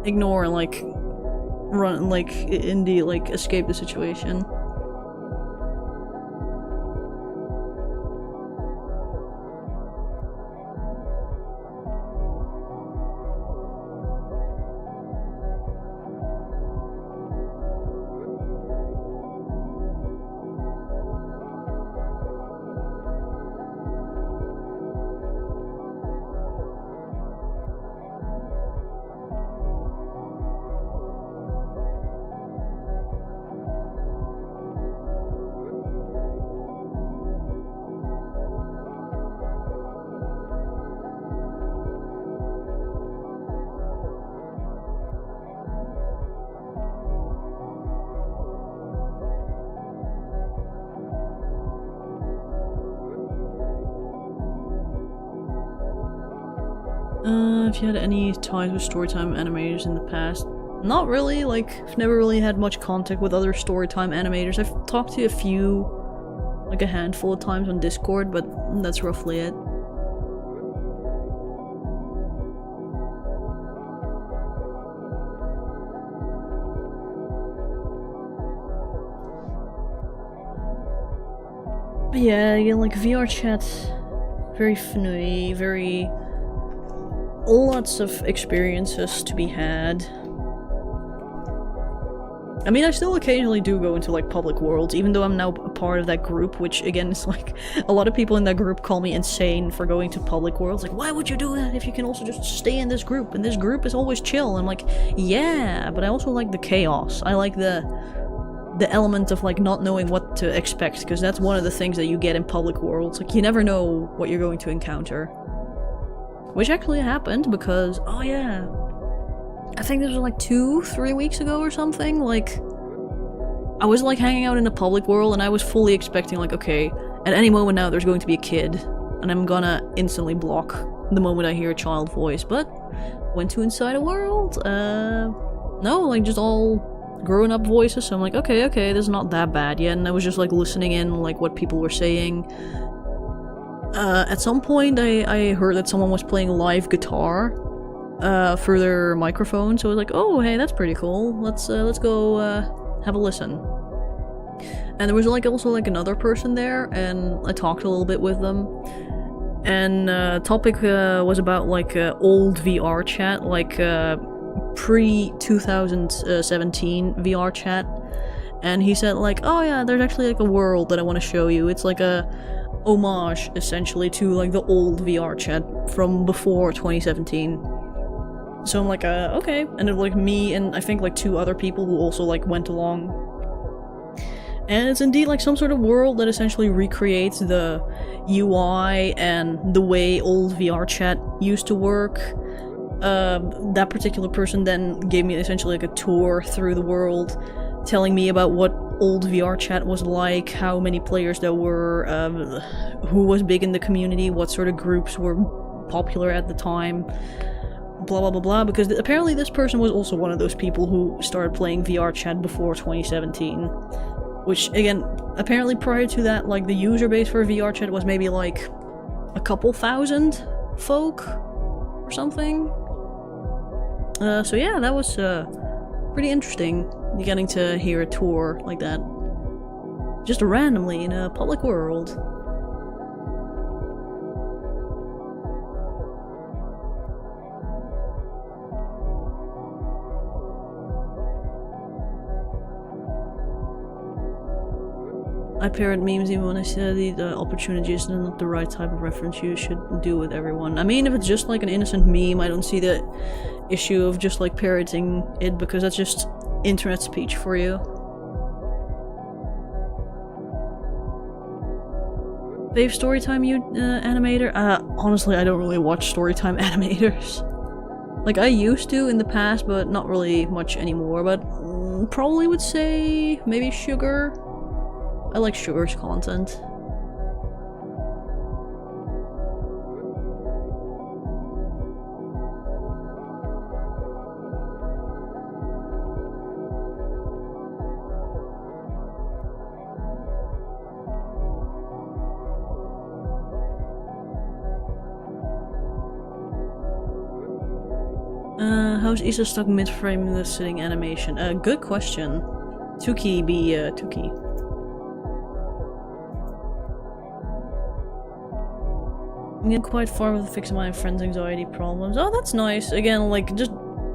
ignore and, like, run, like, indeed, like, escape the situation. If you had any ties with storytime animators in the past? Not really, like, I've never really had much contact with other storytime animators. I've talked to a few, like a handful of times on Discord, but that's roughly it. But yeah, again, like VR chat, very funny, very... lots of experiences to be had. I mean, I still occasionally do go into like public worlds, even though I'm now a part of that group, which again is like, a lot of people in that group call me insane for going to public worlds. Like, why would you do that if you can also just stay in this group? And this group is always chill. And I'm like, yeah, but I also like the chaos. I like the element of like not knowing what to expect, because that's one of the things that you get in public worlds. Like, you never know what you're going to encounter. Which actually happened because, oh yeah, I think this was like 2-3 weeks ago or something. Like, I was like hanging out in a public world and I was fully expecting like, okay, at any moment now there's going to be a kid and I'm gonna instantly block the moment I hear a child voice. But went to inside a world, no, like just all grown up voices. So I'm like, okay, this is not that bad yet. And I was just like listening in like what people were saying. At some point I heard that someone was playing live guitar through their microphone, so I was like, oh hey, that's pretty cool, let's go have a listen. And there was like also like another person there, and I talked a little bit with them, and topic was about like old VR chat, like pre-2017 VR chat, and he said like, oh yeah, there's actually like a world that I want to show you. It's like a homage essentially to like the old VR chat from before 2017. So I'm like, okay. And it was like me and I think like 2 other people who also like went along. And it's indeed like some sort of world that essentially recreates the UI and the way old VR chat used to work. That particular person then gave me essentially like a tour through the world, telling me about what old VR chat was like, how many players there were, who was big in the community, what sort of groups were popular at the time, blah blah blah blah, because apparently this person was also one of those people who started playing VR chat before 2017. Which, again, apparently prior to that, like, the user base for VR chat was maybe like a couple thousand folk or something. So yeah, that was pretty interesting, getting to hear a tour like that. Just randomly in a public world. I parrot memes even when I say the opportunity is not the right type of reference you should do with everyone. I mean, if it's just like an innocent meme, I don't see the issue of just like parroting it, because that's just internet speech for you. Fave storytime animator? Honestly, I don't really watch storytime animators. Like, I used to in the past, but not really much anymore, but probably would say maybe Sugar. I like Sugar's content. How's Isa stuck mid-frame in the sitting animation? Good question. Tuki be Tuki. I'm getting quite far with fixing my friend's anxiety problems. Oh, that's nice. Again, like, just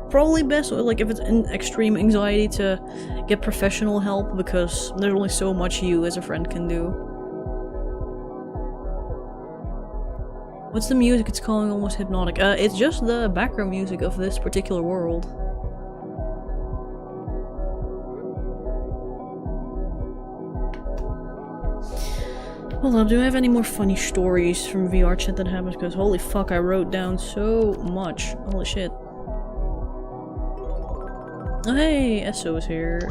probably best, like, if it's in extreme anxiety, to get professional help, because there's only so much you as a friend can do. What's the music it's calling almost hypnotic? It's just the background music of this particular world. Hold up, do I have any more funny stories from VR chat that happens? Because holy fuck, I wrote down so much. Holy shit. Oh hey, Esso is here.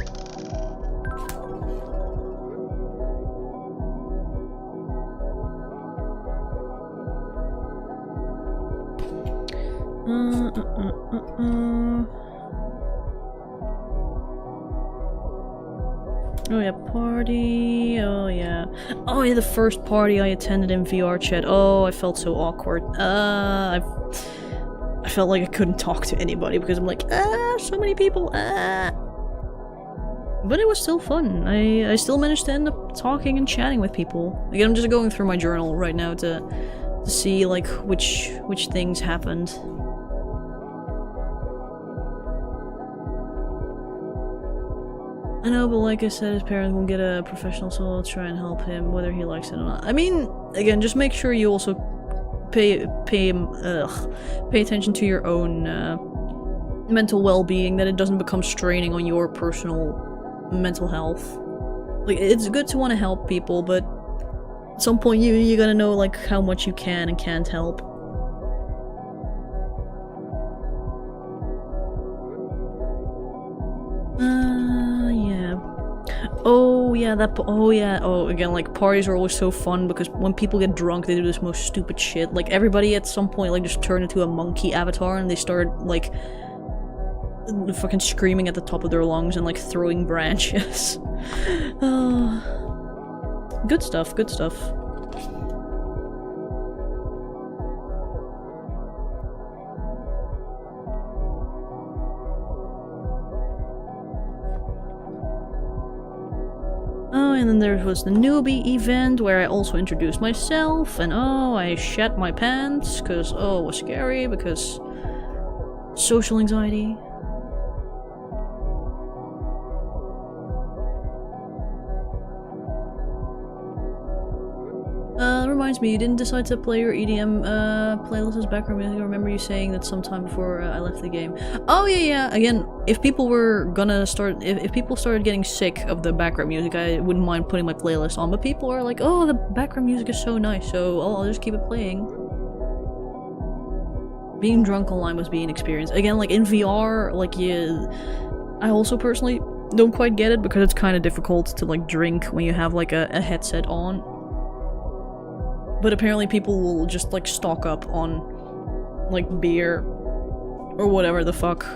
Oh yeah, party. Oh yeah. Oh yeah, the first party I attended in VR chat. Oh, I felt so awkward. I felt like I couldn't talk to anybody because I'm like, so many people. But it was still fun. I still managed to end up talking and chatting with people. Again, I'm just going through my journal right now to see like which things happened. I know, but like I said, his parents won't get a professional, so I'll try and help him, whether he likes it or not. I mean, again, just make sure you also pay attention to your own mental well-being, that it doesn't become straining on your personal mental health. Like, it's good to want to help people, but at some point you gotta know like how much you can and can't help. Oh, again, like, parties are always so fun because when people get drunk, they do this most stupid shit. Like, everybody at some point, like, just turned into a monkey avatar and they start, like, fucking screaming at the top of their lungs and, like, throwing branches. Good stuff, good stuff. Oh, and then there was the newbie event where I also introduced myself, and oh, I shat my pants, cause oh, it was scary, because social anxiety. Reminds me, you didn't decide to play your EDM playlist as background music. I remember you saying that sometime before I left the game. Oh yeah. Again, if people were gonna start, if people started getting sick of the background music, I wouldn't mind putting my playlist on. But people are like, oh, the background music is so nice, so I'll just keep it playing. Being drunk online must be an experience. Again, like in VR, like I also personally don't quite get it because it's kind of difficult to like drink when you have like a headset on. But apparently people will just like stock up on like beer or whatever the fuck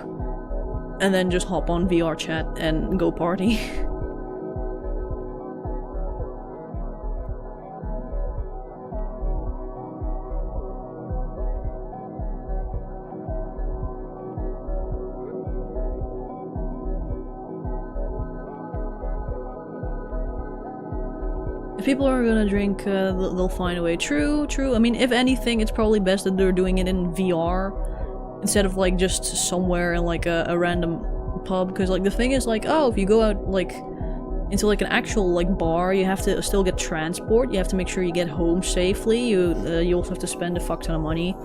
and then just hop on VR chat and go party. If people are gonna drink, they'll find a way. True. I mean, if anything, it's probably best that they're doing it in VR instead of like just somewhere in like a random pub. Because like the thing is like, oh, if you go out like into like an actual like bar, you have to still get transport. You have to make sure you get home safely. You also have to spend a fuck ton of money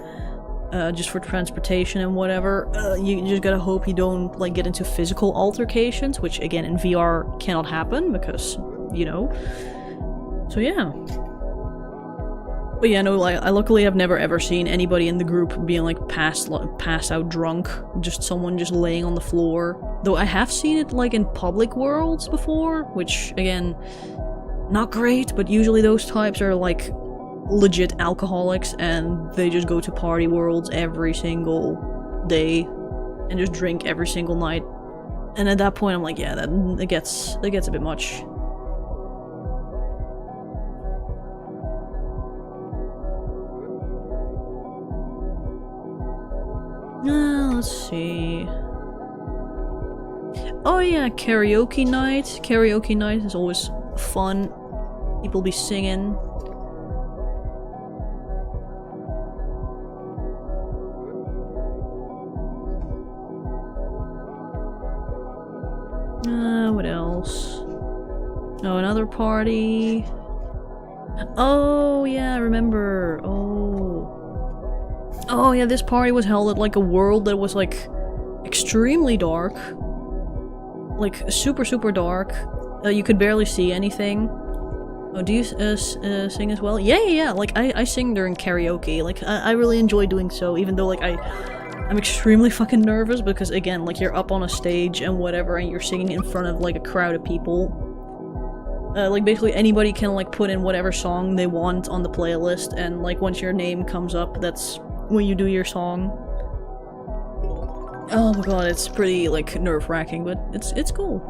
just for transportation and whatever. You just gotta hope you don't like get into physical altercations, which again in VR cannot happen because you know. So yeah. But yeah, no, I luckily have never ever seen anybody in the group being like passed out drunk. Just someone just laying on the floor. Though I have seen it like in public worlds before, which again, not great, but usually those types are like legit alcoholics and they just go to party worlds every single day and just drink every single night. And at that point I'm like, yeah, that gets a bit much. Let's see. Oh yeah, karaoke night. Karaoke night is always fun. People be singing. What else? Oh, another party. Oh yeah, I remember. Oh yeah, this party was held at like a world that was like extremely dark. Like super dark. You could barely see anything. Oh, do you sing as well? Yeah, like I sing during karaoke. Like I really enjoy doing so, even though like I'm extremely fucking nervous because again, like you're up on a stage and whatever and you're singing in front of like a crowd of people. Like basically anybody can like put in whatever song they want on the playlist and like once your name comes up, that's when you do your song. Oh my god, it's pretty like nerve-wracking, but it's cool.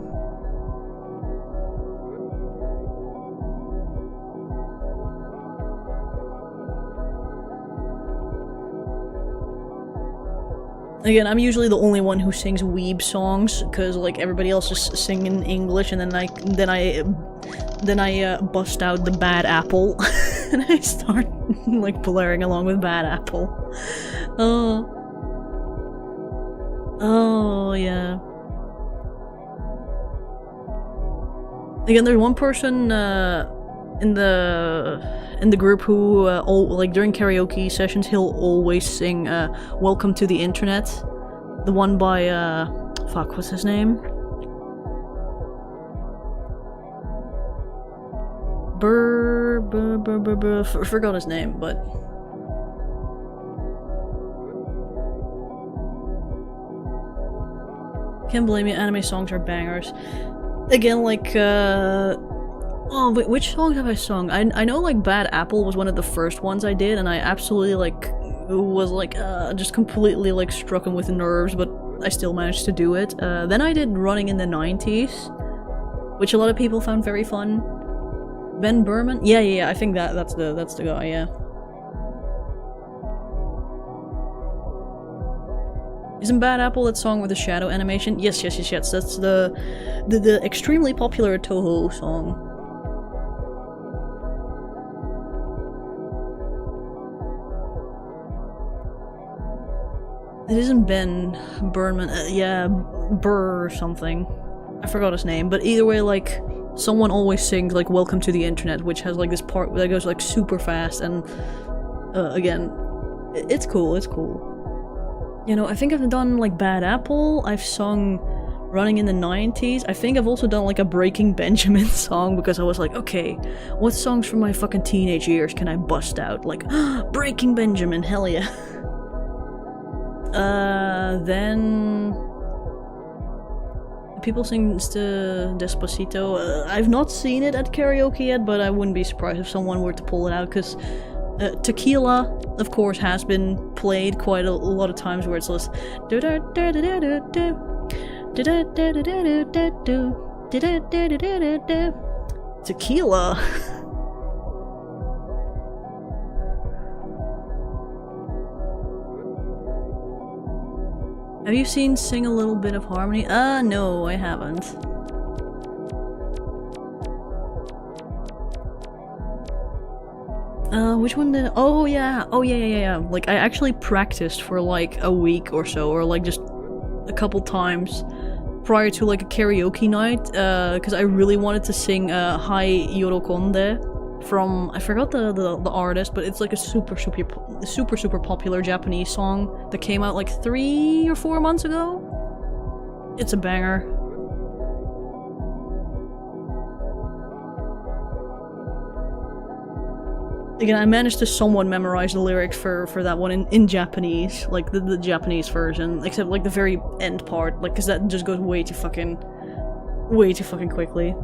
Again, I'm usually the only one who sings weeb songs because like everybody else is singing English, and then I bust out the Bad Apple and I start like blaring along with Bad Apple. Oh yeah. Again, there's one person in the group who like during karaoke sessions he'll always sing Welcome to the Internet. The one by fuck, what's his name? Forgot his name, but can't blame you, anime songs are bangers. Again, like oh, wait, which songs have I sung? I know like Bad Apple was one of the first ones I did, and I absolutely like was like just completely like struck him with nerves, but I still managed to do it. Then I did Running in the 90s, which a lot of people found very fun. Ben Berman? Yeah, I think that's the guy, yeah. Isn't Bad Apple that song with the shadow animation? Yes, that's the extremely popular Toho song. It isn't Ben Burnman, yeah, Burr or something. I forgot his name, but either way, like, someone always sings, like, Welcome to the Internet, which has, like, this part that goes, like, super fast, and, again, it's cool. You know, I think I've done, like, Bad Apple, I've sung Running in the 90s, I think I've also done, like, a Breaking Benjamin song, because I was like, okay, what songs from my fucking teenage years can I bust out? Like, Breaking Benjamin, hell yeah. Then people sing Despacito. I've not seen it at karaoke yet, but I wouldn't be surprised if someone were to pull it out, because Tequila, of course, has been played quite a lot of times where it's just Tequila. Have you seen Sing a Little Bit of Harmony? No, I haven't. Which one did— oh yeah, like I actually practiced for like a week or so, or like just a couple times prior to like a karaoke night, because I really wanted to sing Hai Yorokonde from— I forgot the artist, but it's like a super popular Japanese song that came out like 3 or 4 months ago. It's a banger. Again, I managed to somewhat memorize the lyrics for that one in Japanese, like the Japanese version, except like the very end part, like, because that just goes way too fucking quickly.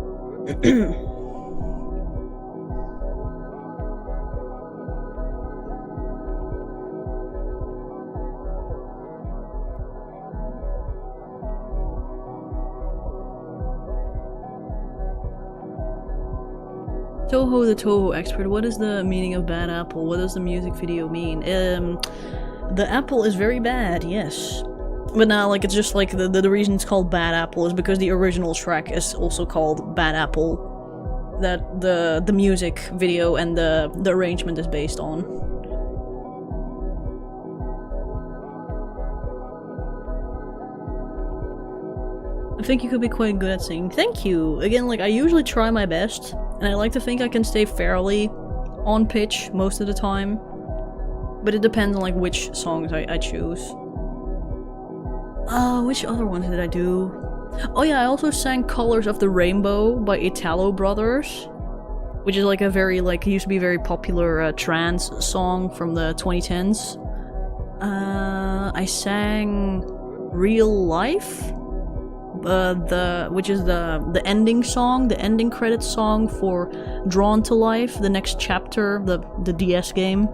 Toho the Toho expert, what is the meaning of bad apple? What does the music video mean? The apple is very bad, yes. But now, like, it's just like the reason it's called Bad Apple is because the original track is also called Bad Apple, that the music video and the arrangement is based on. I think you could be quite good at singing. Thank you! Again, like, I usually try my best, and I like to think I can stay fairly on pitch most of the time. But it depends on, like, which songs I choose. Which other ones did I do? Oh yeah, I also sang Colors of the Rainbow by Italo Brothers, which is like a very, like, used to be a very popular trance song from the 2010s. I sang Real Life, which is the ending song, the ending credits song for Drawn to Life, the next chapter, the DS game.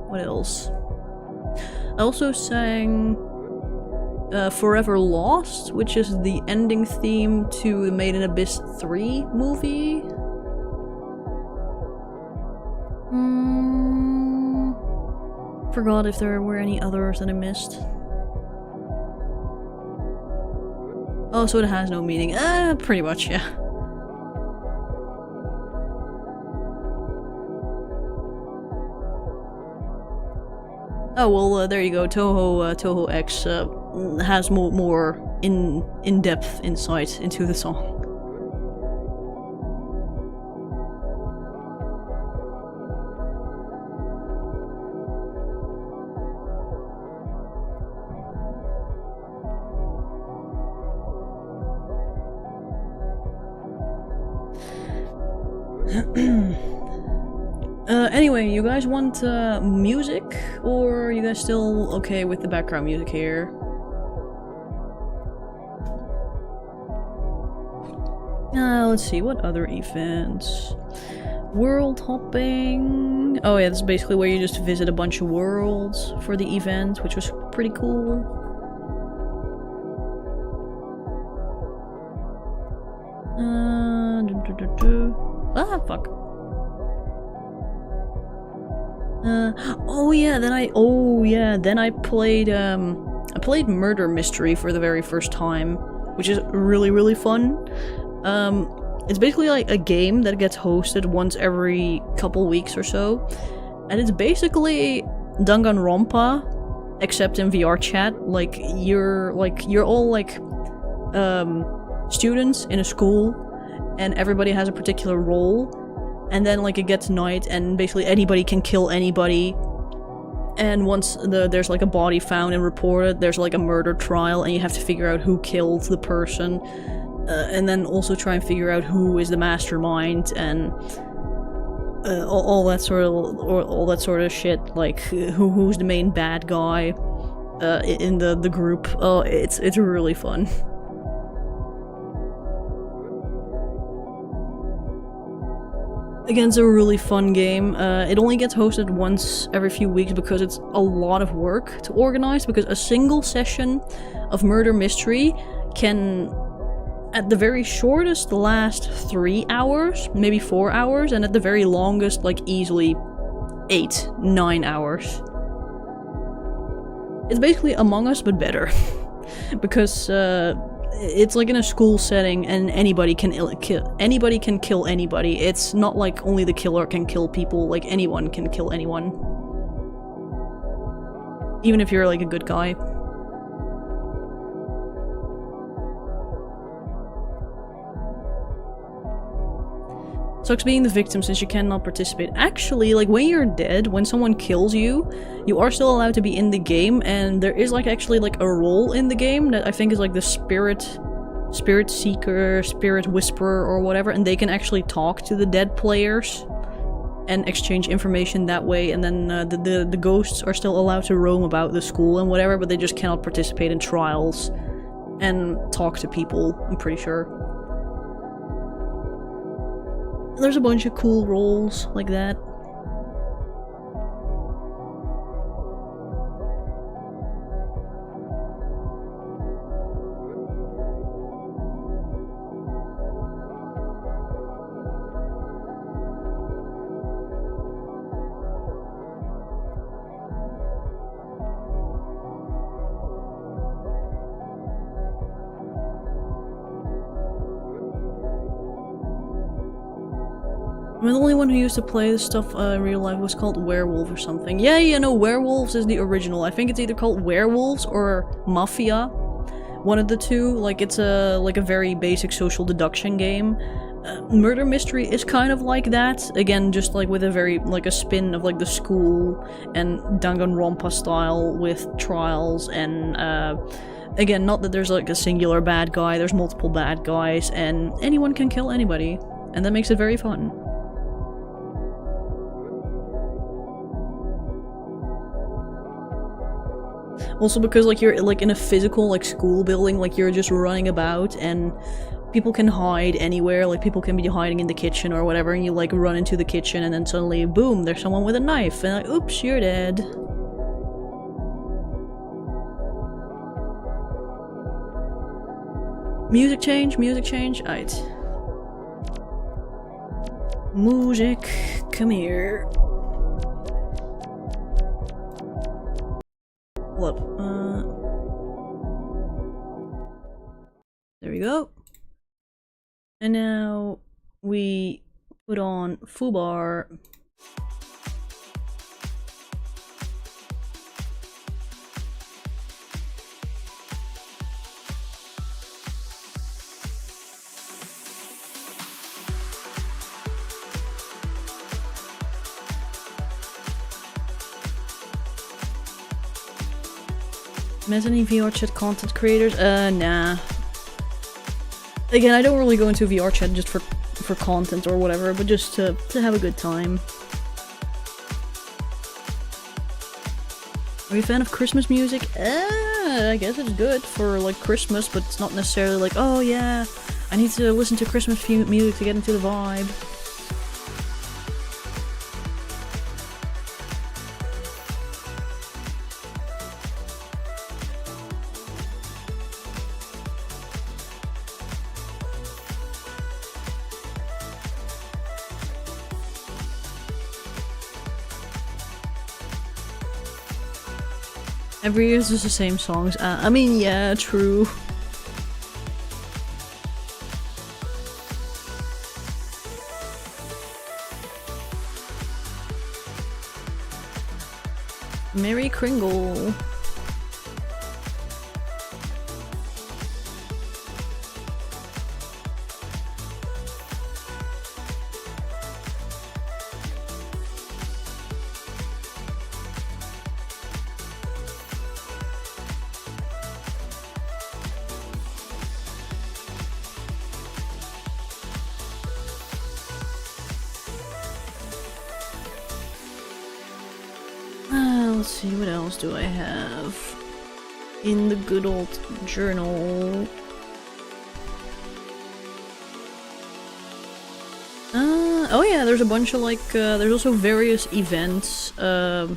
What else? I also sang Forever Lost, which is the ending theme to the Made in Abyss 3 movie. Forgot if there were any others that I missed. Oh, so it has no meaning. Pretty much, yeah. Oh, well, there you go. Toho X has more in-depth insight into the song. Anyway, you guys want music, or are you guys still okay with the background music here? Let's see, what other events? World hopping. Oh yeah, this is basically where you just visit a bunch of worlds for the event, which was pretty cool. Ah, fuck. Then I played Murder Mystery for the very first time, which is really fun. It's basically like a game that gets hosted once every couple weeks or so, and it's basically Danganronpa, except in VR chat. Like you're all like students in a school, and everybody has a particular role. And then, like, it gets night, and basically anybody can kill anybody. And once there's, like, a body found and reported, there's, like, a murder trial, and you have to figure out who killed the person. And then also try and figure out who is the mastermind, and all that sort of shit. Like, who's the main bad guy. in the group. Oh, it's really fun. Again, it's a really fun game. It only gets hosted once every few weeks because it's a lot of work to organize, because a single session of murder mystery can, at the very shortest, last 3 hours, maybe 4 hours, and at the very longest, like, easily 8-9 hours. It's basically Among Us, but better. Because, it's like in a school setting and anybody can kill anybody. It's not like only the killer can kill people, like anyone can kill anyone. Even if you're like a good guy. Sucks being the victim since you cannot participate. Actually, like when you're dead, when someone kills you, you are still allowed to be in the game, and there is like actually like a role in the game that I think is like the spirit seeker, spirit whisperer or whatever, and they can actually talk to the dead players and exchange information that way, and then the ghosts are still allowed to roam about the school and whatever, but they just cannot participate in trials and talk to people, I'm pretty sure. There's a bunch of cool roles like that. I'm the only one who used to play this stuff in real life. Was called Werewolf or something. Yeah, no, Werewolves is the original. I think it's either called Werewolves or Mafia. One of the two. Like, it's a very basic social deduction game. Murder Mystery is kind of like that. Again, just like with a very, like a spin of like the school and Danganronpa style with trials and, again, not that there's like a singular bad guy, there's multiple bad guys, and anyone can kill anybody. And that makes it very fun. Also because like you're like in a physical like school building, like you're just running about and people can hide anywhere, like people can be hiding in the kitchen or whatever, and you like run into the kitchen and then suddenly boom, there's someone with a knife and like, oops, you're dead. Music change, aight. Music, come here. Hold up. There we go. And now we put on Fubar. Met any VR chat content creators? Nah. Again, I don't really go into VR chat just for content or whatever, but just to have a good time. Are you a fan of Christmas music? I guess it's good for like Christmas, but it's not necessarily like, oh yeah, I need to listen to Christmas music to get into the vibe. Every year it's just the same songs. I mean, yeah, true. Merry Kringle. Let's see, what else do I have? in the good old journal. Oh yeah, there's a bunch of like, there's also various events in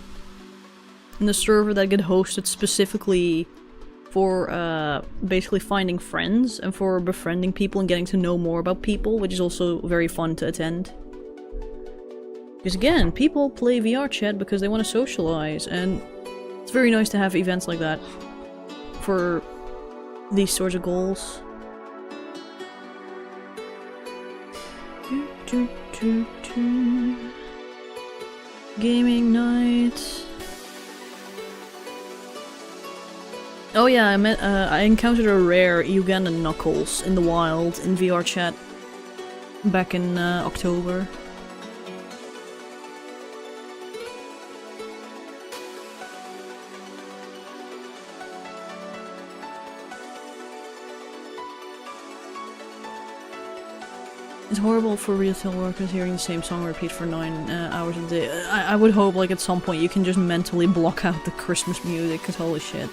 the server that get hosted specifically for basically finding friends and for befriending people and getting to know more about people, which is also very fun to attend. Because again, people play VR chat because they want to socialize, and it's very nice to have events like that for these sorts of goals. Gaming night. Oh yeah, I encountered a rare Ugandan Knuckles in the wild in VR chat back in October. It's horrible for retail workers hearing the same song repeat for 9 hours a day. I would hope like at some point you can just mentally block out the Christmas music, cause holy shit.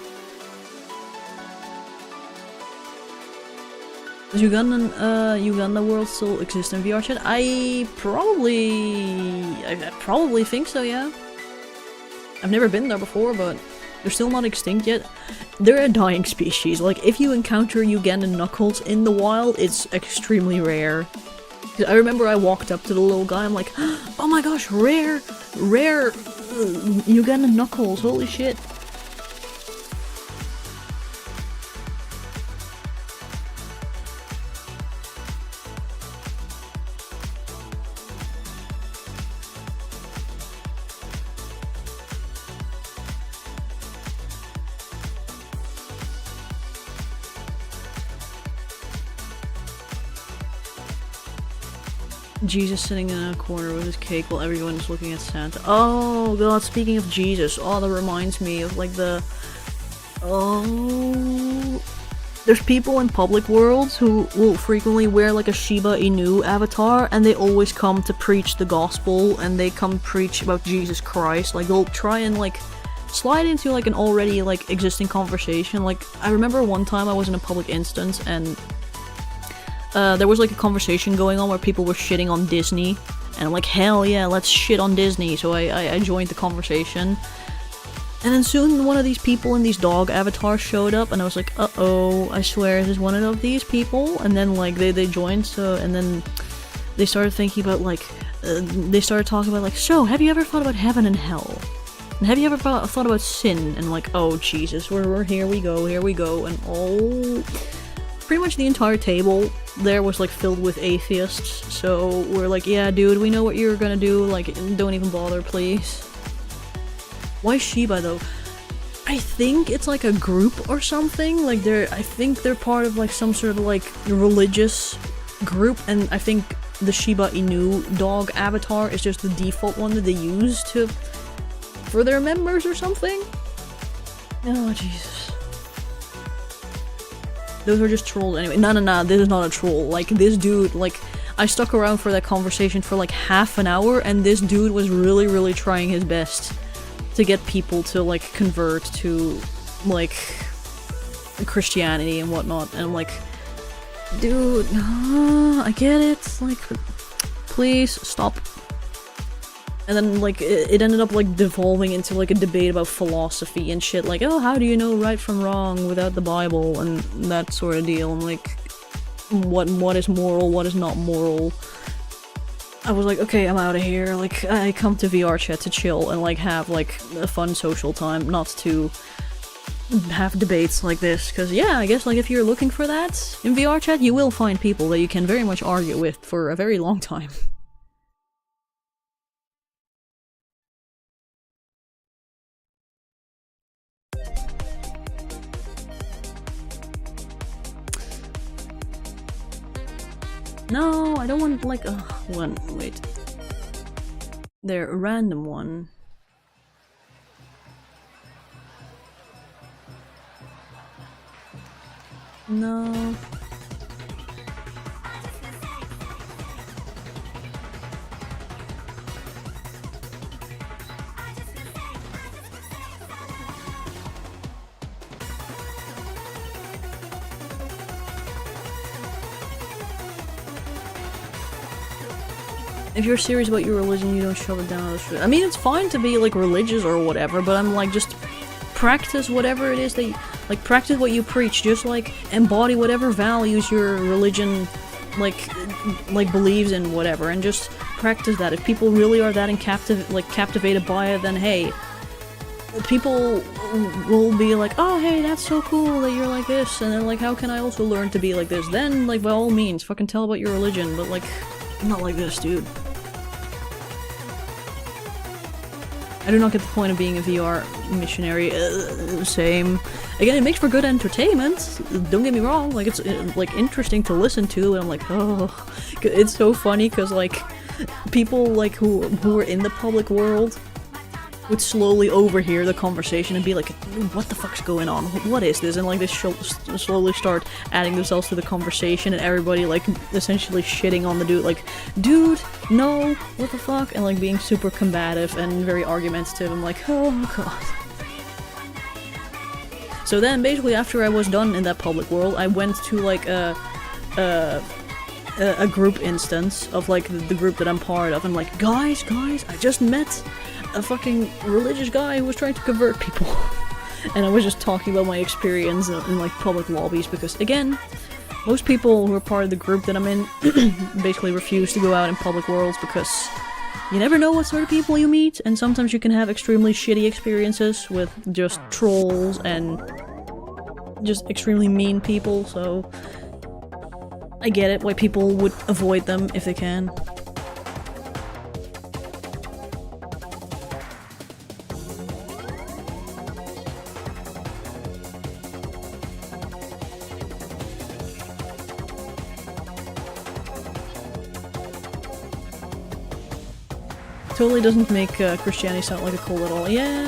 Does Uganda World still exist in VR chat? I probably think so, yeah. I've never been there before, but they're still not extinct yet. They're a dying species. Like, if you encounter Ugandan Knuckles in the wild, it's extremely rare. I remember I walked up to the little guy, I'm like, oh my gosh, rare Ugandan Knuckles, holy shit. Jesus sitting in a corner with his cake while everyone's looking at Santa. Oh god, speaking of Jesus, oh that reminds me of like the... Oh... There's people in public worlds who will frequently wear like a Shiba Inu avatar and they always come to preach the gospel and they come preach about Jesus Christ. Like they'll try and like slide into like an already like existing conversation. Like I remember one time I was in a public instance and there was like a conversation going on where people were shitting on Disney, and I'm like, hell yeah, let's shit on Disney, so I joined the conversation. And then soon one of these people in these dog avatars showed up, and I was like, uh-oh, I swear this is one of these people, and then like they joined, so, and then they started thinking about like, they started talking about like, so, have you ever thought about heaven and hell? And have you ever thought about sin? And like, oh Jesus, we're here we go, and oh... Pretty much the entire table there was like filled with atheists, so we're like, yeah dude, we know what you're gonna do, like don't even bother please. Why Shiba though? I think it's like a group or something, like I think they're part of like some sort of like religious group, and I think the Shiba Inu dog avatar is just the default one that they use for their members or something? Oh Jesus. Those are just trolls anyway. No, this is not a troll. Like, this dude, like, I stuck around for that conversation for like half an hour, and this dude was really trying his best to get people to, like, convert to, like, Christianity and whatnot. And I'm like, dude, I get it. Like, please, stop. And then, like, it ended up, like, devolving into, like, a debate about philosophy and shit. Like, oh, how do you know right from wrong without the Bible? And that sort of deal. And, like, what is moral, what is not moral? I was like, okay, I'm out of here. Like, I come to VR chat to chill and, like, have, like, a fun social time, not to have debates like this. Because, yeah, I guess, like, if you're looking for that in VR chat, you will find people that you can very much argue with for a very long time. No, I don't want, like, one, wait. They're a random one. No. if you're serious about your religion, you don't shove it down others' throat. I mean, it's fine to be, like, religious or whatever, but I'm like, just practice whatever it is that you, like, practice what you preach. Just, like, embody whatever values your religion, like believes in, whatever, and just practice that. If people really are that captivated by it, then hey, people will be like, oh hey, that's so cool that you're like this, and then like, how can I also learn to be like this? Then, like, by all means, fucking tell about your religion, but like, not like this, dude. I do not get the point of being a VR missionary. Same. Again, it makes for good entertainment. Don't get me wrong. Like, it's like interesting to listen to, and I'm like, oh, it's so funny because like people like who are in the public world would slowly overhear the conversation and be like, what the fuck's going on? What is this? And like they slowly start adding themselves to the conversation, and everybody like essentially shitting on the dude, like, dude, no, what the fuck? And like being super combative and very argumentative. I'm like, oh god. So then basically after I was done in that public world, I went to like a group instance of like the group that I'm part of. I'm like, guys, I just met a fucking religious guy who was trying to convert people. And I was just talking about my experience in like public lobbies, because again, most people who are part of the group that I'm in basically refuse to go out in public worlds because you never know what sort of people you meet, and sometimes you can have extremely shitty experiences with just trolls and just extremely mean people, so I get it why people would avoid them if they can. Totally doesn't make Christianity sound like a cult at all. Yeah.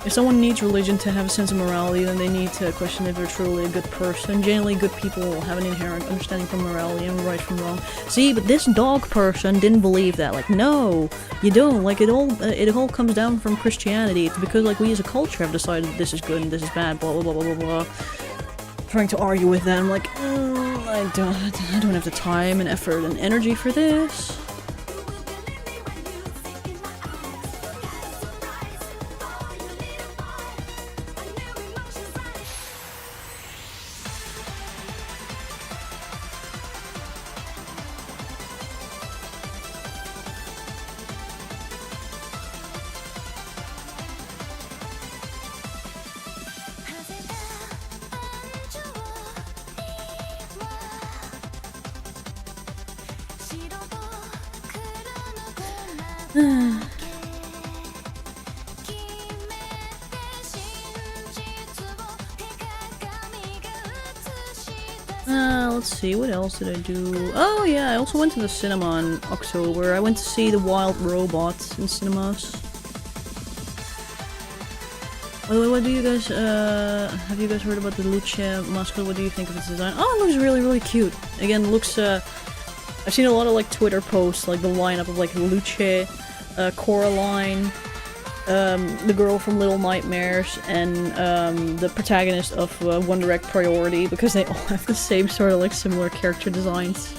If someone needs religion to have a sense of morality, then they need to question if they're truly a good person. Generally, good people have an inherent understanding from morality and right from wrong. See, but this dog person didn't believe that. Like, no, you don't. Like, it all comes down from Christianity. It's because, like, we as a culture have decided this is good and this is bad, blah, blah, blah, blah, blah, blah. Trying to argue with that, I'm like, I don't have the time and effort and energy for this. Let's see, what else did I do? Oh yeah, I also went to the cinema in October. I went to see The Wild Robot in cinemas. By the way, what do you guys, have you guys heard about the Luce mascot? What do you think of its design? Oh, it looks really, really cute. Again, looks, I've seen a lot of like Twitter posts, like the lineup of like Luce, Coraline, the girl from Little Nightmares, and the protagonist of One Direct Priority, because they all have the same sort of like similar character designs.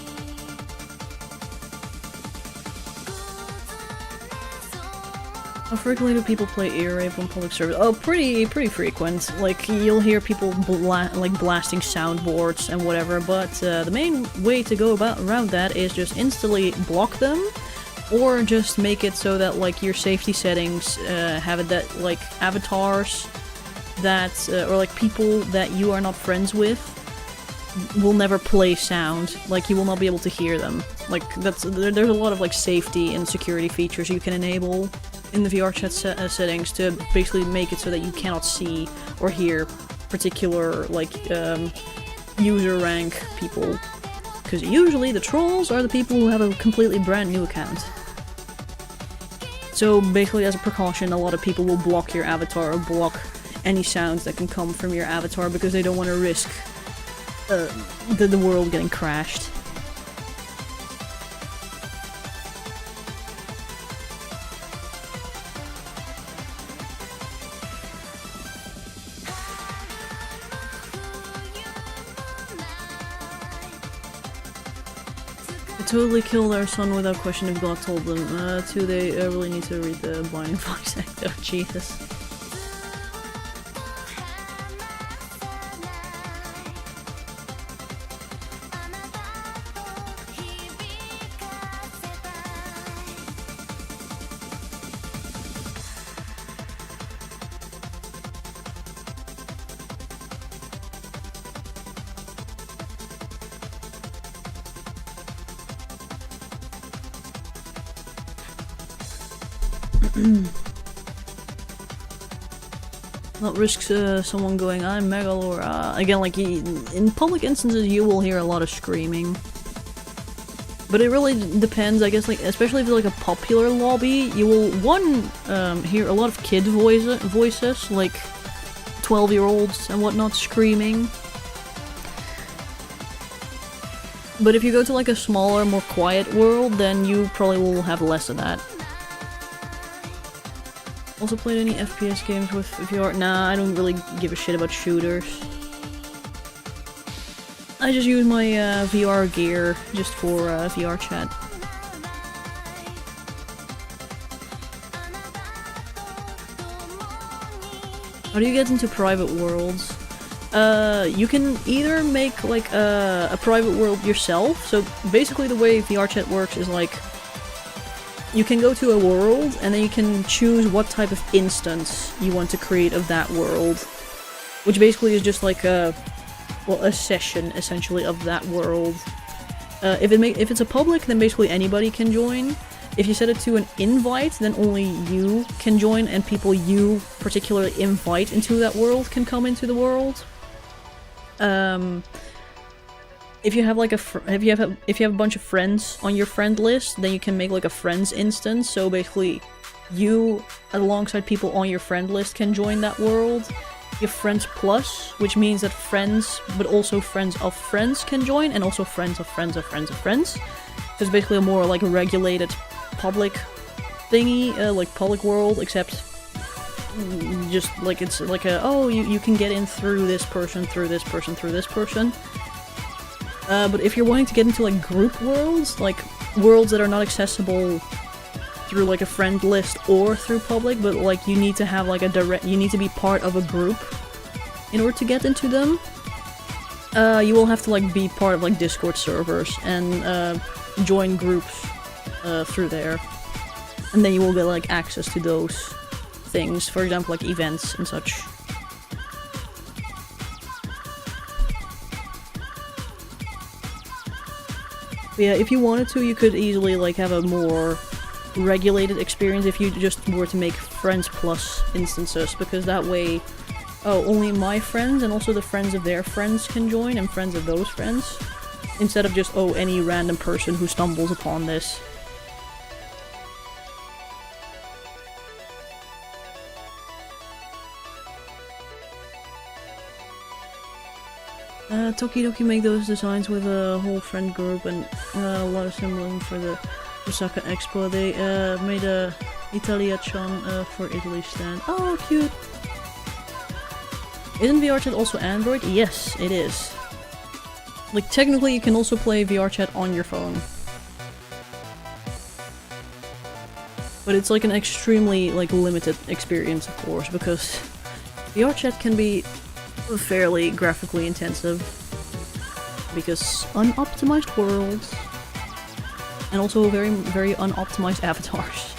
How frequently do people play ear rape on public service? Oh, pretty frequent. Like, you'll hear people blasting soundboards and whatever, but the main way to go around that is just instantly block them, or just make it so that like your safety settings have it that like avatars that or like people that you are not friends with will never play sound. Like, you will not be able to hear them. Like, there's a lot of like safety and security features you can enable in the VR chat settings to basically make it so that you cannot see or hear particular like user rank people, because usually the trolls are the people who have a completely brand new account. So basically, as a precaution, a lot of people will block your avatar or block any sounds that can come from your avatar because they don't want to risk the world getting crashed. They totally kill their son without question if God told them. Two, they really need to read the Binding voice actor. Oh, Jesus. Not risk someone going, I'm Megalore. Again, like, in public instances you will hear a lot of screaming. But it really depends, I guess, like, especially if it's like a popular lobby, you will, one, hear a lot of kid voices, like 12-year-olds and whatnot screaming. But if you go to like a smaller, more quiet world, then you probably will have less of that. Also played any FPS games with VR? Nah, I don't really give a shit about shooters. I just use my VR gear just for VR chat. How do you get into private worlds? You can either make like a private world yourself. So basically the way VR chat works is like you can go to a world and then you can choose what type of instance you want to create of that world. Which basically is just like a session essentially of that world. If it's a public, then basically anybody can join. If you set it to an invite, then only you can join and people you particularly invite into that world can come into the world. If you have like if you have a bunch of friends on your friend list, then you can make like a friends instance. So basically, you alongside people on your friend list can join that world. You have friends plus, which means that friends, but also friends of friends can join, and also friends of friends of friends of friends. So it's basically a more like regulated public thingy, like public world, except just like it's like a you can get in through this person, through this person, through this person. But if you're wanting to get into like group worlds, like worlds that are not accessible through like a friend list or through public, but like you need to have like you need to be part of a group in order to get into them, you will have to like be part of like Discord servers and join groups through there. And then you will get like access to those things, for example like events and such. But yeah, if you wanted to, you could easily like have a more regulated experience if you just were to make friends plus instances, because that way, only my friends and also the friends of their friends can join and friends of those friends, instead of just any random person who stumbles upon this. Tokidoki make those designs with a whole friend group and a lot of symbolism for the Osaka Expo. They made a Italia-chan for Italy stand. Oh, cute! Isn't VRChat also Android? Yes, it is. Like, technically you can also play VRChat on your phone. But it's like an extremely, like, limited experience, of course, because VRChat can be fairly graphically intensive. Because unoptimized worlds. And also very, very unoptimized avatars.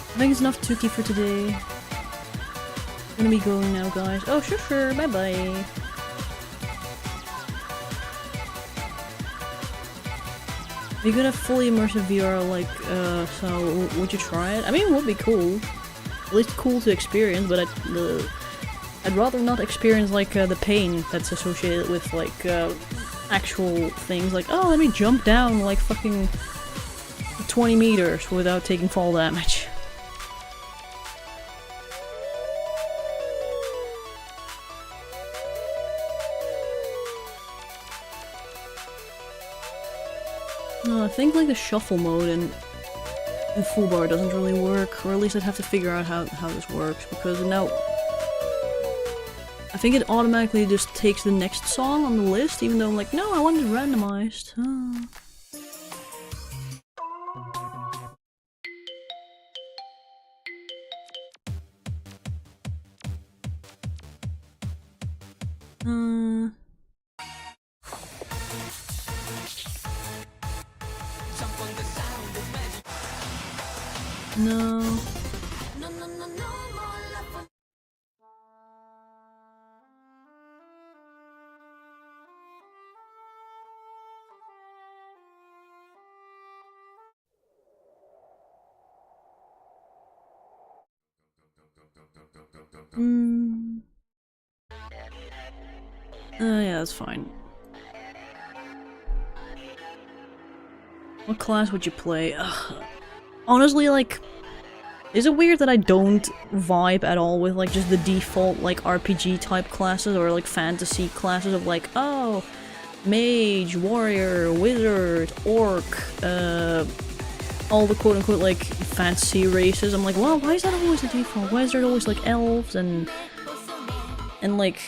I think it's enough Tuki for today. I'm gonna be going now, guys. Oh, sure, bye-bye. You could have fully immersive VR, like, so would you try it? I mean, it would be cool. At least cool to experience, but I'd rather not experience, like, the pain that's associated with, like, actual things. Like, oh, let me jump down, like, fucking 20 meters without taking fall damage. I think like the shuffle mode in full bar doesn't really work, or at least I'd have to figure out how this works, because now I think it automatically just takes the next song on the list, even though I'm like, no, I want it randomized. Oh. No. Yeah, that's fine. What class would you play? Ugh. Honestly, like, is it weird that I don't vibe at all with, like, just the default, like, RPG type classes or, like, fantasy classes of, like, oh, mage, warrior, wizard, orc, all the quote-unquote, like, fantasy races. I'm like, well, why is that always the default? Why is there always, like, elves and like,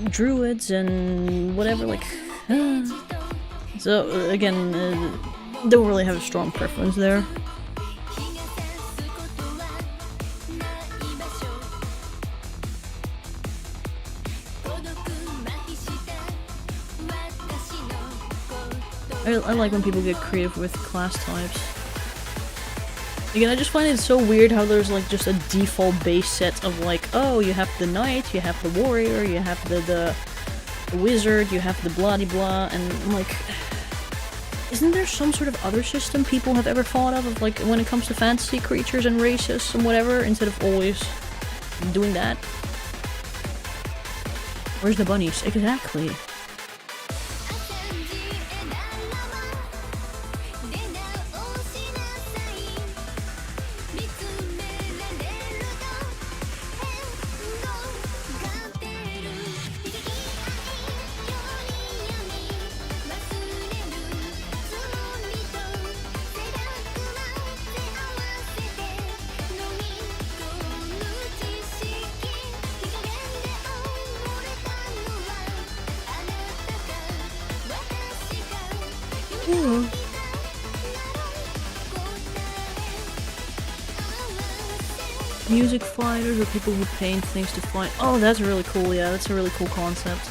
druids and whatever, like, So, again, don't really have a strong preference there. I like when people get creative with class types. Again, I just find it so weird how there's like just a default base set of like, oh, you have the knight, you have the warrior, you have the wizard, you have the blah de blah, and I'm like, isn't there some sort of other system people have ever thought of like when it comes to fantasy creatures and races and whatever, instead of always doing that? Where's the bunnies? Exactly. Music fighters are people who paint things to fight. Oh, that's really cool, yeah, that's a really cool concept.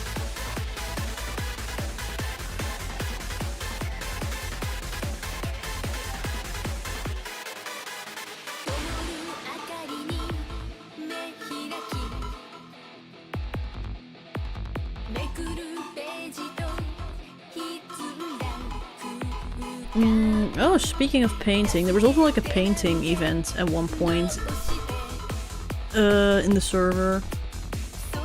Oh, speaking of painting, there was also like a painting event at one point in the server.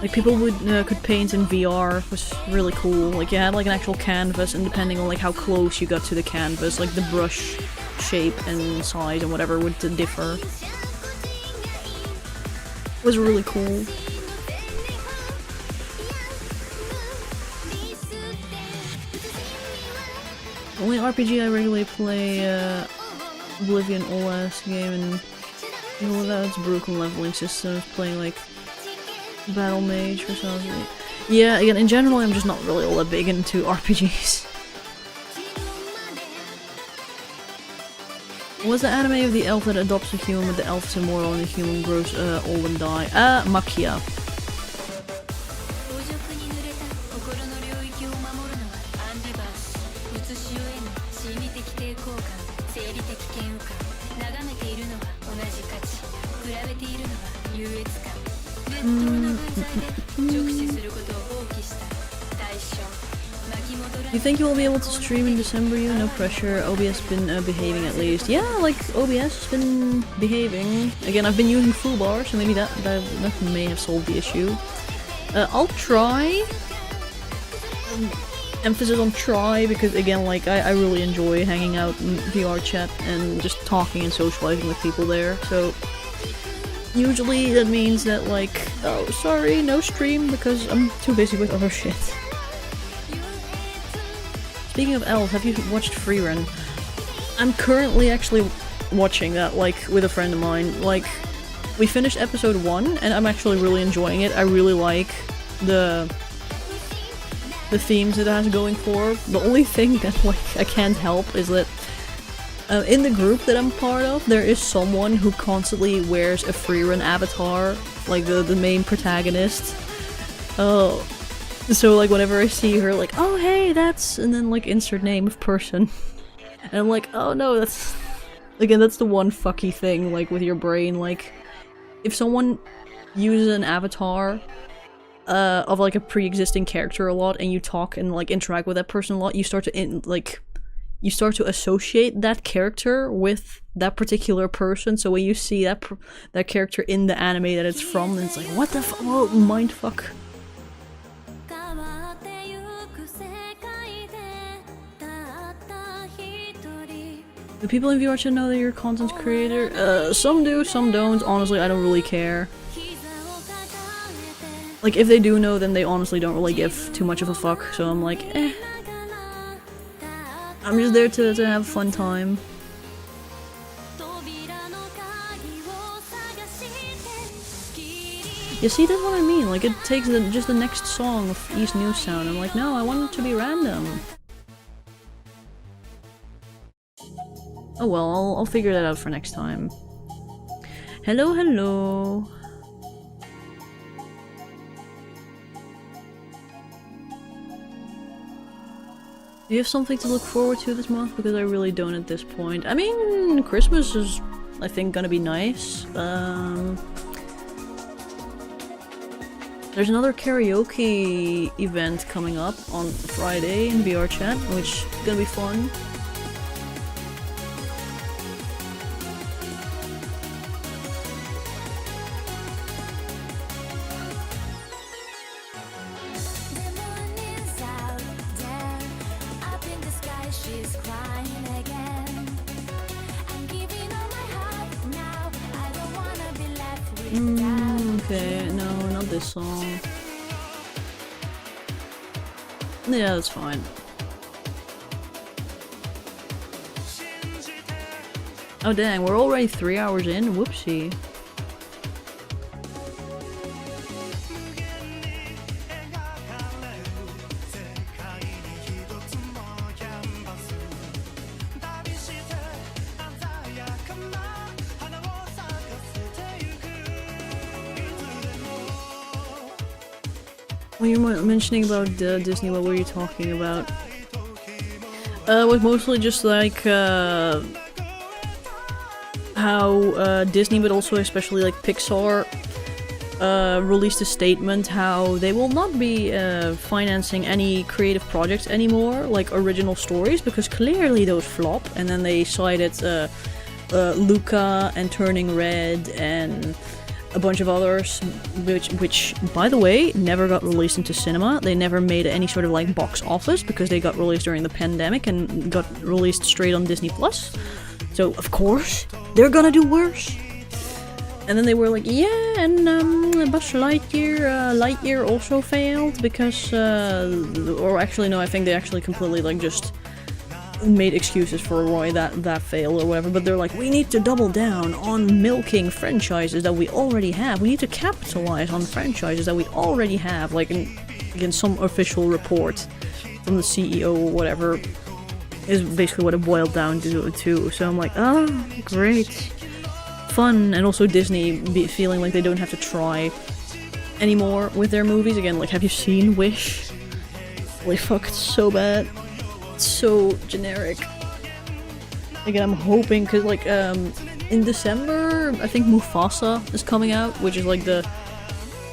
Like people could paint in VR, which was really cool. Like you had like an actual canvas, and depending on like how close you got to the canvas, like the brush shape and size and whatever would differ. It was really cool. The only RPG I regularly play, Oblivion OS game, and all that's broken leveling systems, playing like Battle Mage or something. Yeah, again, in general I'm just not really all that big into RPGs. What's the anime of the elf that adopts a human, but the elf is immortal and the human grows old and die? Makia. You think you will be able to stream in December? You no pressure. OBS been behaving at least. Yeah, like OBS has been behaving. Again, I've been using full bar, so maybe that may have solved the issue. I'll try. Emphasis on try, because again, like I really enjoy hanging out in VR chat and just talking and socializing with people there. So usually that means that like, oh sorry, no stream because I'm too busy with other shit. Speaking of elf, have you watched Freerun? I'm currently actually watching that, like, with a friend of mine. Like, we finished episode 1, and I'm actually really enjoying it. I really like the themes it has going for. The only thing that like I can't help is that in the group that I'm part of, there is someone who constantly wears a freerun avatar, like the main protagonist. Oh, so like whenever I see her, like, oh hey, that's, and then like insert name of person, and I'm like, oh no, that's again, that's the one fucky thing like with your brain. Like, if someone uses an avatar of like a pre-existing character a lot, and you talk and like interact with that person a lot, you start to associate that character with that particular person. So when you see that character in the anime that it's from, then it's like, what the fuck? Oh, mindfuck. Do people in VR chat know that you're a content creator? Some do, some don't. Honestly, I don't really care. Like, if they do know, then they honestly don't really give too much of a fuck, so I'm like, eh. I'm just there to have a fun time. You see, that's what I mean, like, it takes just the next song of East New Sound. I'm like, no, I want it to be random. Oh well, I'll figure that out for next time. Hello, hello. Do you have something to look forward to this month? Because I really don't at this point. I mean, Christmas is, I think, gonna be nice. There's another karaoke event coming up on Friday in VR chat, which is gonna be fun. Okay, no, not this song. Yeah, that's fine. Oh dang, we're already 3 hours in? Whoopsie. When you were mentioning about Disney, what were you talking about? It was mostly just like how Disney, but also especially like Pixar, released a statement how they will not be financing any creative projects anymore, like original stories, because clearly those flop. And then they cited Luca and Turning Red and a bunch of others, which by the way never got released into cinema. They never made any sort of like box office because they got released during the pandemic and got released straight on Disney Plus. So of course they're gonna do worse. And then they were like, yeah, and Buzz Lightyear also failed because or actually no, I think they actually completely like just made excuses for Roy that failed or whatever, but they're like, we need to double down on milking franchises that we already have. We need to capitalize on franchises that we already have, like in some official report from the CEO or whatever is basically what it boiled down to. So I'm like, oh, great. Fun. And also Disney feeling like they don't have to try anymore with their movies. Again, like, have you seen Wish? Holy fuck, it's so bad. So generic. Again, I'm hoping, cause like in December I think Mufasa is coming out, which is like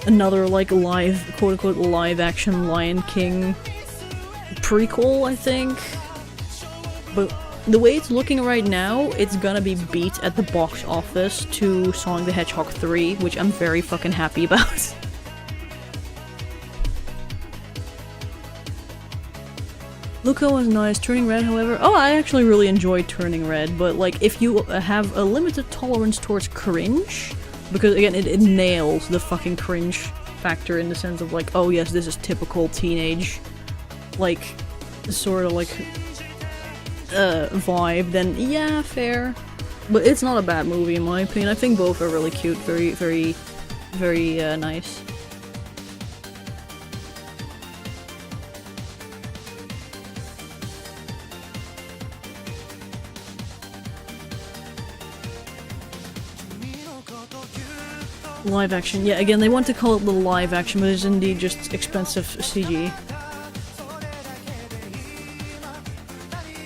another like live, quote-unquote live action Lion King prequel, I think. But the way it's looking right now, it's gonna be beat at the box office to Sonic the Hedgehog 3, which I'm very fucking happy about. Luca was nice. Turning Red, however... Oh, I actually really enjoyed Turning Red, but like, if you have a limited tolerance towards cringe, because again, it nails the fucking cringe factor in the sense of like, oh yes, this is typical teenage, like, sort of like, vibe, then yeah, fair. But it's not a bad movie in my opinion. I think both are really cute, very, very, very nice. Live action. Yeah, again, they want to call it the live action, but it's indeed just expensive CG.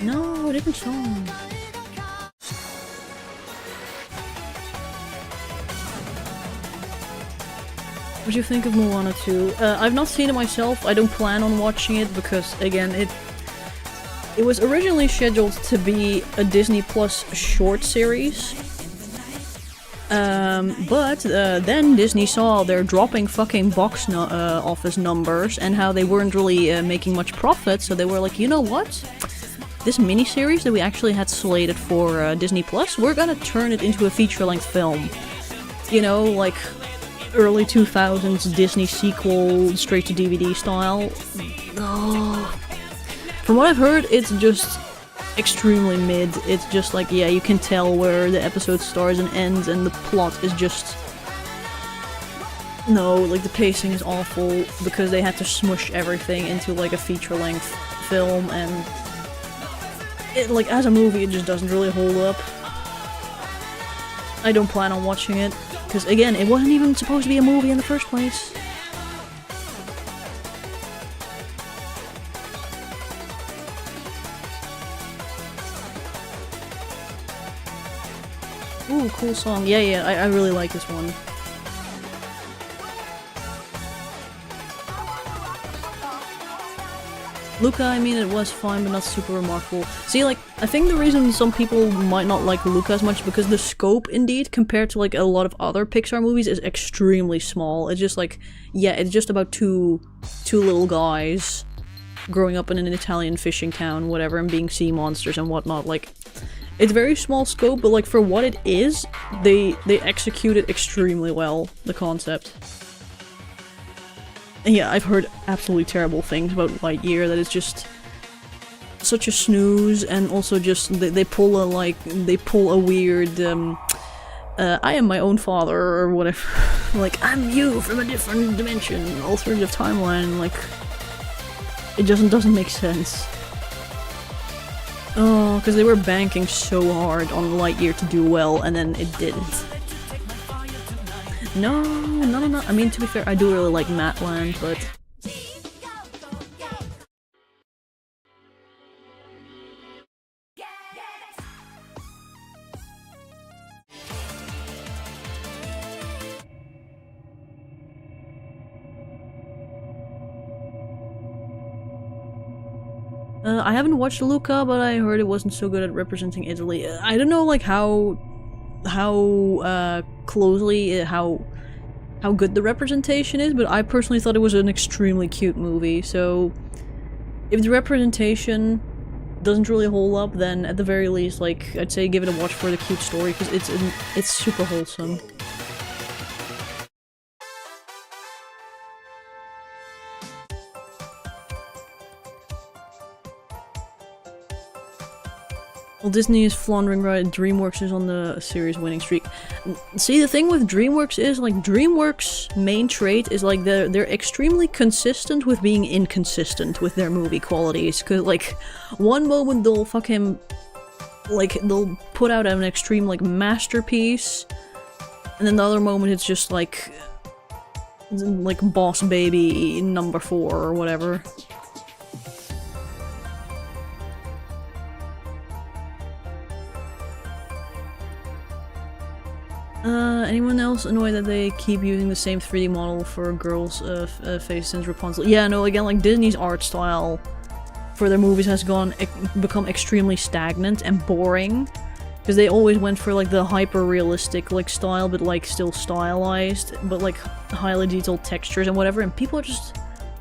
No, different song. What do you think of Moana 2? I've not seen it myself. I don't plan on watching it because, again, it was originally scheduled to be a Disney Plus short series. But then Disney saw their dropping fucking box office numbers and how they weren't really making much profit, so they were like, you know what? This miniseries that we actually had slated for Disney Plus, we're gonna turn it into a feature-length film. You know, like early 2000s Disney sequel, straight-to-DVD style. Oh. From what I've heard, it's just extremely mid. It's just like, yeah, you can tell where the episode starts and ends, and the plot is just... No, like the pacing is awful because they had to smush everything into like a feature-length film, and it, like, as a movie, it just doesn't really hold up. I don't plan on watching it, because again, it wasn't even supposed to be a movie in the first place. Ooh, cool song. Yeah, I really like this one. Luca, I mean, it was fine, but not super remarkable. See, like, I think the reason some people might not like Luca as much is because the scope, indeed, compared to, like, a lot of other Pixar movies, is extremely small. It's just, like, yeah, it's just about two little guys growing up in an Italian fishing town, whatever, and being sea monsters and whatnot. Like, it's very small scope, but, like, for what it is, they execute it extremely well, the concept. And yeah, I've heard absolutely terrible things about Lightyear, that it's just such a snooze, and also just they pull a weird I am my own father or whatever. Like, I'm you from a different dimension, alternative timeline. Like, it doesn't make sense. Oh, because they were banking so hard on Lightyear to do well, and then it didn't. No. I mean, to be fair, I do really like Matland, but... I haven't watched Luca, but I heard it wasn't so good at representing Italy. I don't know, like, how closely, how good the representation is, but I personally thought it was an extremely cute movie, so if the representation doesn't really hold up, then at the very least, like, I'd say give it a watch for the cute story, because it's super wholesome. Well, Disney is floundering right, DreamWorks is on the series winning streak. See, the thing with DreamWorks is, like, DreamWorks' main trait is, like, they're extremely consistent with being inconsistent with their movie qualities. Cause, like, one moment they'll fucking, like, they'll put out an extreme, like, masterpiece, and then the other moment it's just, like Boss Baby #4 or whatever. Anyone else annoyed that they keep using the same 3D model for a girl's face since Rapunzel? Yeah, no, again, like, Disney's art style for their movies has become extremely stagnant and boring. Because they always went for, like, the hyper-realistic, like, style, but, like, still stylized, but, like, highly detailed textures and whatever, and people are just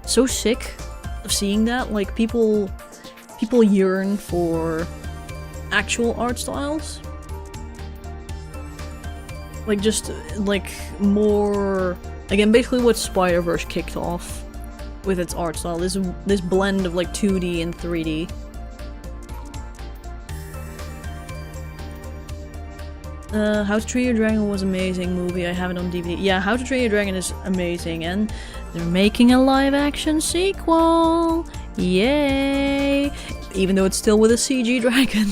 so sick of seeing that. Like, people yearn for actual art styles. Like, just, like, more... Again, basically what Spider-Verse kicked off with its art style. This blend of, like, 2D and 3D. How to Train Your Dragon was amazing movie. I have it on DVD. Yeah, How to Train Your Dragon is amazing, and they're making a live-action sequel! Yay! Even though it's still with a CG dragon.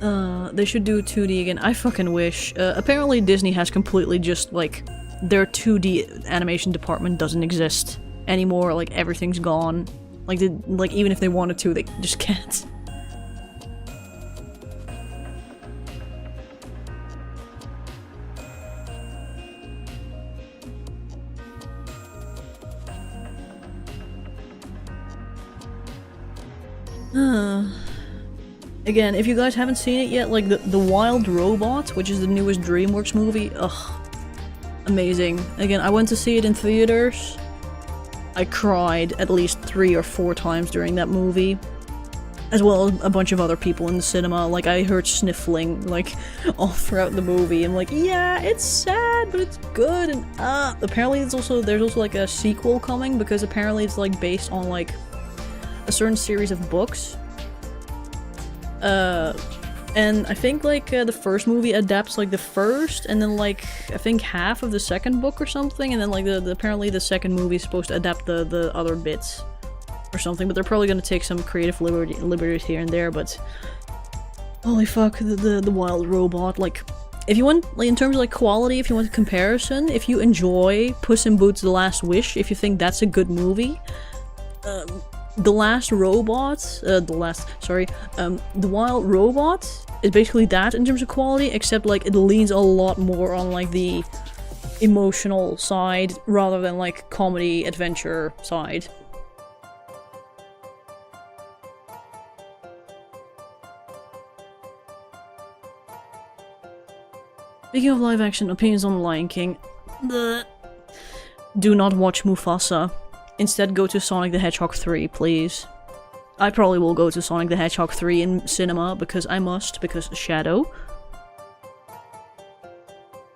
They should do 2D again. I fucking wish. Apparently Disney has completely just, like, their 2D animation department doesn't exist anymore. Like, everything's gone. Like, even if they wanted to, they just can't. Again, if you guys haven't seen it yet, like the Wild Robot, which is the newest DreamWorks movie, ugh, amazing. Again, I went to see it in theaters. I cried at least 3 or 4 times during that movie. As well as a bunch of other people in the cinema. Like, I heard sniffling, like, all throughout the movie. I'm like, yeah, it's sad, but it's good, and apparently there's also like a sequel coming, because apparently it's like based on like a certain series of books. And I think like the first movie adapts like the first, and then like I think half of the second book or something, and then like apparently the second movie is supposed to adapt the other bits or something. But they're probably gonna take some creative liberties here and there. But holy fuck, the Wild Robot. Like, if you want, like, in terms of like quality, if you want a comparison, if you enjoy Puss in Boots: The Last Wish, if you think that's a good movie, The Wild Robot is basically that in terms of quality, except like it leans a lot more on like the emotional side rather than like comedy adventure side. Speaking of live action, opinions on Lion King. Do not watch Mufasa. Instead, go to Sonic the Hedgehog 3, please. I probably will go to Sonic the Hedgehog 3 in cinema, because I must, because Shadow.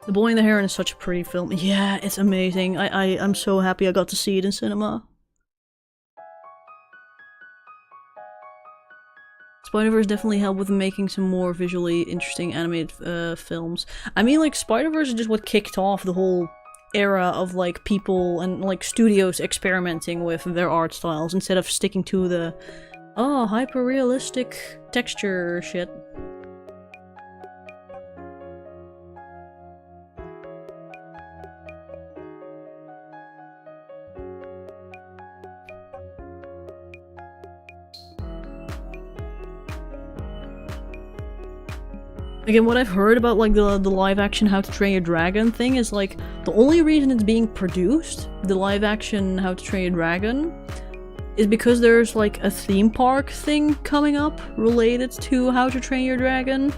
The Boy and the Heron is such a pretty film. Yeah, it's amazing. I'm so happy I got to see it in cinema. Spider-Verse definitely helped with making some more visually interesting animated films. I mean, like, Spider-Verse is just what kicked off the whole era of like people and like studios experimenting with their art styles instead of sticking to the hyper-realistic texture shit. Again, what I've heard about like the live action How to Train Your Dragon thing is like the only reason it's being produced, the live action How to Train Your Dragon, is because there's like a theme park thing coming up related to How to Train Your Dragon,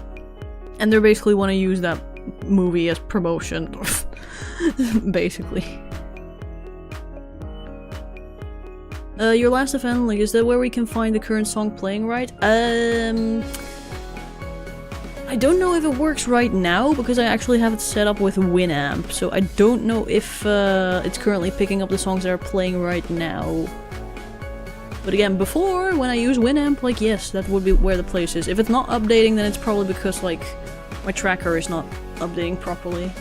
and they basically want to use that movie as promotion, basically. Your last event, like, is that where we can find the current song playing right? I don't know if it works right now, because I actually have it set up with Winamp, so I don't know if it's currently picking up the songs that are playing right now. But again, before, when I use Winamp, like, yes, that would be where the place is. If it's not updating, then it's probably because, like, my tracker is not updating properly.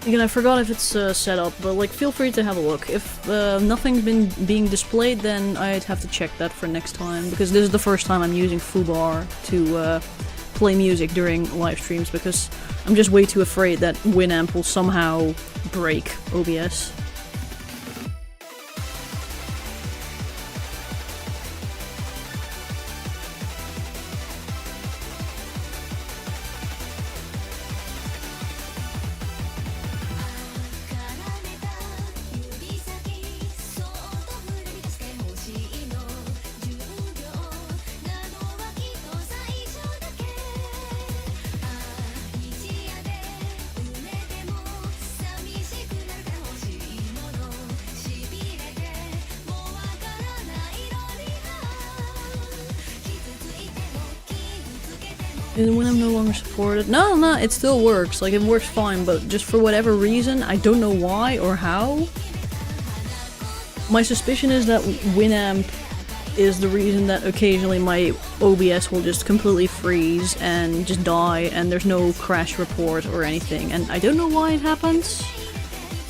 Again, I forgot if it's set up, but like, feel free to have a look. If nothing's been being displayed, then I'd have to check that for next time, because this is the first time I'm using Fubar to play music during live streams, because I'm just way too afraid that Winamp will somehow break OBS. And when I'm no longer supported? No, it still works. Like, it works fine, but just for whatever reason, I don't know why or how. My suspicion is that Winamp is the reason that occasionally my OBS will just completely freeze and just die and there's no crash report or anything, and I don't know why it happens.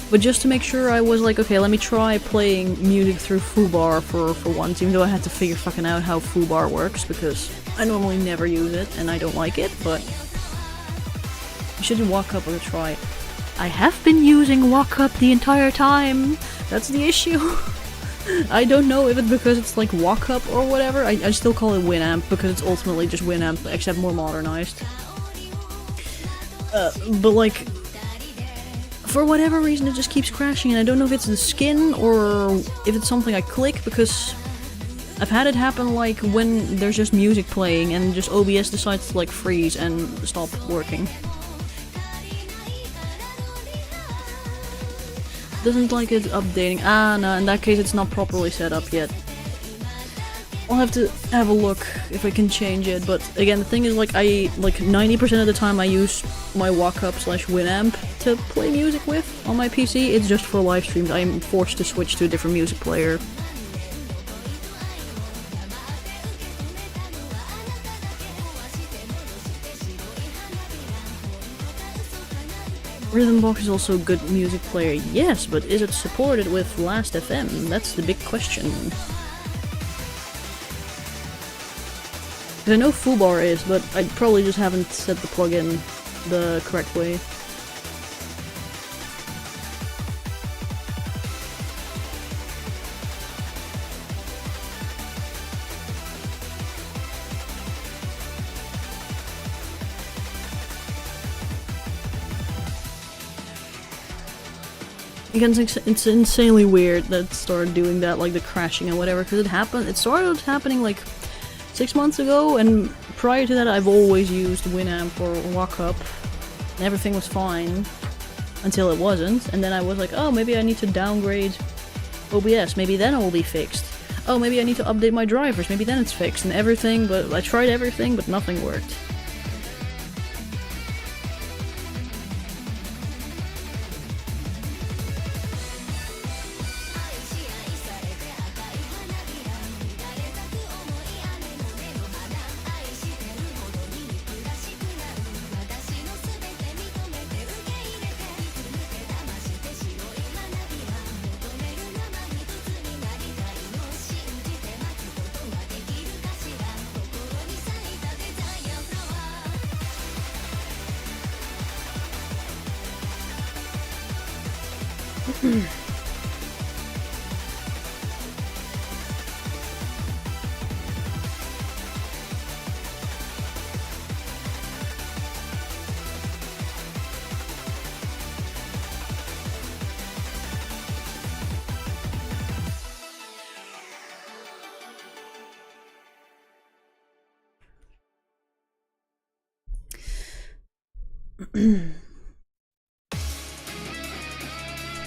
But just to make sure, I was like, okay, let me try playing music through foobar for once, even though I had to figure fucking out how foobar works, because I normally never use it, and I don't like it, but... You should walk up or try it. I have been using walk up the entire time! That's the issue! I don't know if it's because it's like walk up or whatever, I still call it Winamp, because it's ultimately just Winamp, except more modernized. But like... For whatever reason it just keeps crashing, and I don't know if it's the skin or if it's something I click, because I've had it happen like when there's just music playing and just OBS decides to like freeze and stop working. Doesn't like it updating. Ah, no, in that case it's not properly set up yet. I'll have to have a look if I can change it, but again, the thing is, like, 90% of the time I use my walk-up/Winamp to play music with on my PC. It's just for live streams. I'm forced to switch to a different music player. Rhythmbox is also a good music player, yes, but is it supported with Last.fm? That's the big question. I know foobar is, but I probably just haven't set the plugin the correct way. Again, it's insanely weird that it started doing that, like the crashing and whatever, because it started happening like 6 months ago, and prior to that I've always used Winamp or Walkup, and everything was fine until it wasn't, and then I was like, oh, maybe I need to downgrade OBS, maybe then it will be fixed. Oh, maybe I need to update my drivers, maybe then it's fixed, and everything, but I tried everything, but nothing worked.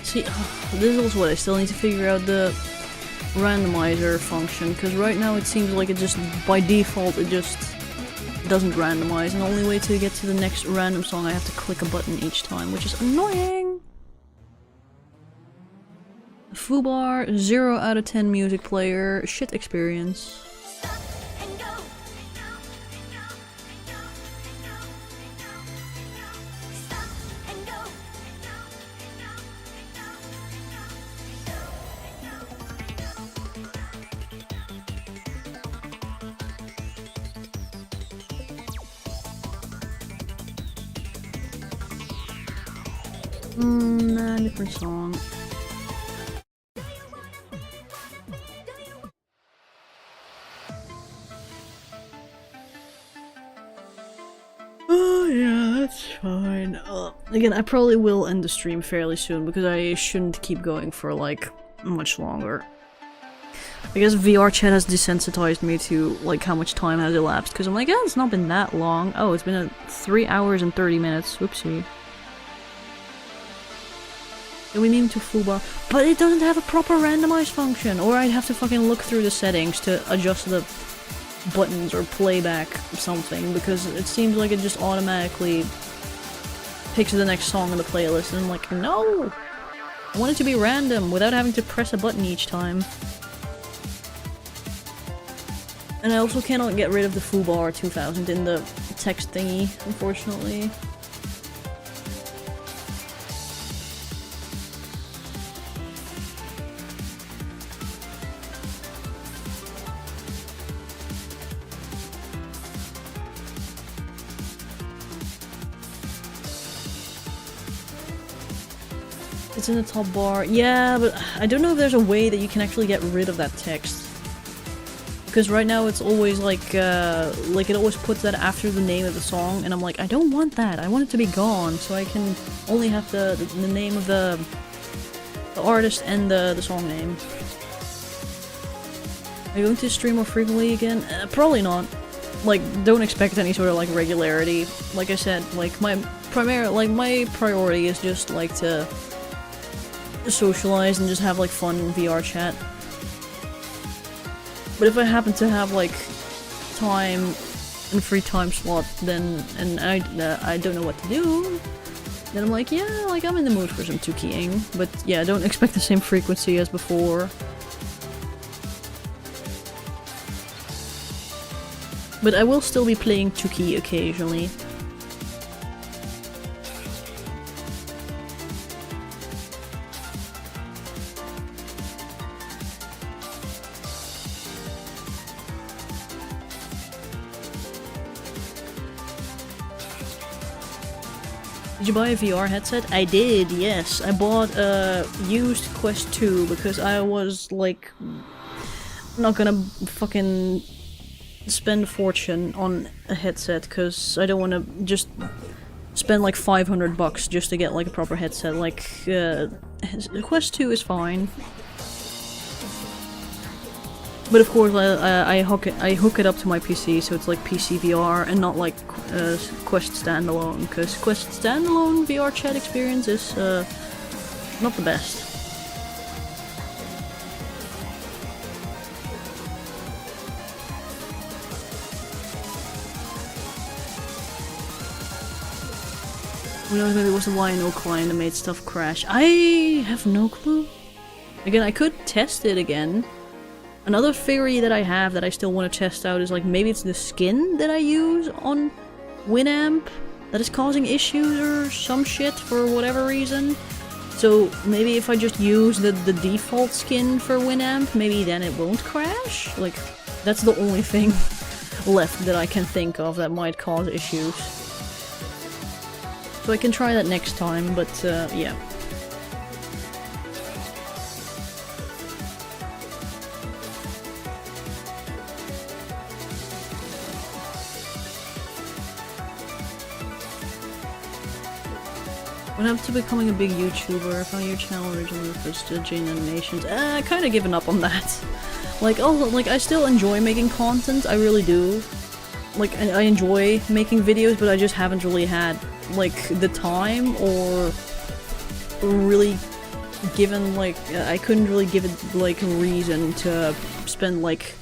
See, this is also what I still need to figure out, the randomizer function, because right now it seems like it just, by default, it just doesn't randomize, and the only way to get to the next random song I have to click a button each time, which is annoying! Foobar, 0 out of 10 music player, shit experience. Nah, different song. Oh yeah, that's fine. Again, I probably will end the stream fairly soon because I shouldn't keep going for like much longer. I guess VR chat has desensitized me to like how much time has elapsed, because I'm like, yeah, it's not been that long. Oh, it's been 3 hours and 30 minutes. Whoopsie. And we need to foobar, but it doesn't have a proper randomize function, or I'd have to fucking look through the settings to adjust the buttons or playback something, because it seems like it just automatically picks the next song on the playlist, and I'm like, no! I want it to be random without having to press a button each time. And I also cannot get rid of the foobar 2000 in the text thingy, unfortunately. It's in the top bar. Yeah, but I don't know if there's a way that you can actually get rid of that text. Because right now it's always like it always puts that after the name of the song, and I'm like, I don't want that. I want it to be gone, so I can only have the name of the artist and the song name. Are you going to stream more frequently again? Probably not. Like, don't expect any sort of like regularity. Like I said, like my priority is just like to socialize and just have like fun VR chat. But if I happen to have like time and free time slot, then and I don't know what to do, then I'm like, yeah, like I'm in the mood for some 2keying. But yeah, don't expect the same frequency as before. But I will still be playing 2key occasionally. Did you buy a VR headset? I did, yes. I bought a used Quest 2 because I was like not gonna fucking spend a fortune on a headset because I don't want to just spend like $500 just to get like a proper headset. Like Quest 2 is fine. But of course I hook it up to my PC, so it's like PC VR and not like Quest standalone, because Quest standalone VR chat experience is not the best. Who knows, maybe it was the YNO client that made stuff crash. I have no clue. Again, I could test it again. Another theory that I have that I still want to test out is like maybe it's the skin that I use on Winamp that is causing issues or some shit for whatever reason. So maybe if I just use the default skin for Winamp, maybe then it won't crash? Like, that's the only thing left that I can think of that might cause issues. So I can try that next time, but yeah. What happened to becoming a big YouTuber? I found your channel originally was to Jane Animations. I kind of given up on that. Like, also, like, I still enjoy making content, I really do. Like, I enjoy making videos, but I just haven't really had, like, the time or really given, like, I couldn't really give it, like, a reason to spend, like,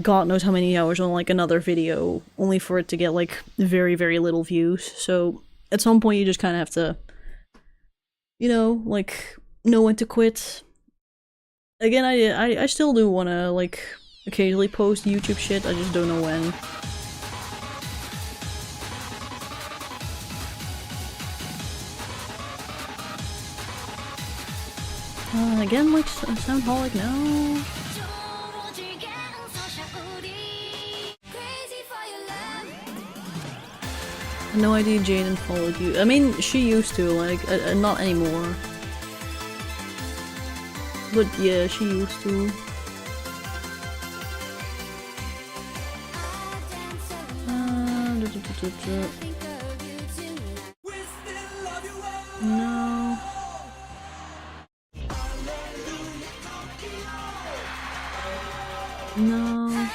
God knows how many hours on, like, another video, only for it to get, like, very, very little views. So, at some point you just kind of have to, you know, like, know when to quit. Again, I still do want to, like, occasionally post YouTube shit, I just don't know when. Again, like, Soundholic, no. No idea Jaden followed you. I mean, she used to, like, not anymore. But yeah, she used to. No. No.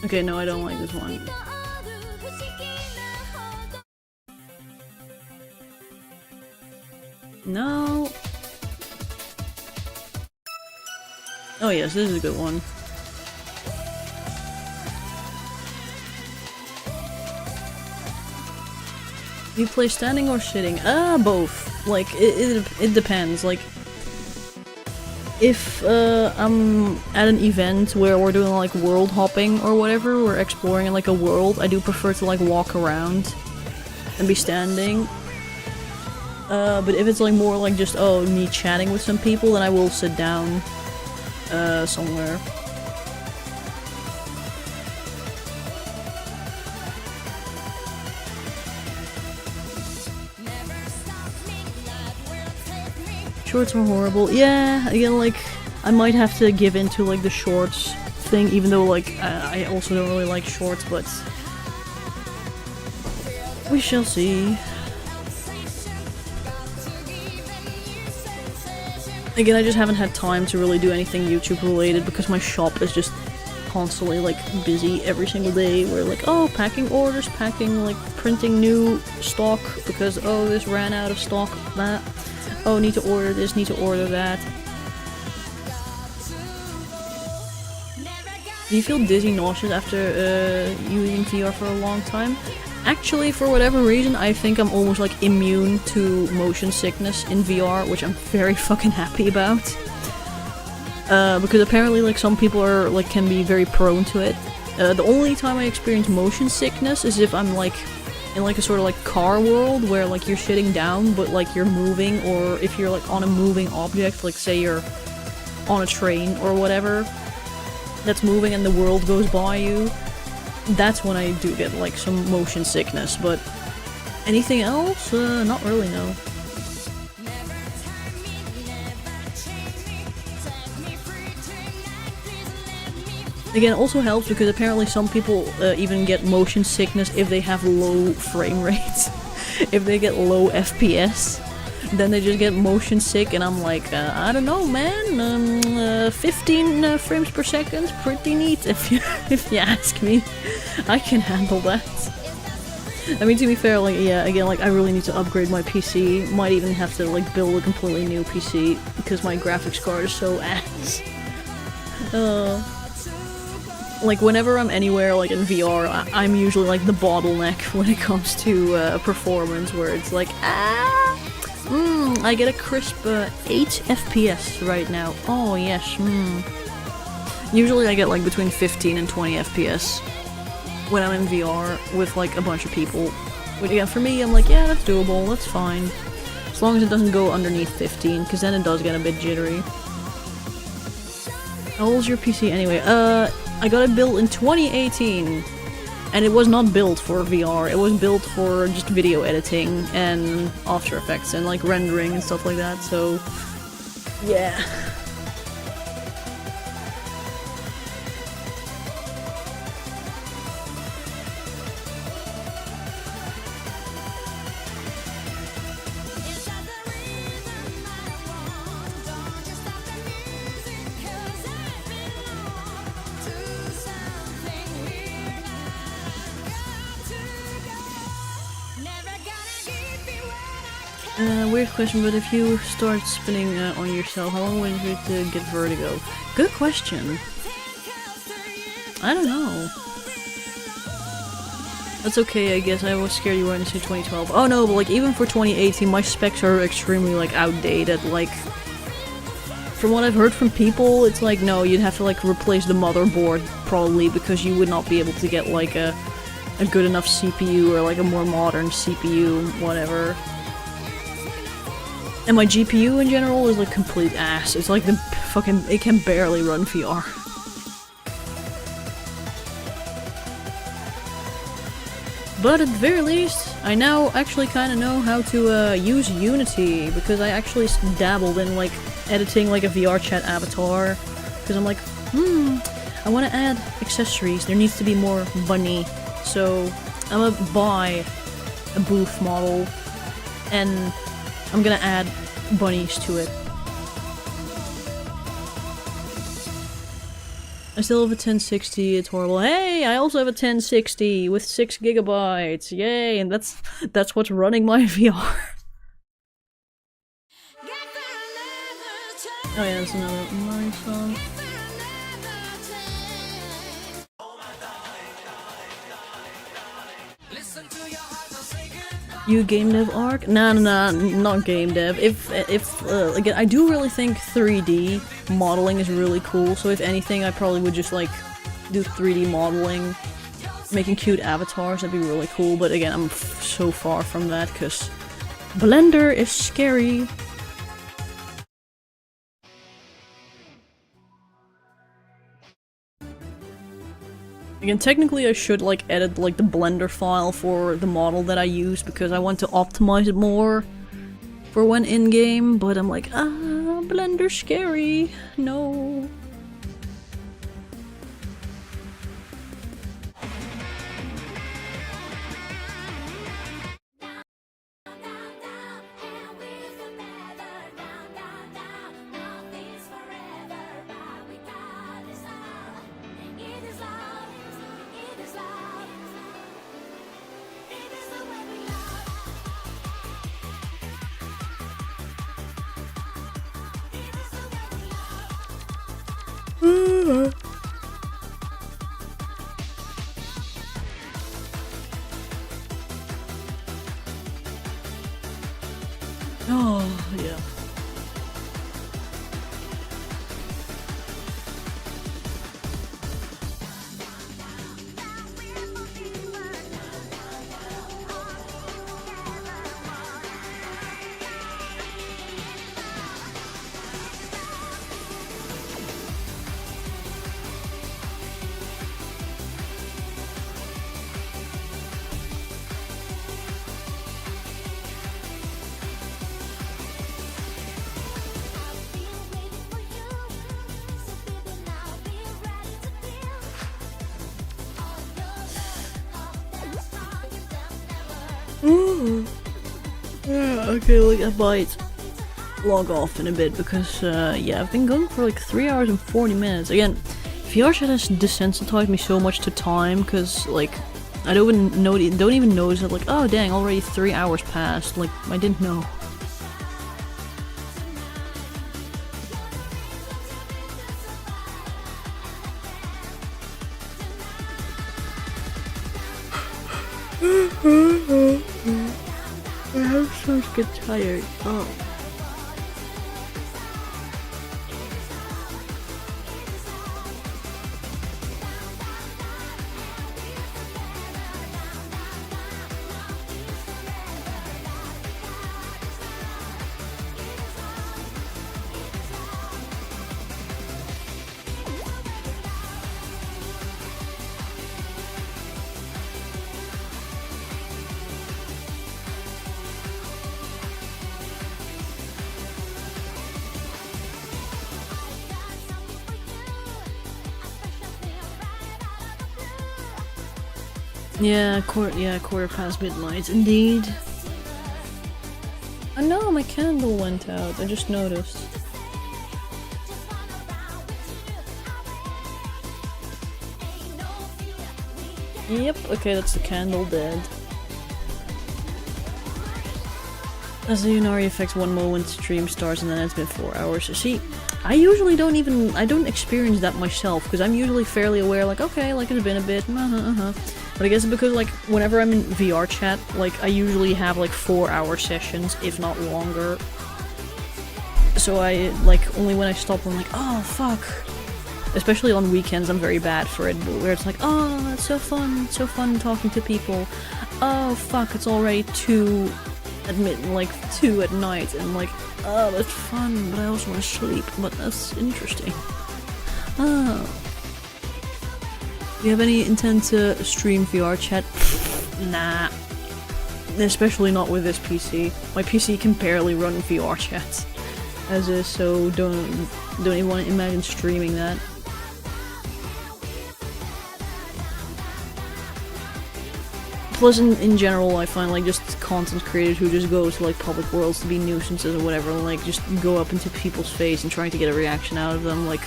Okay, no, I don't like this one. No. Oh yes, this is a good one. You play standing or sitting? Both. Like, it depends. Like, if I'm at an event where we're doing like world hopping or whatever, we're exploring like a world, I do prefer to like walk around and be standing. But if it's like more like just, oh, me chatting with some people, then I will sit down somewhere. Shorts are horrible. Yeah, again, like, I might have to give into like the shorts thing, even though like I also don't really like shorts, but we shall see. Again, I just haven't had time to really do anything YouTube related because my shop is just constantly like busy every single day. We're like, oh, packing orders, packing, like printing new stock because, oh, this ran out of stock, that. Oh, need to order this, need to order that. Do you feel dizzy, nauseous after using VR for a long time? Actually, for whatever reason, I think I'm almost like immune to motion sickness in VR, which I'm very fucking happy about. Because apparently like some people are like can be very prone to it. The only time I experience motion sickness is if I'm like in like a sort of like car world where like you're sitting down but like you're moving, or if you're like on a moving object, like say you're on a train or whatever that's moving and the world goes by you. That's when I do get like some motion sickness, but anything else? Not really, no. Again, it also helps because apparently some people even get motion sickness if they have low frame rates. If they get low FPS, then they just get motion sick, and I'm like, I don't know, man. 15 frames per second, pretty neat if you ask me. I can handle that. I mean, to be fair, like, yeah, again, like, I really need to upgrade my PC. Might even have to like build a completely new PC because my graphics card is so ass. Like, whenever I'm anywhere, like, in VR, I'm usually, like, the bottleneck when it comes to, performance, where it's like, I get a crisp, 8 FPS right now. Oh, yes, Usually I get, like, between 15 and 20 FPS when I'm in VR with, like, a bunch of people. But, yeah, for me, I'm like, yeah, that's doable, that's fine. As long as it doesn't go underneath 15, because then it does get a bit jittery. How old's your PC anyway? I got it built in 2018, and it was not built for VR, it was built for just video editing and After Effects and like rendering and stuff like that, so yeah. Weird question, but if you start spinning on yourself, how long would it take to get vertigo? Good question. I don't know. That's okay, I guess. I was scared you were going to say 2012. Oh no, but like even for 2018, my specs are extremely like outdated. Like, from what I've heard from people, it's like, no, you'd have to like replace the motherboard probably because you would not be able to get like a good enough CPU or like a more modern CPU, whatever. And my GPU in general is like complete ass. It's like the fucking- it can barely run VR. But at the very least, I now actually kind of know how to use Unity, because I actually dabbled in like editing like a VR chat avatar. Because I'm like, I want to add accessories. There needs to be more bunny. So I'm gonna buy a booth model and I'm gonna add bunnies to it. I still have a 1060, it's horrible. Hey, I also have a 1060 with 6 gigabytes, yay, and that's what's running my VR. Oh yeah, that's another Mario song. Listen to your heart, say goodbye. You game dev arc? Nah, not game dev. If again, I do really think 3D modeling is really cool, so if anything, I probably would just like do 3D modeling, making cute avatars, that'd be really cool, but again, I'm so far from that, because Blender is scary. Again, technically I should like edit like the Blender file for the model that I use because I want to optimize it more for when in-game, but I'm like, Blender's scary, no. Oh, yeah. Yeah, okay, like I might log off in a bit because yeah, I've been going for like 3 hours and 40 minutes. Again, VR chat has desensitized me so much to time because like I don't even notice that like, oh dang, already 3 hours passed. Like I didn't know. My hamsters get tired. Oh. Yeah, quarter past midnight, indeed. Oh no, my candle went out, I just noticed. Yep, okay, that's the candle dead. As the Unari affects one moment, stream starts, and then it's been 4 hours. See, I usually I don't experience that myself, because I'm usually fairly aware, like, okay, like, it's been a bit, But I guess because, like, whenever I'm in VR chat, like, I usually have, like, 4-hour sessions, if not longer. So I, like, only when I stop, I'm like, oh, fuck. Especially on weekends, I'm very bad for it, where it's like, oh, it's so fun talking to people. Oh, fuck, it's already 2 at night, and I'm like, oh, that's fun, but I also want to sleep, but that's interesting. Oh. Do you have any intent to stream VR chat? Nah. Especially not with this PC. My PC can barely run VR chat as is, so don't even want to imagine streaming that. Plus, in general, I find like just content creators who just go to like public worlds to be nuisances or whatever, and like just go up into people's face and trying to get a reaction out of them, like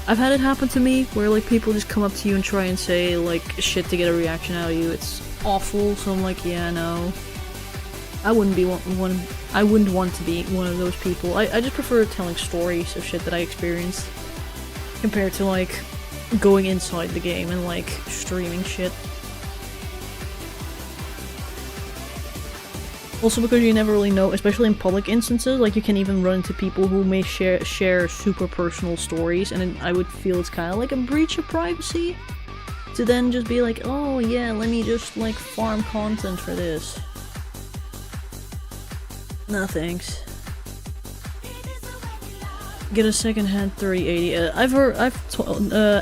I've had it happen to me, where like people just come up to you and try and say like shit to get a reaction out of you. It's awful, so I'm like, yeah, no. I wouldn't want to be one of those people. I just prefer telling stories of shit that I experienced, compared to like going inside the game and like streaming shit. Also because you never really know, especially in public instances, like you can even run into people who may share super personal stories, and then I would feel it's kind of like a breach of privacy to then just be like, oh yeah, let me just like farm content for this. No thanks. Get a secondhand 3080. I've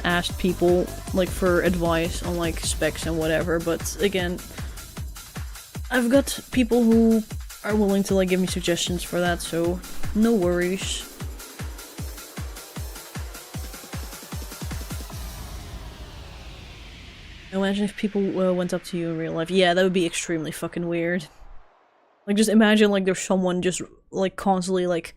asked people like for advice on like specs and whatever, but again, I've got people who are willing to like give me suggestions for that, so no worries. Imagine if people went up to you in real life. Yeah, that would be extremely fucking weird. Like, just imagine like there's someone just like constantly like,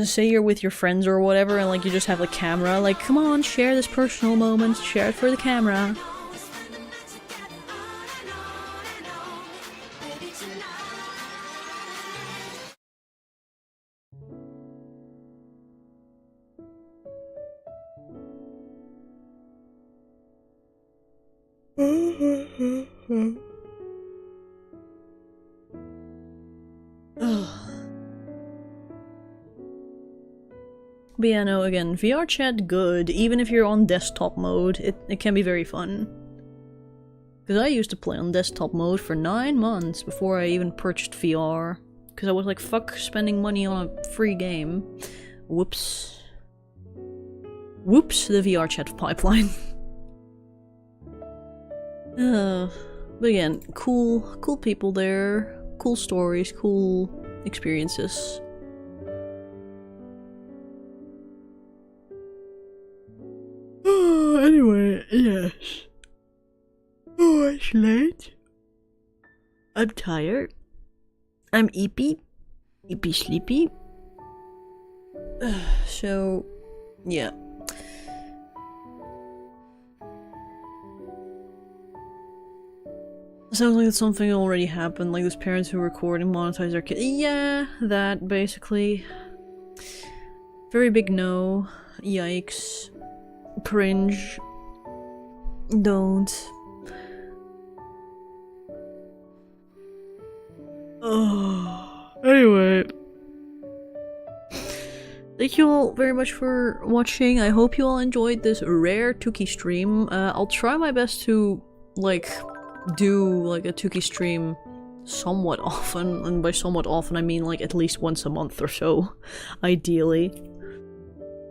say you're with your friends or whatever, and like you just have a camera, like, come on, share this personal moment, share it for the camera. But yeah, no, again, VR chat good, even if you're on desktop mode, it can be very fun. Because I used to play on desktop mode for 9 months before I even purchased VR. Because I was like, fuck spending money on a free game. Whoops. Whoops, the VR chat pipeline. But again, cool people there, cool stories, cool experiences. Anyway, yes. Oh, it's late. I'm tired. I'm eepy sleepy. So, yeah. Sounds like it's something already happened, like those parents who record and monetize their kids. Yeah, that, basically. Very big no. Yikes. Cringe. Don't. Oh. Anyway. Thank you all very much for watching. I hope you all enjoyed this rare Tuki stream. I'll try my best to, like, do like a Tuki stream somewhat often, and by somewhat often I mean like at least once a month or so, ideally.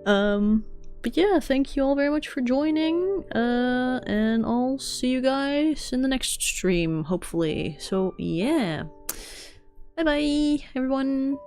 But yeah, thank you all very much for joining, and I'll see you guys in the next stream, hopefully. So yeah, bye bye everyone!